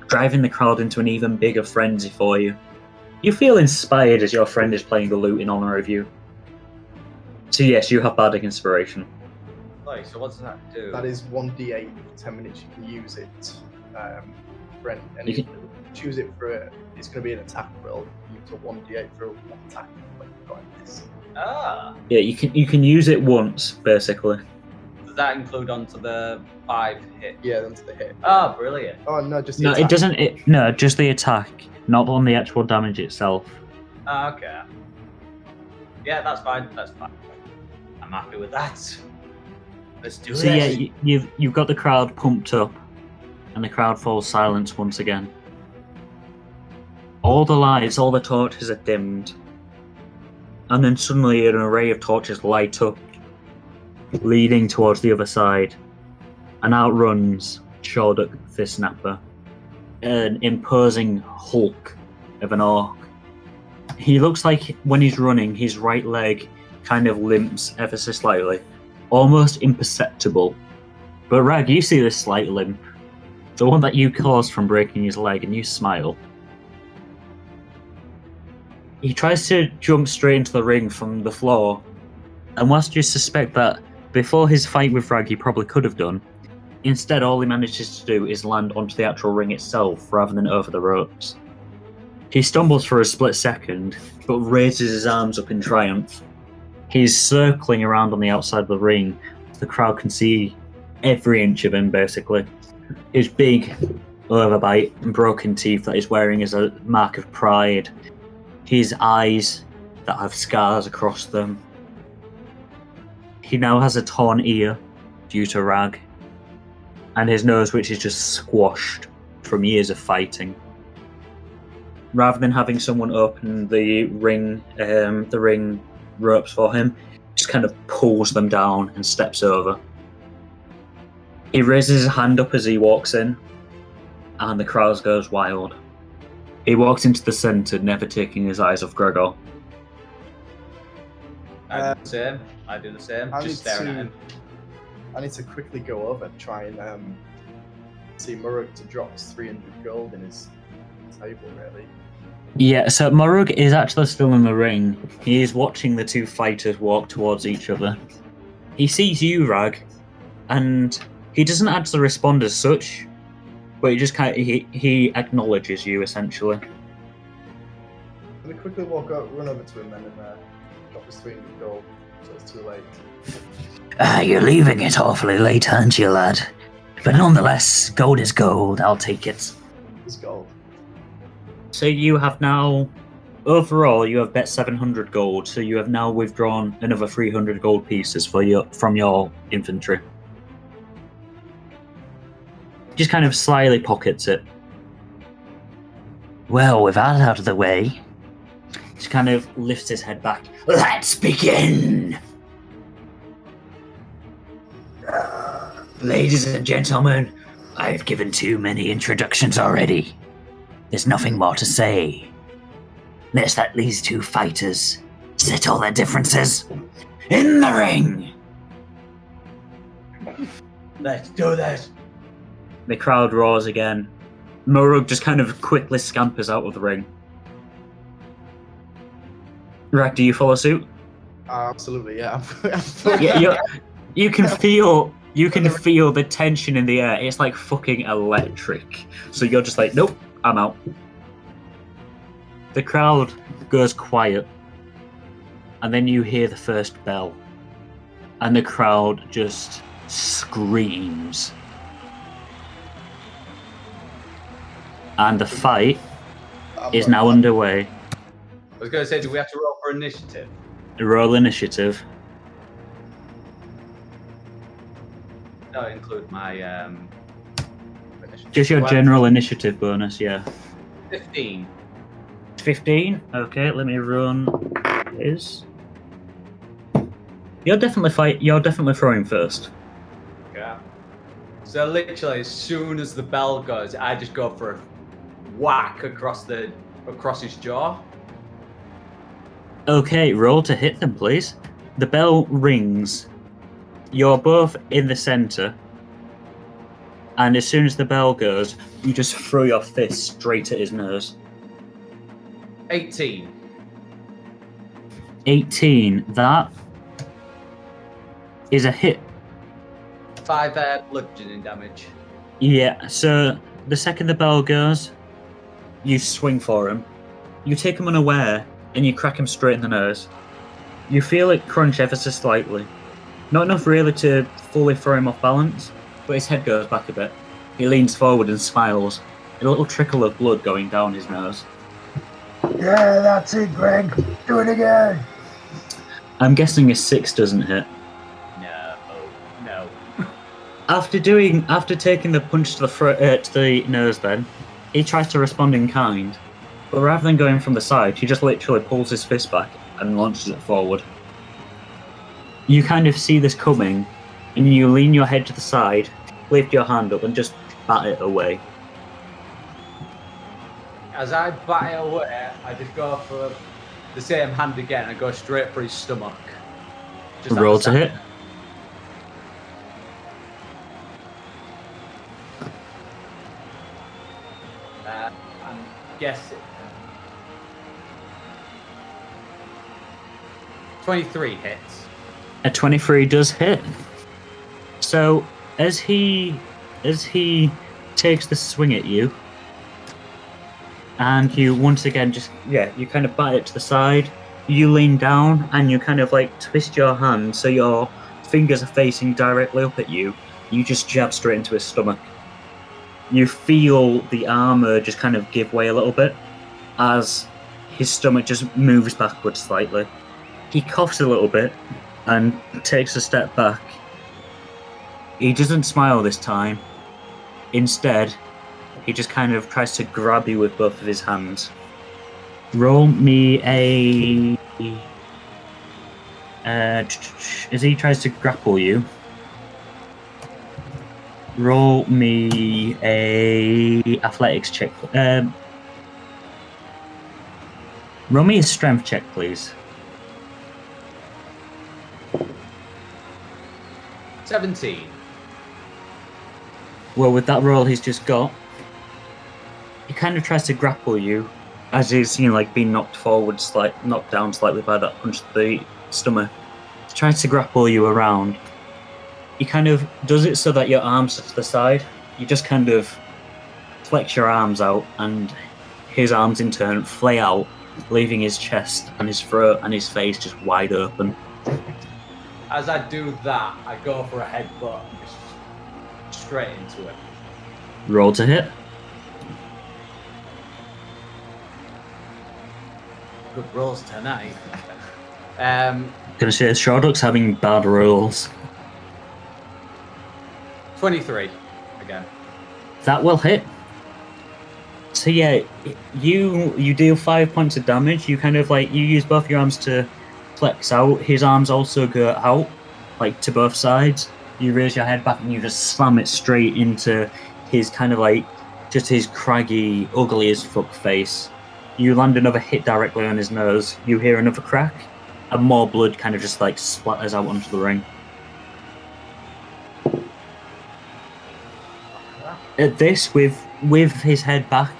driving the crowd into an even bigger frenzy for you. You feel inspired as your friend is playing the lute in honor of you. So yes, you have Bardic Inspiration. Like, so what does that do? That is 1d8 for 10 minutes. You can use it for any. You Choose it for it's going to be an attack roll. Use a 1d8 for one attack. Like you've got in this. Ah! Yeah, you can use it once, basically. Does that include onto the 5 hit? Yeah, then to the hit. Oh, brilliant. Oh no, just the No, attack. it doesn't. No, just the attack, not on the actual damage itself. Ah, okay. Yeah, that's fine. That's fine. I'm happy with that. Let's do So this. yeah, you've got the crowd pumped up. and the crowd falls silent once again. All the lights, all the torches are dimmed, and then suddenly an array of torches light up, leading towards the other side, and out runs Shoulder the Snapper, an imposing hulk of an orc. He looks like when he's running, his right leg kind of limps ever so slightly, almost imperceptible. But Rag, you see this slight limp, the one that you caused from breaking his leg, and you smile. He tries to jump straight into the ring from the floor, and whilst you suspect that before his fight with Rag he probably could have done, instead all he manages to do is land onto the actual ring itself rather than over the ropes. He stumbles for a split second, but raises his arms up in triumph. He's circling around on the outside of the ring. The crowd can see every inch of him, basically. His big overbite and broken teeth that he's wearing as a mark of pride. His eyes that have scars across them. He now has a torn ear due to Rag, and his nose which is just squashed from years of fighting. Rather than having someone open the ring ropes for him, just kind of pulls them down and steps over. He raises his hand up as he walks in, and the crowd goes wild. He walks into the centre, never taking his eyes off Gregor. I do the same. Just staring at him. I need to quickly go over and try and see Murug to drop his 300 gold in his table, really. Yeah, so Murug is actually still in the ring. He is watching the two fighters walk towards each other. He sees you, Rag, and he doesn't actually respond as such, but he just he acknowledges you, essentially. I'm going to quickly run over to him then and drop his 300 gold, so it's too late. You're leaving it awfully late, aren't you, lad? But nonetheless, gold is gold. I'll take it. It's gold. So you have now, overall, you have bet 700 gold, so you have now withdrawn another 300 gold pieces from your infantry. Just kind of slyly pockets it. Well, with that out of the way, Just kind of lifts his head back. let's begin! Ladies and gentlemen, I've given too many introductions already. There's nothing more to say. Let's let these two fighters settle their differences in the ring! Let's do this. The crowd roars again. Murug just kind of quickly scampers out of the ring. Rag, do you follow suit? Absolutely, yeah. Yeah, you can feel the tension in the air. It's like fucking electric. So you're just like, nope, I'm out. The crowd goes quiet, and then you hear the first bell, and the crowd just screams. And the fight is now underway. I was going to say, do we have to roll for initiative? Roll initiative. That include my initiative. Just your general initiative bonus, yeah. 15. 15? Okay, let me run his. You're definitely throwing first. Yeah. So literally, as soon as the bell goes, I just go for a whack across his jaw. Okay, roll to hit them, please. The bell rings. You're both in the center, and as soon as the bell goes, you just throw your fist straight at his nose. 18. 18. That is a hit. 5 bludgeoning damage. Yeah, so the second the bell goes, you swing for him. You take him unaware, and you crack him straight in the nose. You feel it crunch ever so slightly. Not enough really to fully throw him off balance, but his head goes back a bit. He leans forward and smiles, a little trickle of blood going down his nose. Yeah, that's it, Greg. Do it again. I'm guessing a 6 doesn't hit. No. After taking the punch to the nose, then he tries to respond in kind, but rather than going from the side, he just literally pulls his fist back and launches it forward. You kind of see this coming, and you lean your head to the side, lift your hand up, and just bat it away. As I bat it away, I just go for the same hand again and go straight for his stomach. Just Roll to hit. I'm guessing 23 hits. A 23 does hit. So as he takes the swing at you, and you once again you kind of bat it to the side. You lean down and you kind of like twist your hand so your fingers are facing directly up at you. You just jab straight into his stomach. You feel the armor just kind of give way a little bit as his stomach just moves backwards slightly. He coughs a little bit and takes a step back. He doesn't smile this time. Instead, he just kind of tries to grab you with both of his hands. Roll me as he tries to grapple you. Roll me a athletics check. Roll me a strength check, please. 17. Well, with that roll he's just got, he kind of tries to grapple you as he's, like being knocked down slightly by that punch to the stomach. He tries to grapple you around. He kind of does it so that your arms are to the side. You just kind of flex your arms out, and his arms in turn flay out, leaving his chest and his throat and his face just wide open. As I do that, I go for a headbutt and just straight into it. Roll to hit. Good rolls tonight. Gonna say Sharduk's having bad rolls. 23 again. That will hit. So yeah, you deal 5 points of damage. You kind of you use both your arms to flex out. His arms also go out, to both sides. You raise your head back and you just slam it straight into his kind of just his craggy, ugly as fuck face. You land another hit directly on his nose. You hear another crack, and more blood kind of just splatters out onto the ring. At this, with his head back,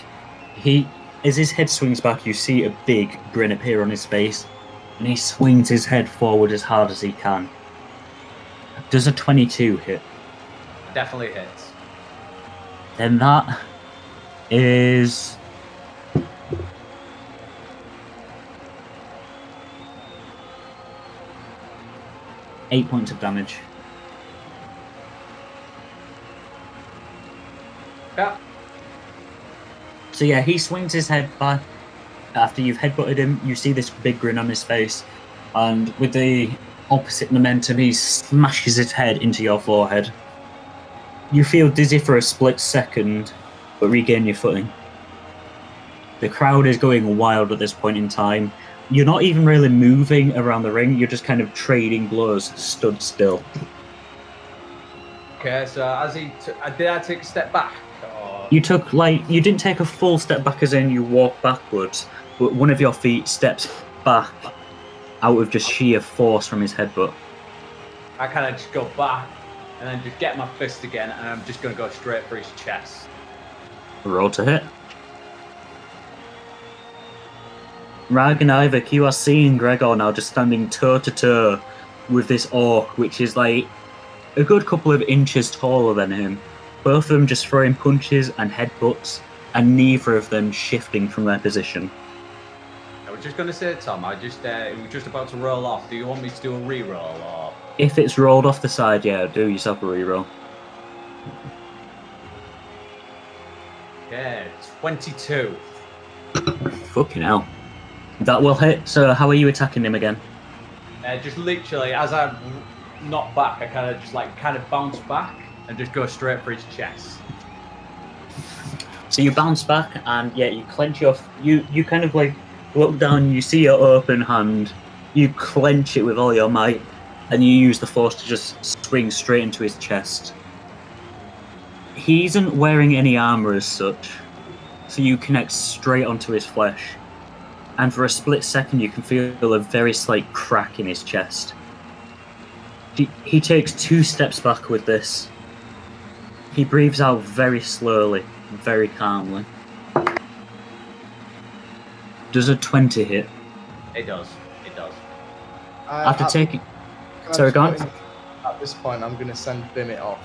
as his head swings back, you see a big grin appear on his face, and he swings his head forward as hard as he can. Does a 22 hit? Definitely hits. Then that is 8 points of damage. Yeah. So yeah, he swings his head back. After you've headbutted him, you see this big grin on his face, and with the opposite momentum, he smashes his head into your forehead. You feel dizzy for a split second, but regain your footing. The crowd is going wild at this point in time. You're not even really moving around the ring, you're just kind of trading blows, stood still. Okay, so as did I take a step back? Or... You took, you didn't take a full step back as in you walk backwards, but one of your feet steps back out of just sheer force from his headbutt. I kind of just go back and then just get my fist again, and I'm just going to go straight for his chest. Roll to hit. Rag and Iyvak, you are seeing Gregor now just standing toe to toe with this orc, which is a good couple of inches taller than him. Both of them just throwing punches and headbutts, and neither of them shifting from their position. I was just going to say, Tom, we were just about to roll off. Do you want me to do a re-roll, or...? If it's rolled off the side, yeah, do yourself a re-roll. Okay, 22. Fucking hell. That will hit, so how are you attacking him again? Just literally, as I knock back, I kind of bounce back and just go straight for his chest. So you bounce back, and yeah, you clench your. You kind of like look down. You see your open hand. You clench it with all your might, and you use the force to just swing straight into his chest. He isn't wearing any armor as such, so you connect straight onto his flesh. And for a split second, you can feel a very slight crack in his chest. He takes 2 steps back with this. He breathes out very slowly, very calmly. Does a 20 hit? It does. It does. After taking... Can I Sorry, just go put on. At this point, I'm going to send Bimit off.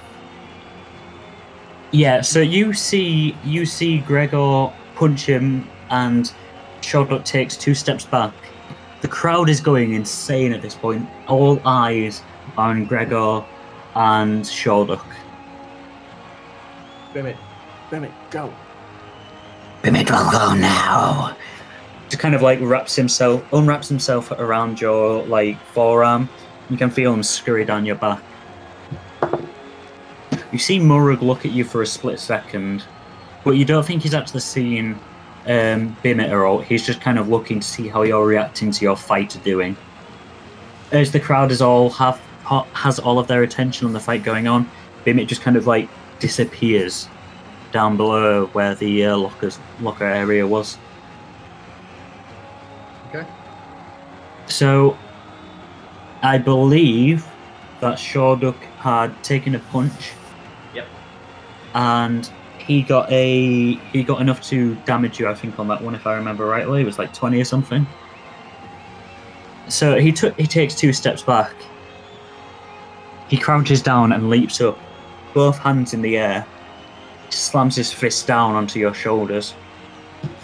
Yeah, so you see Gregor punch him, and Shortlock takes 2 steps back. The crowd is going insane at this point. All eyes are on Gregor and Shortlock. Bimit, go. Bimit will go now. Just kind of like unwraps himself around your like forearm. You can feel him scurry down your back. You see Murrug look at you for a split second, but you don't think he's actually seen Bimit at all. He's just kind of looking to see how you're reacting to your fighter doing. As the crowd has all of their attention on the fight going on, Bimit just kind of like disappears down below where the locker area was. Okay. So, I believe that Shortlock had taken a punch. Yep. And he got enough to damage you, I think, on that one, if I remember rightly. It was like 20 or something. So he takes 2 steps back. He crouches down and leaps up, both hands in the air. Slams his fist down onto your shoulders.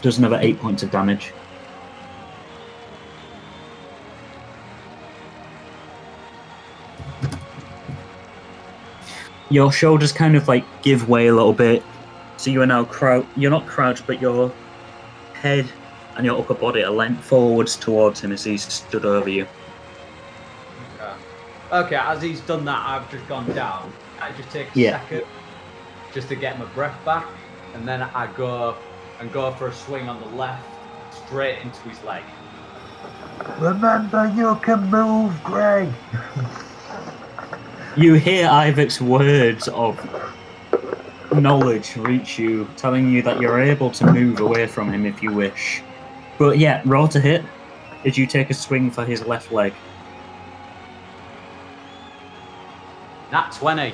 Does another 8 points of damage. Your shoulders kind of like give way a little bit, so you are now you're not crouched, but your head and your upper body are leant forwards towards him as he's stood over you. Okay, as he's done that, I've just gone down. I just take a second just to get my breath back, and then I go for a swing on the left, straight into his leg. Remember, you can move, Greg. You hear Iyvak's words of knowledge reach you, telling you that you're able to move away from him if you wish. But yeah, roll to hit as you take a swing for his left leg. Nat 20.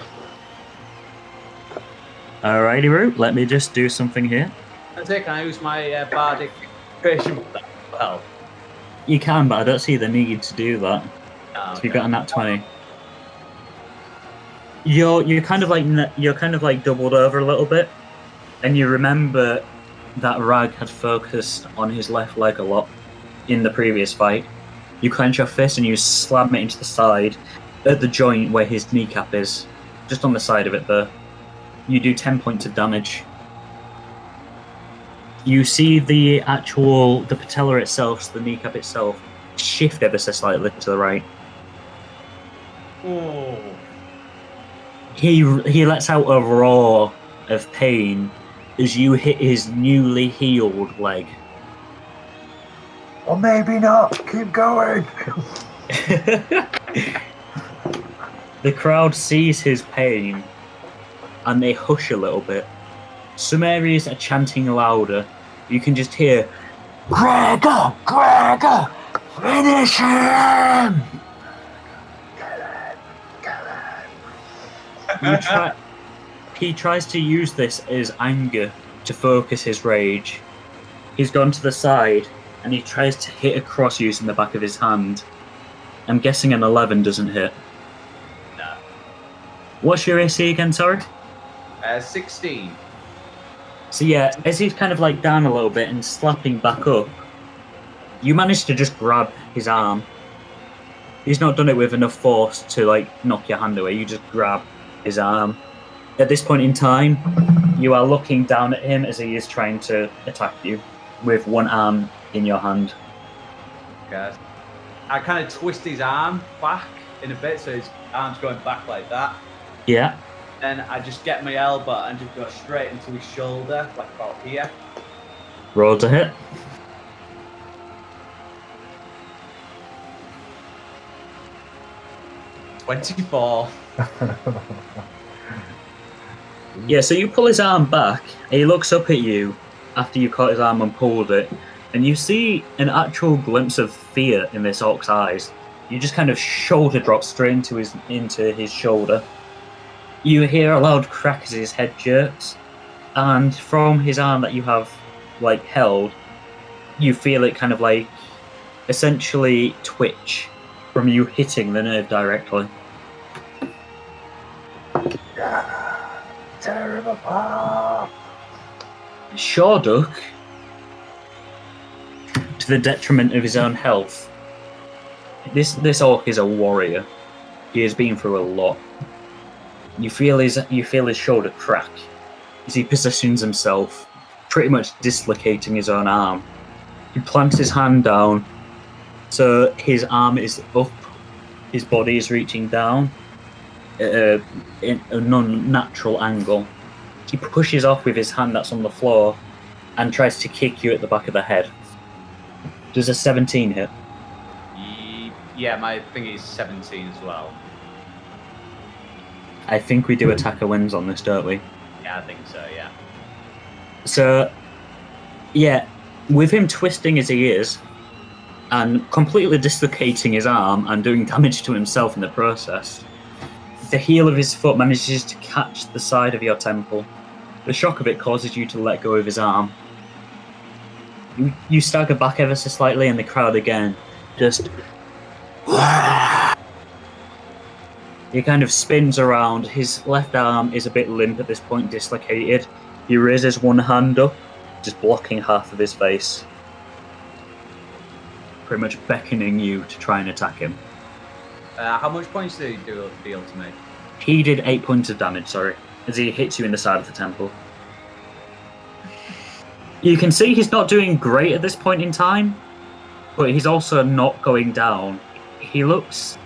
Alrighty, Root, let me just do something here. Can I use my bardic inspiration for that as well? You can, but I don't see the need to do that. Oh, So you got a nat 20. You're kind of like doubled over a little bit, and you remember that Rag had focused on his left leg a lot in the previous fight. You clench your fist and you slam it into the side at the joint where his kneecap is, just on the side of it there. You do 10 points of damage. You see the patella itself, so the kneecap itself, shift ever so slightly to the right. Oh. He lets out a roar of pain as you hit his newly healed leg. Or maybe not. Keep going. The crowd sees his pain and they hush a little bit. Some areas are chanting louder. You can just hear, Gregor! Gregor! Finish him! He tries to use this as anger to focus his rage. He's gone to the side and he tries to hit across using the back of his hand. I'm guessing an 11 doesn't hit. No. What's your AC again, sorry? 16. So yeah, as he's kind of like down a little bit and slapping back up, you manage to just grab his arm. He's not done it with enough force to like knock your hand away, you just grab his arm. At this point in time, you are looking down at him as he is trying to attack you with one arm in your hand. Okay. I kind of twist his arm back in a bit, so his arm's going back like that. Yeah. Then I just get my elbow and just go straight into his shoulder, like about here. Roll to hit. $24. Yeah, so you pull his arm back, and he looks up at you after you caught his arm and pulled it, and you see an actual glimpse of fear in this orc's eyes. You just kind of shoulder drop straight into his shoulder. You hear a loud crack as his head jerks, and from his arm that you have like held, you feel it kind of like essentially twitch from you hitting the nerve directly. Tear him apart! Shorduk, to the detriment of his own health, this orc is a warrior. He has been through a lot. You feel his shoulder crack as he positions himself, pretty much dislocating his own arm. He plants his hand down, so his arm is up, his body is reaching down in a non-natural angle. He pushes off with his hand that's on the floor and tries to kick you at the back of the head. Does a 17 hit? Yeah, my thing is 17 as well. I think we do attacker wins on this, don't we? Yeah, I think so, yeah. So, yeah, with him twisting as he is, and completely dislocating his arm and doing damage to himself in the process, the heel of his foot manages to catch the side of your temple. The shock of it causes you to let go of his arm. You stagger back ever so slightly, and the crowd again just... He kind of spins around. His left arm is a bit limp at this point, dislocated. He raises one hand up, just blocking half of his face. Pretty much beckoning you to try and attack him. How much points did he deal to me? He did 8 points of damage, sorry, as he hits you in the side of the temple. You can see he's not doing great at this point in time, but he's also not going down. He looks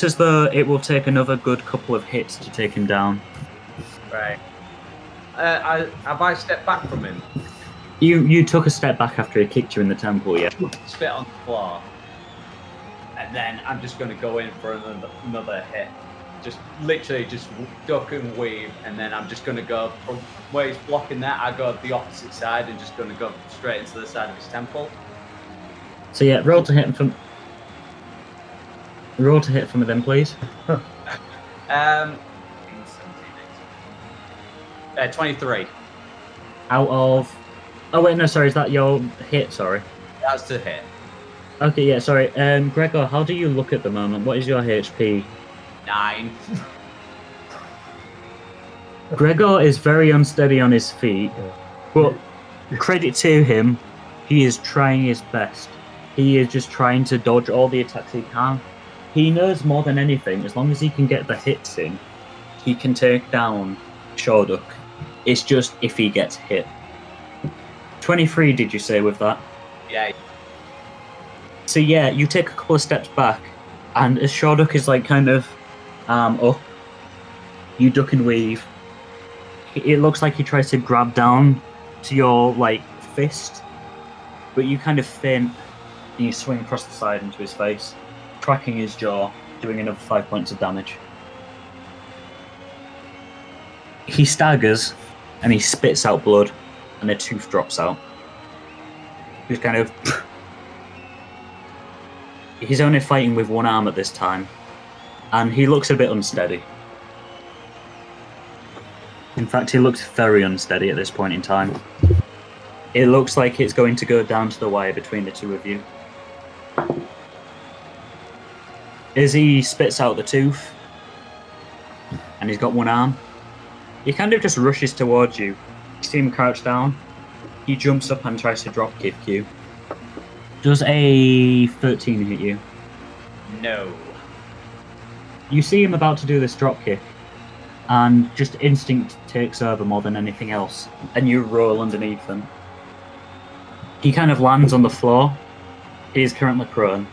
as though it will take another good couple of hits to take him down. Right. Have I stepped back from him? You took a step back after he kicked you in the temple, yeah. Spit on the floor. And then I'm just going to go in for another hit. Just literally just duck and weave, and then I'm just going to go from where he's blocking that, I go the opposite side and just going to go straight into the side of his temple. So yeah, roll to hit him from within, please. 23. Out of... Oh wait, no, sorry, is that your hit, sorry? That's the hit. Okay, yeah, sorry. Gregor, how do you look at the moment? What is your HP? 9. Gregor is very unsteady on his feet, but credit to him, he is trying his best. He is just trying to dodge all the attacks he can. He knows more than anything, as long as he can get the hits in, he can take down Shorduk. It's just if he gets hit. 23, did you say, with that? Yeah. So yeah, you take a couple of steps back, and as Shorduk is like kind of up, you duck and weave. It looks like he tries to grab down to your like fist, but you kind of feint and you swing across the side into his face, cracking his jaw, doing another 5 points of damage. He staggers and he spits out blood, and a tooth drops out. He's kind of... He's only fighting with one arm at this time, and he looks a bit unsteady. In fact, he looks very unsteady at this point in time. It looks like it's going to go down to the wire between the two of you. As he spits out the tooth, and he's got one arm, he kind of just rushes towards you. You see him crouch down. He jumps up and tries to drop kick you. Does a 13 hit you? No. You see him about to do this drop kick, and just instinct takes over more than anything else, and you roll underneath him. He kind of lands on the floor. He is currently prone.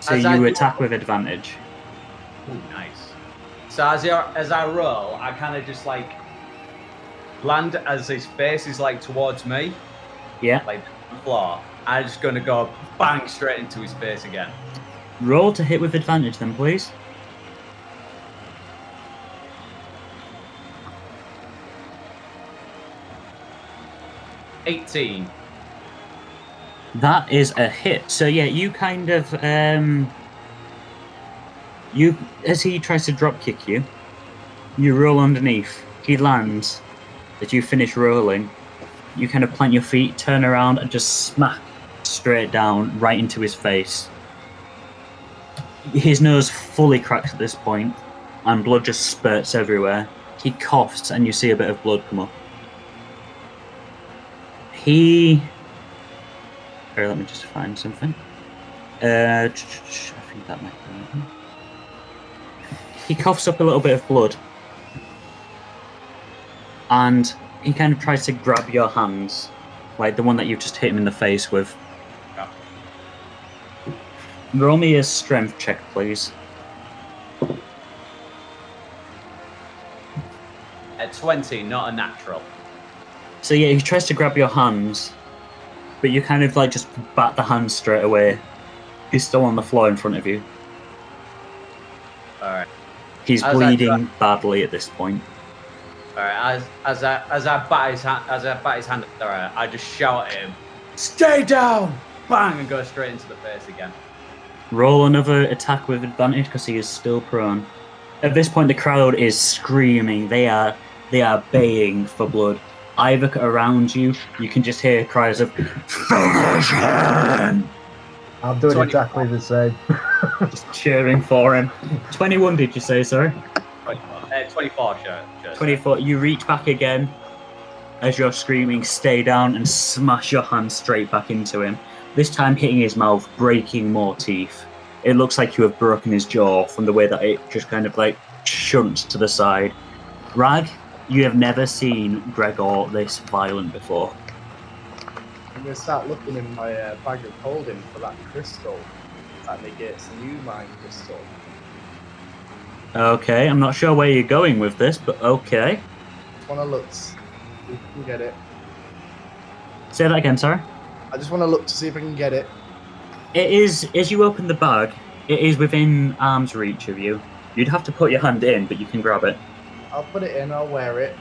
So you attack with advantage. Ooh, nice. So as I roll, I kind of just like land as his face is like towards me, Yeah. like the floor. I'm just gonna go bang straight into his face again. Roll to hit with advantage then, please. $18. That is a hit. So yeah, you kind of as he tries to drop kick you, you roll underneath. He lands. As you finish rolling, you kind of plant your feet, turn around, and just smack straight down right into his face. His nose fully cracks at this point, and blood just spurts everywhere. He coughs, and you see a bit of blood come up. Let me just find something. I think that might be. He coughs up a little bit of blood, and he kind of tries to grab your hands, like the one that you've just hit him in the face with. Yeah. Roll me a strength check, please. At 20, not a natural. So yeah, he tries to grab your hands, but you kind of like just bat the hands straight away. He's still on the floor in front of you. All right. He's bleeding badly at this point. All right. As I bat his hand, all right, I just shout at him, "Stay down!" Bang, and go straight into the face again. Roll another attack with advantage because he is still prone. At this point, the crowd is screaming. They are baying for blood. Iyvak around you, you can just hear cries of "Finish him!" I'm doing exactly the same. Just cheering for him. 21, did you say, sorry? 24, sure. 24, you reach back again as you're screaming, stay down, and smash your hand straight back into him. This time hitting his mouth, breaking more teeth. It looks like you have broken his jaw from the way that it just kind of like shunts to the side. Rag, you have never seen Gregor this violent before. I'm going to start looking in my bag of holding for that crystal that negates the new mind crystal. Okay, I'm not sure where you're going with this, but okay. Just want to look, see if I can get it. Say that again, sorry? I just want to look to see if I can get it. It is, as you open the bag, it is within arm's reach of you. You'd have to put your hand in, but you can grab it. I'll put it in, I'll wear it.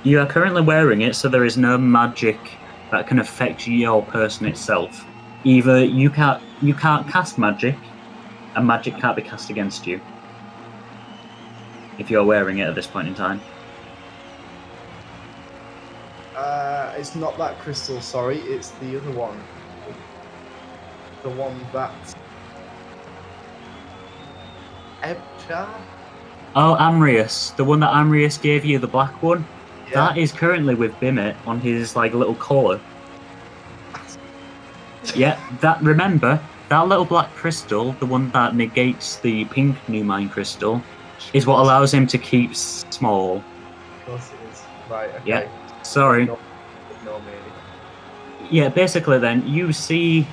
You are currently wearing it, so there is no magic that can affect your person itself. Either you can't cast magic, and magic can't be cast against you if you're wearing it at this point in time. It's not that crystal, sorry, it's the other one. The one that... Ebchar? Oh, Amrius, the one that Amrius gave you, the black one. Yeah. That is currently with Bimit on his like little collar. Yeah, that. Remember that little black crystal, the one that negates the pink new mind crystal, is what allows him to keep small. Of course it is. Right. Okay. Yeah. Sorry. Ignore me. Yeah. Basically, then you see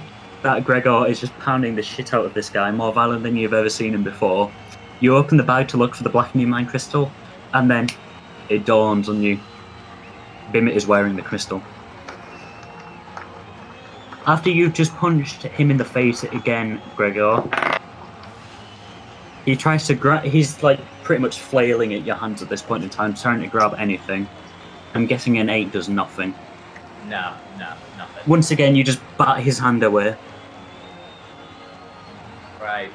that Gregor is just pounding the shit out of this guy, more violent than you've ever seen him before. You open the bag to look for the black new mind crystal, and then it dawns on you. Bimit is wearing the crystal. After you've just punched him in the face again, Gregor, he tries to grab. He's like pretty much flailing at your hands at this point in time, trying to grab anything. I'm guessing an 8 does nothing. No, nothing. Once again, you just bat his hand away. Right.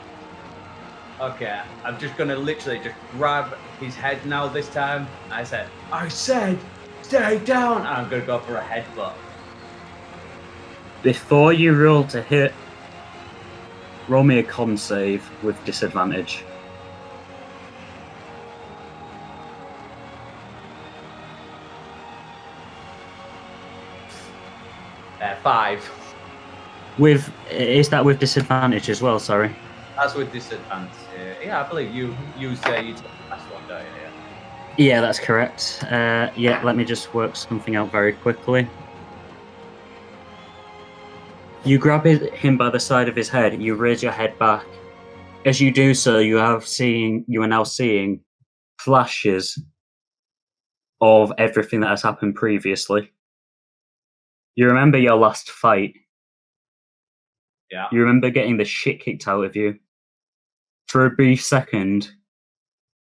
Okay, I'm just gonna literally just grab his head now this time. I said, stay down! And I'm gonna go for a headbutt. Before you roll to hit, roll me a con save with disadvantage. Five. Is that with disadvantage as well? Sorry. That's with disadvantage. Yeah, I believe you take the last one, don't you? Yeah, that's correct. Yeah, let me just work something out very quickly. You grab him by the side of his head, you raise your head back, As you do so, you are now seeing flashes of everything that has happened previously. You remember your last fight. Yeah. You remember getting the shit kicked out of you. For a brief second,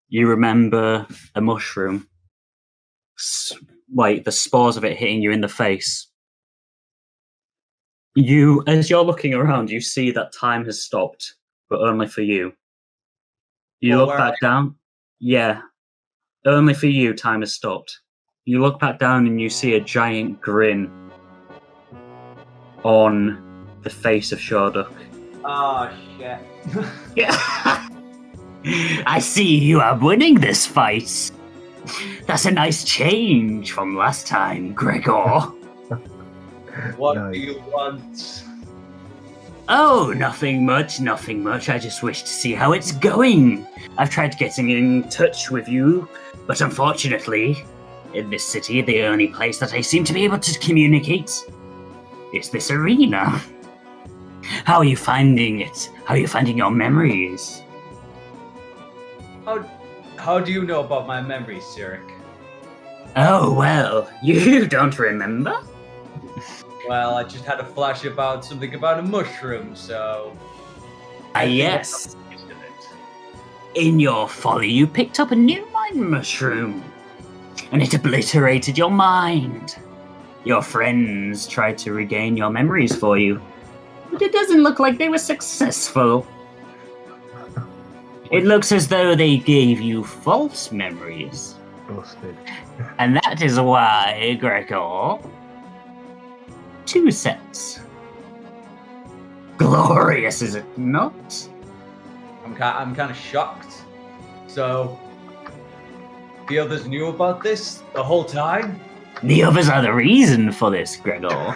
you remember a mushroom. Like the spores of it hitting you in the face. As you're looking around, you see that time has stopped, but only for you. You look back down. Yeah. Only for you, time has stopped. You look back down and you see a giant grin on the face of Shorduck. Oh, shit. Yeah. I see you are winning this fight. That's a nice change from last time, Gregor. What do you want? Oh, nothing much. I just wish to see how it's going. I've tried getting in touch with you, but unfortunately, in this city, the only place that I seem to be able to communicate is this arena. How are you finding it? How are you finding your memories? How do you know about my memories, Zurich? Oh, well, you don't remember? Well, I just had a flash about something about a mushroom, so... Yes. In your folly, you picked up a new mind mushroom, and it obliterated your mind. Your friends tried to regain your memories for you, but it doesn't look like they were successful. It looks as though they gave you false memories. Busted. And that is why, Gregor, 2 sets. Glorious, is it not? I'm kind of shocked. So, the others knew about this the whole time? The others are the reason for this, Gregor.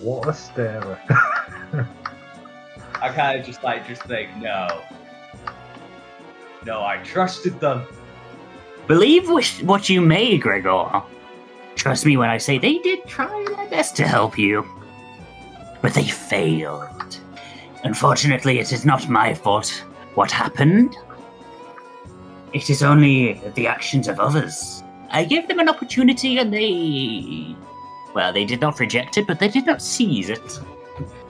What a starer. I kind of just think, no, I trusted them. Believe what you may, Gregor. Trust me when I say they did try their best to help you. But they failed. Unfortunately, it is not my fault what happened. It is only the actions of others. I gave them an opportunity and they did not reject it, but they did not seize it.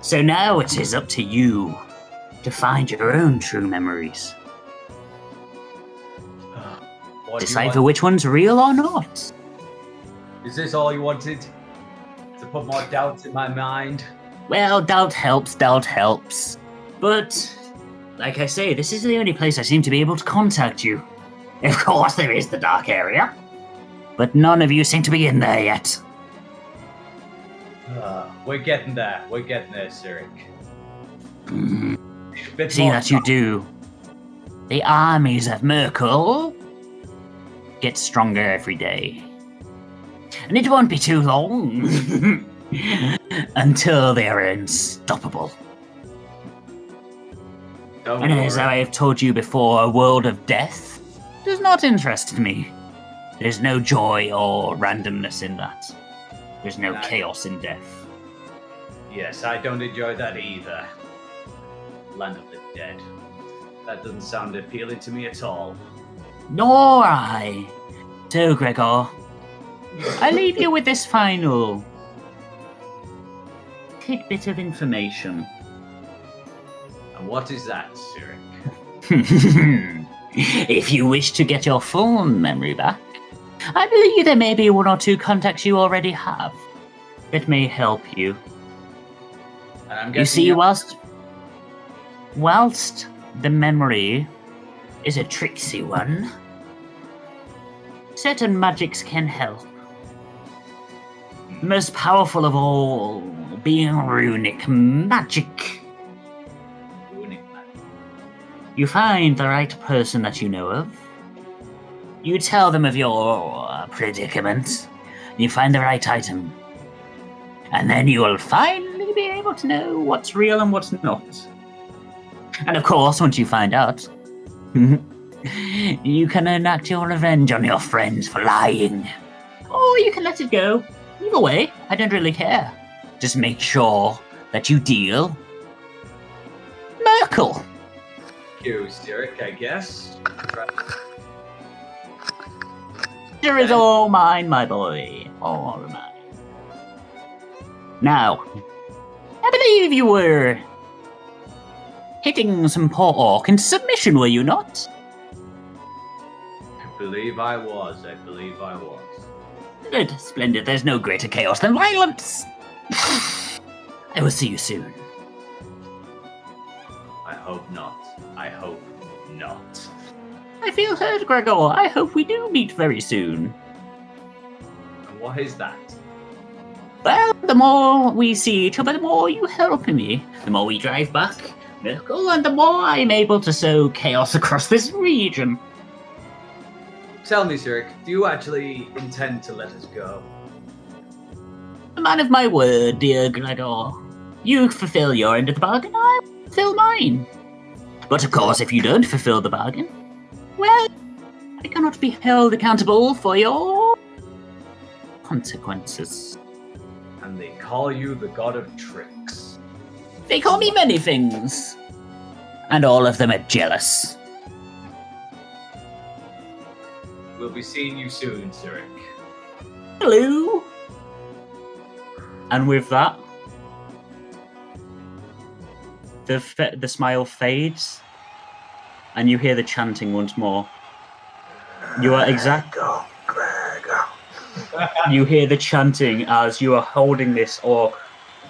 So now it is up to you to find your own true memories. Decipher which one's real or not. Is this all you wanted? To put more doubts in my mind? Well, doubt helps. But, like I say, this is the only place I seem to be able to contact you. Of course there is the dark area, but none of you seem to be in there yet. We're getting there, Zurich. See that you do. The armies of Merkel get stronger every day. And it won't be too long until they are unstoppable. And as I have told you before, a world of death does not interest me. There's no joy or randomness in that. There's no chaos in death. Yes, I don't enjoy that either. Land of the Dead. That doesn't sound appealing to me at all. Nor I. So, Gregor, I leave you with this final tidbit of information. And what is that, Zurich? If you wish to get your full memory back, I believe there may be 1 or 2 contacts you already have that may help you. You see, whilst the memory is a tricksy one, certain magics can help. The most powerful of all being runic magic. You find the right person that you know of. You tell them of your predicament. You find the right item. And then you will finally be able to know what's real and what's not. And of course, once you find out, you can enact your revenge on your friends for lying. Or you can let it go. Either way, I don't really care. Just make sure that you deal Merkel. You, Zurich, I guess. There is all mine, my boy. All mine. Now, I believe you were hitting some poor orc in submission, were you not? I believe I was. Good, splendid. There's no greater chaos than violence. I will see you soon. I hope not. I feel hurt, Gregor. I hope we do meet very soon. And what is that? Well, the more we see each other, the more you help me. The more we drive back, Merkel, and the more I'm able to sow chaos across this region. Tell me, Zurich, do you actually intend to let us go? A man of my word, dear Gregor. You fulfill your end of the bargain, I fulfill mine. But of course, if you don't fulfill the bargain, well, I cannot be held accountable for your consequences. And they call you the god of tricks. They call me many things. And all of them are jealous. We'll be seeing you soon, Zurich. Hello. And with that, the smile fades, and you hear the chanting once more. You are You hear the chanting as you are holding this orc,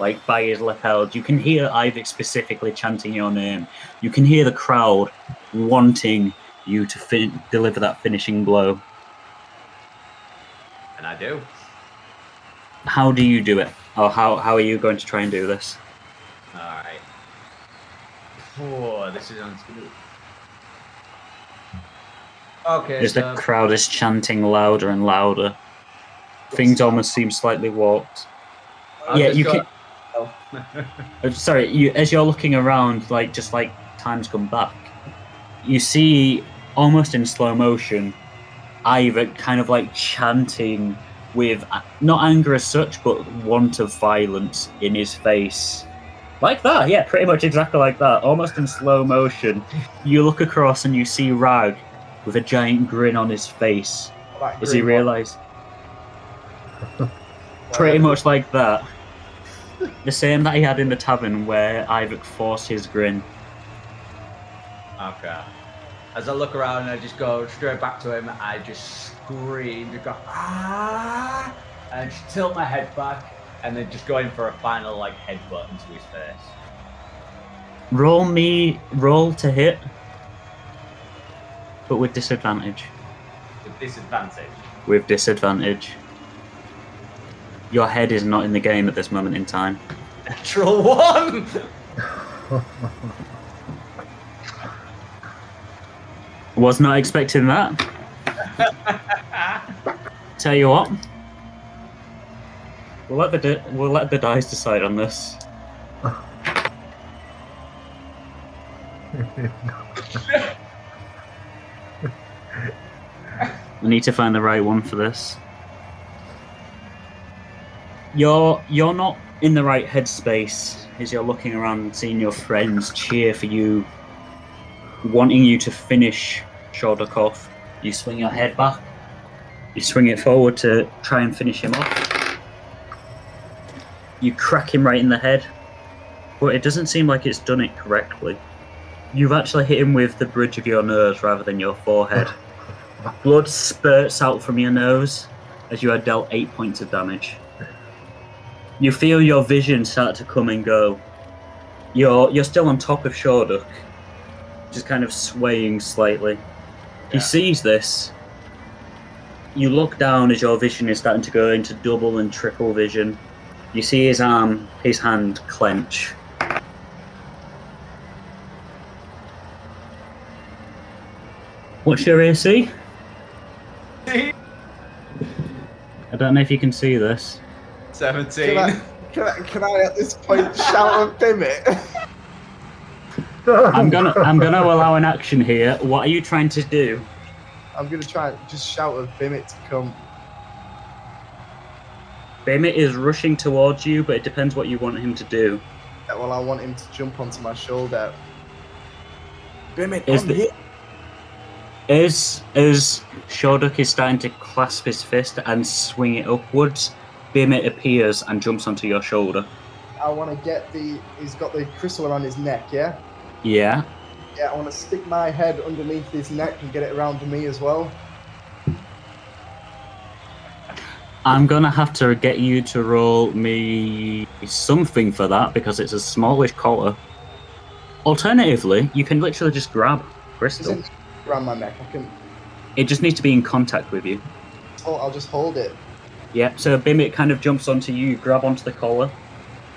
like by his lapel. You can hear Iyvak specifically chanting your name. You can hear the crowd wanting you to deliver that finishing blow. And I do. How do you do it? Or how are you going to try and do this? Alright. Oh, this is unscrewed. Okay, As the crowd is chanting louder and louder. Things almost seem slightly warped. Yeah, you can... Sorry, as you're looking around, like time's come back, you see, almost in slow motion, Iyvak kind of like chanting with, not anger as such, but want of violence in his face. Like that, yeah, pretty much exactly like that. Almost in slow motion. You look across and you see Rag with a giant grin on his face. Does he realise? Pretty much like that. The same that he had in the tavern where Iyvak forced his grin. Okay. As I look around and I just go straight back to him, I just scream, just go, ah! And just tilt my head back, and then just go in for a final, like, headbutt into his face. Roll to hit, but with disadvantage. With disadvantage? With disadvantage. Your head is not in the game at this moment in time. Natural 1! Was not expecting that. Tell you what, we'll let the dice decide on this. I need to find the right one for this. You're not in the right headspace as you're looking around and seeing your friends cheer for you, wanting you to finish Shorduk off. You swing your head back. You swing it forward to try and finish him off. You crack him right in the head, but it doesn't seem like it's done it correctly. You've actually hit him with the bridge of your nose rather than your forehead. Blood spurts out from your nose as you are dealt 8 points of damage. You feel your vision start to come and go. You're still on top of Shorduk, just kind of swaying slightly. Yeah. He sees this. You look down as your vision is starting to go into double and triple vision. You see his hand clench. What's your AC? I don't know if you can see this. 17. Can I at this point shout a Bimit? I'm gonna allow an action here. What are you trying to do? I'm gonna try and just shout a Bimit to come. Bimit is rushing towards you, but it depends what you want him to do. Yeah, well, I want him to jump onto my shoulder. Bimit, Is come the- here. As Shorduk is starting to clasp his fist and swing it upwards, Bimit appears and jumps onto your shoulder. I want to get he's got the crystal around his neck, yeah? Yeah. Yeah, I want to stick my head underneath his neck and get it around me as well. I'm gonna have to get you to roll me something for that because it's a smallish collar. Alternatively, you can literally just grab Crystal. Isn't around my neck? It just needs to be in contact with you. I'll just hold it. Yeah, so Bimit kind of jumps onto you, grab onto the collar,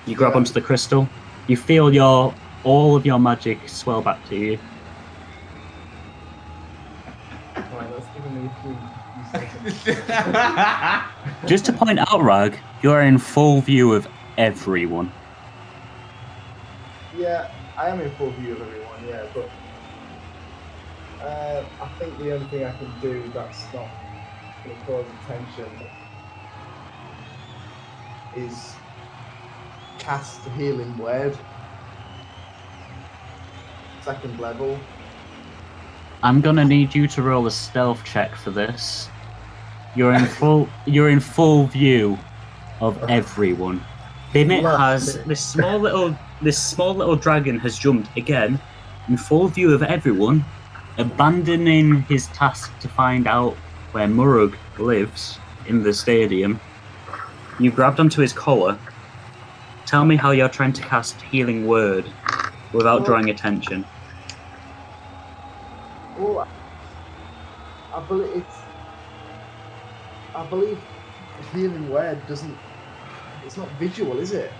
you grab onto the crystal, you feel all of your magic swell back to you. Alright, let's give him a few Just to point out, Rag, you're in full view of everyone. Yeah, I am in full view of everyone, yeah, but I think the only thing I can do that's not going to cause attention is cast Healing Word. Second level. I'm gonna need you to roll a stealth check for this. You're in full view of everyone. Bimit has this small little dragon has jumped again in full view of everyone, abandoning his task to find out where Murug lives in the stadium. You grabbed onto his collar. Tell me how you're trying to cast Healing Word without drawing attention. Well, I believe Healing Word doesn't. It's not visual, is it?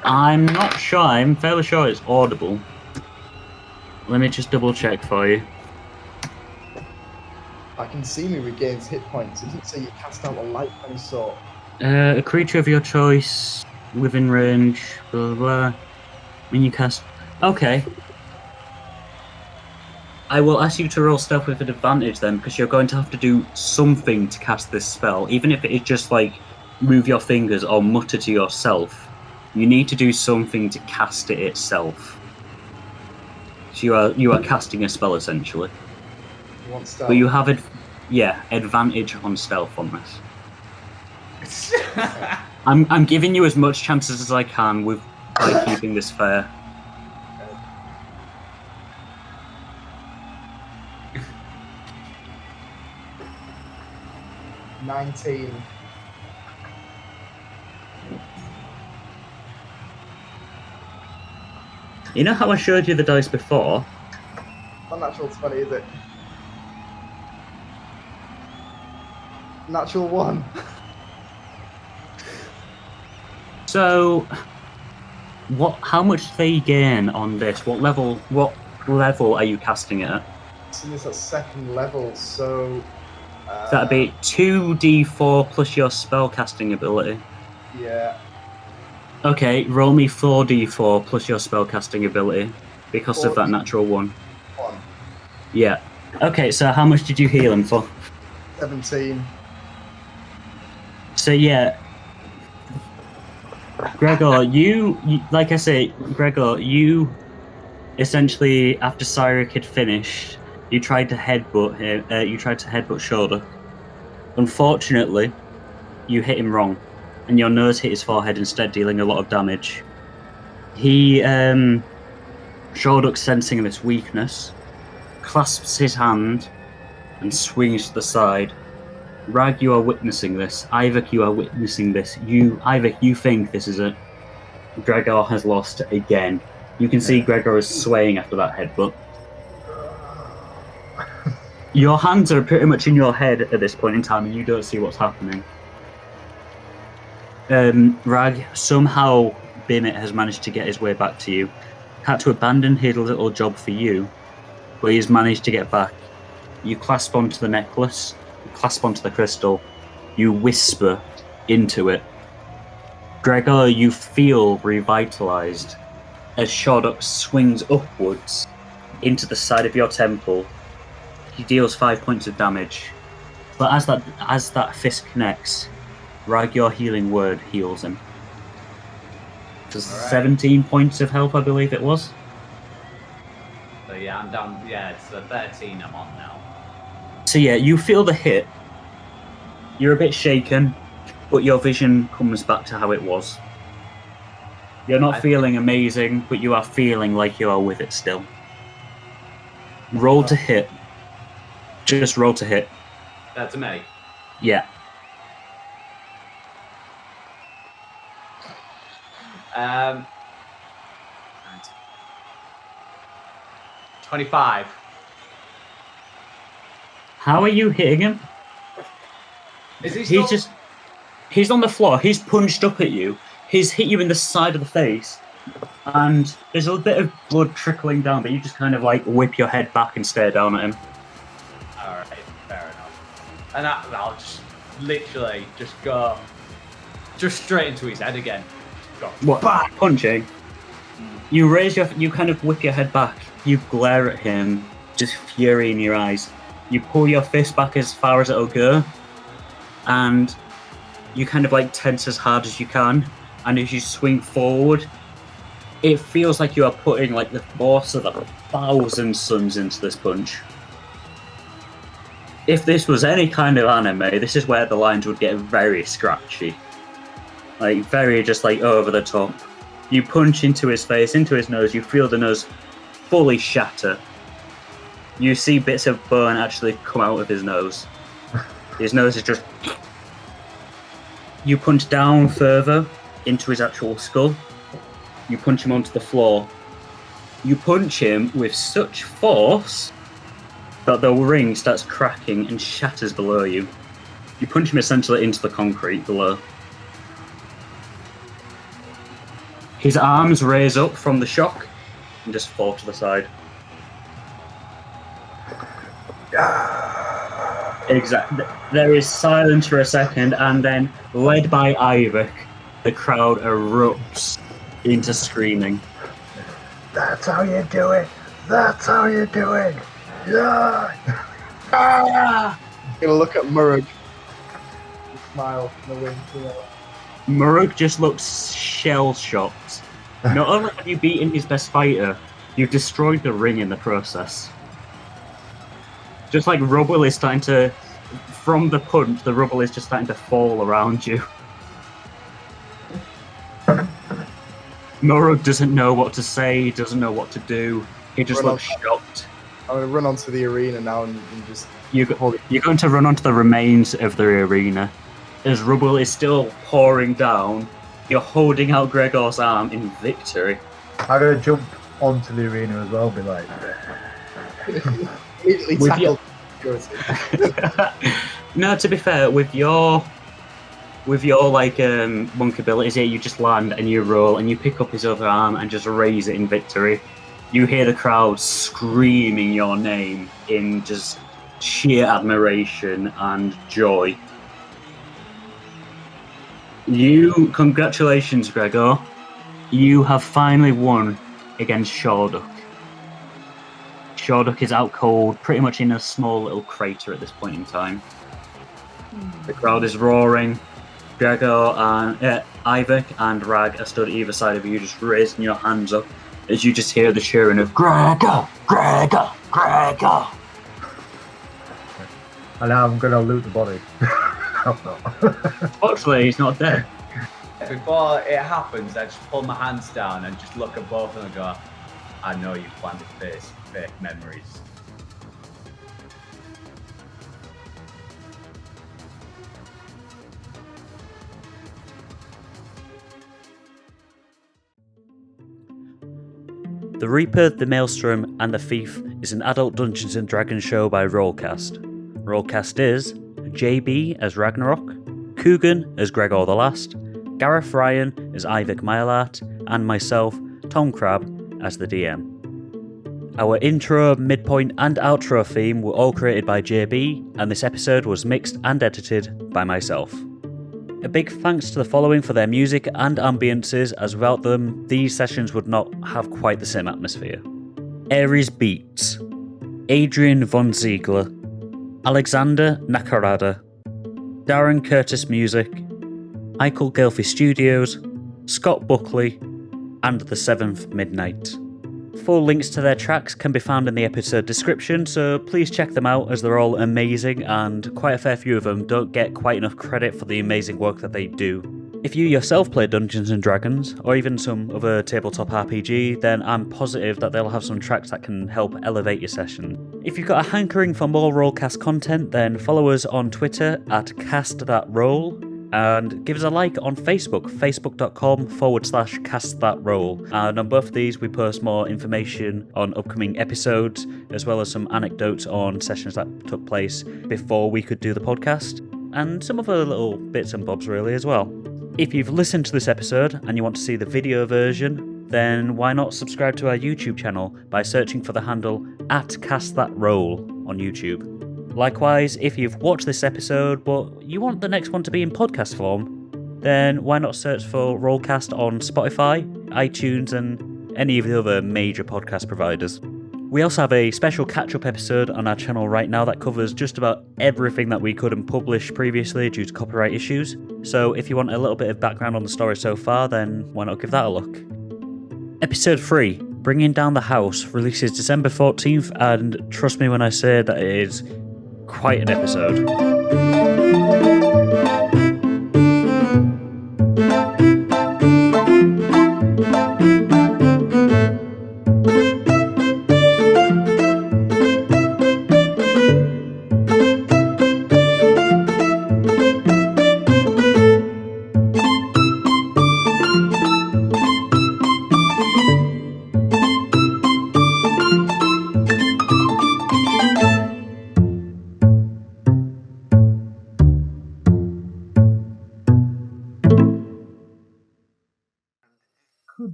I'm not sure. I'm fairly sure it's audible. Let me just double check for you. I can see me regains hit points. It doesn't say you cast out a light of any sort. A creature of your choice within range. Blah blah blah. When you cast. Okay. I will ask you to roll stealth with an advantage then, because you're going to have to do something to cast this spell, even if it is just like move your fingers or mutter to yourself. You need to do something to cast it itself. So you are casting a spell essentially. You want stealth? But you have advantage on stealth on this. I'm giving you as much chances as I can by keeping this fair. 19. You know how I showed you the dice before? Not natural 20, is it? Natural 1. So, how much do they gain on this? What level are you casting it at? So this at second level, so... That'd be 2d4 plus your spellcasting ability. Yeah. Okay, roll me 4d4 plus your spellcasting ability because of that natural 1. 1. Yeah. Okay, so how much did you heal him for? 17. So yeah, Gregor, you like I say, Gregor, you essentially after Cyric had finished, you tried to headbutt him. You tried to headbutt Shoulder. Unfortunately, you hit him wrong, and your nose hit his forehead instead, dealing a lot of damage. He, Shoulder, sensing this weakness, clasps his hand and swings to the side. Rag, you are witnessing this. Iyvak, you are witnessing this. Iyvak, you think this is it. Gregor has lost again. You can see Gregor is swaying after that headbutt. Your hands are pretty much in your head at this point in time, and you don't see what's happening. Rag, somehow Bimit has managed to get his way back to you. Had to abandon his little job for you, but he's managed to get back. You clasp onto the necklace, you clasp onto the crystal, you whisper into it. Gregor, you feel revitalized as Shorduk swings upwards into the side of your temple. He deals 5 points of damage, but as that fist connects, Rag, your healing word heals him. Just All right. 17 points of health, I believe it was. So yeah, I'm down. Yeah, it's the 13 I'm on now. So yeah, you feel the hit. You're a bit shaken, but your vision comes back to how it was. You're not feeling amazing, but you are feeling like you are with it still. Roll to hit. Just roll to hit. That's me. Yeah. 25. How are you hitting him? Is he still... He's on the floor. He's punched up at you. He's hit you in the side of the face. And there's a bit of blood trickling down, but you just kind of like whip your head back and stare down at him. Alright, fair enough. And I'll just literally just go just straight into his head again. Go. What? Bah! Punching. You kind of whip your head back. You glare at him, just fury in your eyes. You pull your fist back as far as it'll go, and you kind of like tense as hard as you can. And as you swing forward, it feels like you are putting like the force of 1,000 suns into this punch. If this was any kind of anime, this is where the lines would get very scratchy. Like, very just like over the top. You punch into his face, into his nose, you feel the nose fully shatter. You see bits of bone actually come out of his nose. His nose is just... You punch down further into his actual skull. You punch him onto the floor. You punch him with such force that the ring starts cracking and shatters below you. You punch him essentially into the concrete below. His arms raise up from the shock and just fall to the side. Exactly. There is silence for a second, and then, led by Iyvak, the crowd erupts into screaming. That's how you do it. That's how you do it. Yeah. I'm gonna look at Murray. Smile in the wind. Murug just looks shell-shocked. Not only have you beaten his best fighter, you've destroyed the ring in the process. Just like rubble is starting to... From the punch, the rubble is just starting to fall around you. Murug doesn't know what to say, he doesn't know what to do. He just looks shocked. I'm gonna run onto the arena now and just... You're going to run onto the remains of the arena. As rubble is still pouring down, you're holding out Gregor's arm in victory. I'm gonna jump onto the arena as well, be like... Immediately tackle. No, to be fair, with your like monk abilities here, you just land and you roll and you pick up his other arm and just raise it in victory. You hear the crowd screaming your name in just sheer admiration and joy. Congratulations, Gregor. You have finally won against Shorduk. Shorduk is out cold, pretty much in a small little crater at this point in time. The crowd is roaring. Gregor and Iyvak and Rag are stood either side of you, just raising your hands up as you just hear the cheering of Gregor, Gregor, Gregor. And now I'm gonna loot the body. Fortunately, he's not dead. Before it happens, I just pull my hands down and just look at both of them and go, I know you planted fake memories. The Reaper, the Maelstrom, and the Thief is an adult Dungeons & Dragons show by RollCast. RollCast is JB as Ragnarok, Coogan as Gregor the Last, Gareth Ryan as Iyvak Mileart, and myself, Tom Crabbe, as the DM. Our intro, midpoint, and outro theme were all created by JB, and this episode was mixed and edited by myself. A big thanks to the following for their music and ambiences, as without them, these sessions would not have quite the same atmosphere. Aries Beats, Adrian von Ziegler, Alexander Nakarada, Darren Curtis Music, I Call Ghelfi Studios, Scott Buckley, and The Seventh Midnight. Full links to their tracks can be found in the episode description, so please check them out as they're all amazing and quite a fair few of them don't get quite enough credit for the amazing work that they do. If you yourself play Dungeons & Dragons, or even some other tabletop RPG, then I'm positive that they'll have some tracks that can help elevate your session. If you've got a hankering for more RollCast content, then follow us on Twitter at CastThatRoll, and give us a like on Facebook, facebook.com/castthatroll. And on both of these, we post more information on upcoming episodes, as well as some anecdotes on sessions that took place before we could do the podcast, and some other little bits and bobs really as well. If you've listened to this episode and you want to see the video version, then why not subscribe to our YouTube channel by searching for the handle @CastThatRoll on YouTube. Likewise, if you've watched this episode but you want the next one to be in podcast form, then why not search for RollCast on Spotify, iTunes, and any of the other major podcast providers. We also have a special catch-up episode on our channel right now that covers just about everything that we couldn't publish previously due to copyright issues. So if you want a little bit of background on the story so far, then why not give that a look. Episode 3, Bringing Down the House, releases December 14th, and trust me when I say that it is quite an episode.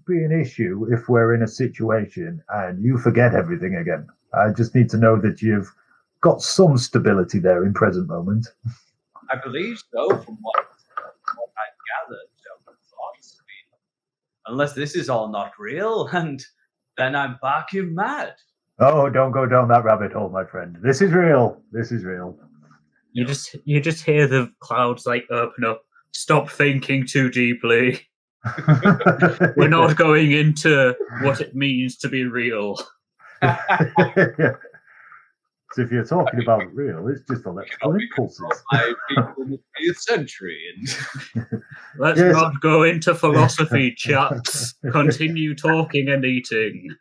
Be an issue if we're in a situation and you forget everything again. I just need to know that you've got some stability there in present moment. I believe so, from what I've gathered. Thoughts. Unless this is all not real, and then I'm barking mad. Oh, don't go down that rabbit hole, my friend. This is real. This is real. You just hear the clouds like open up. Stop thinking too deeply. We're not going into what it means to be real. So if you're talking about real, it's just electrical impulses. People in the 20th century. And Let's not go into philosophy, chaps. Continue talking and eating.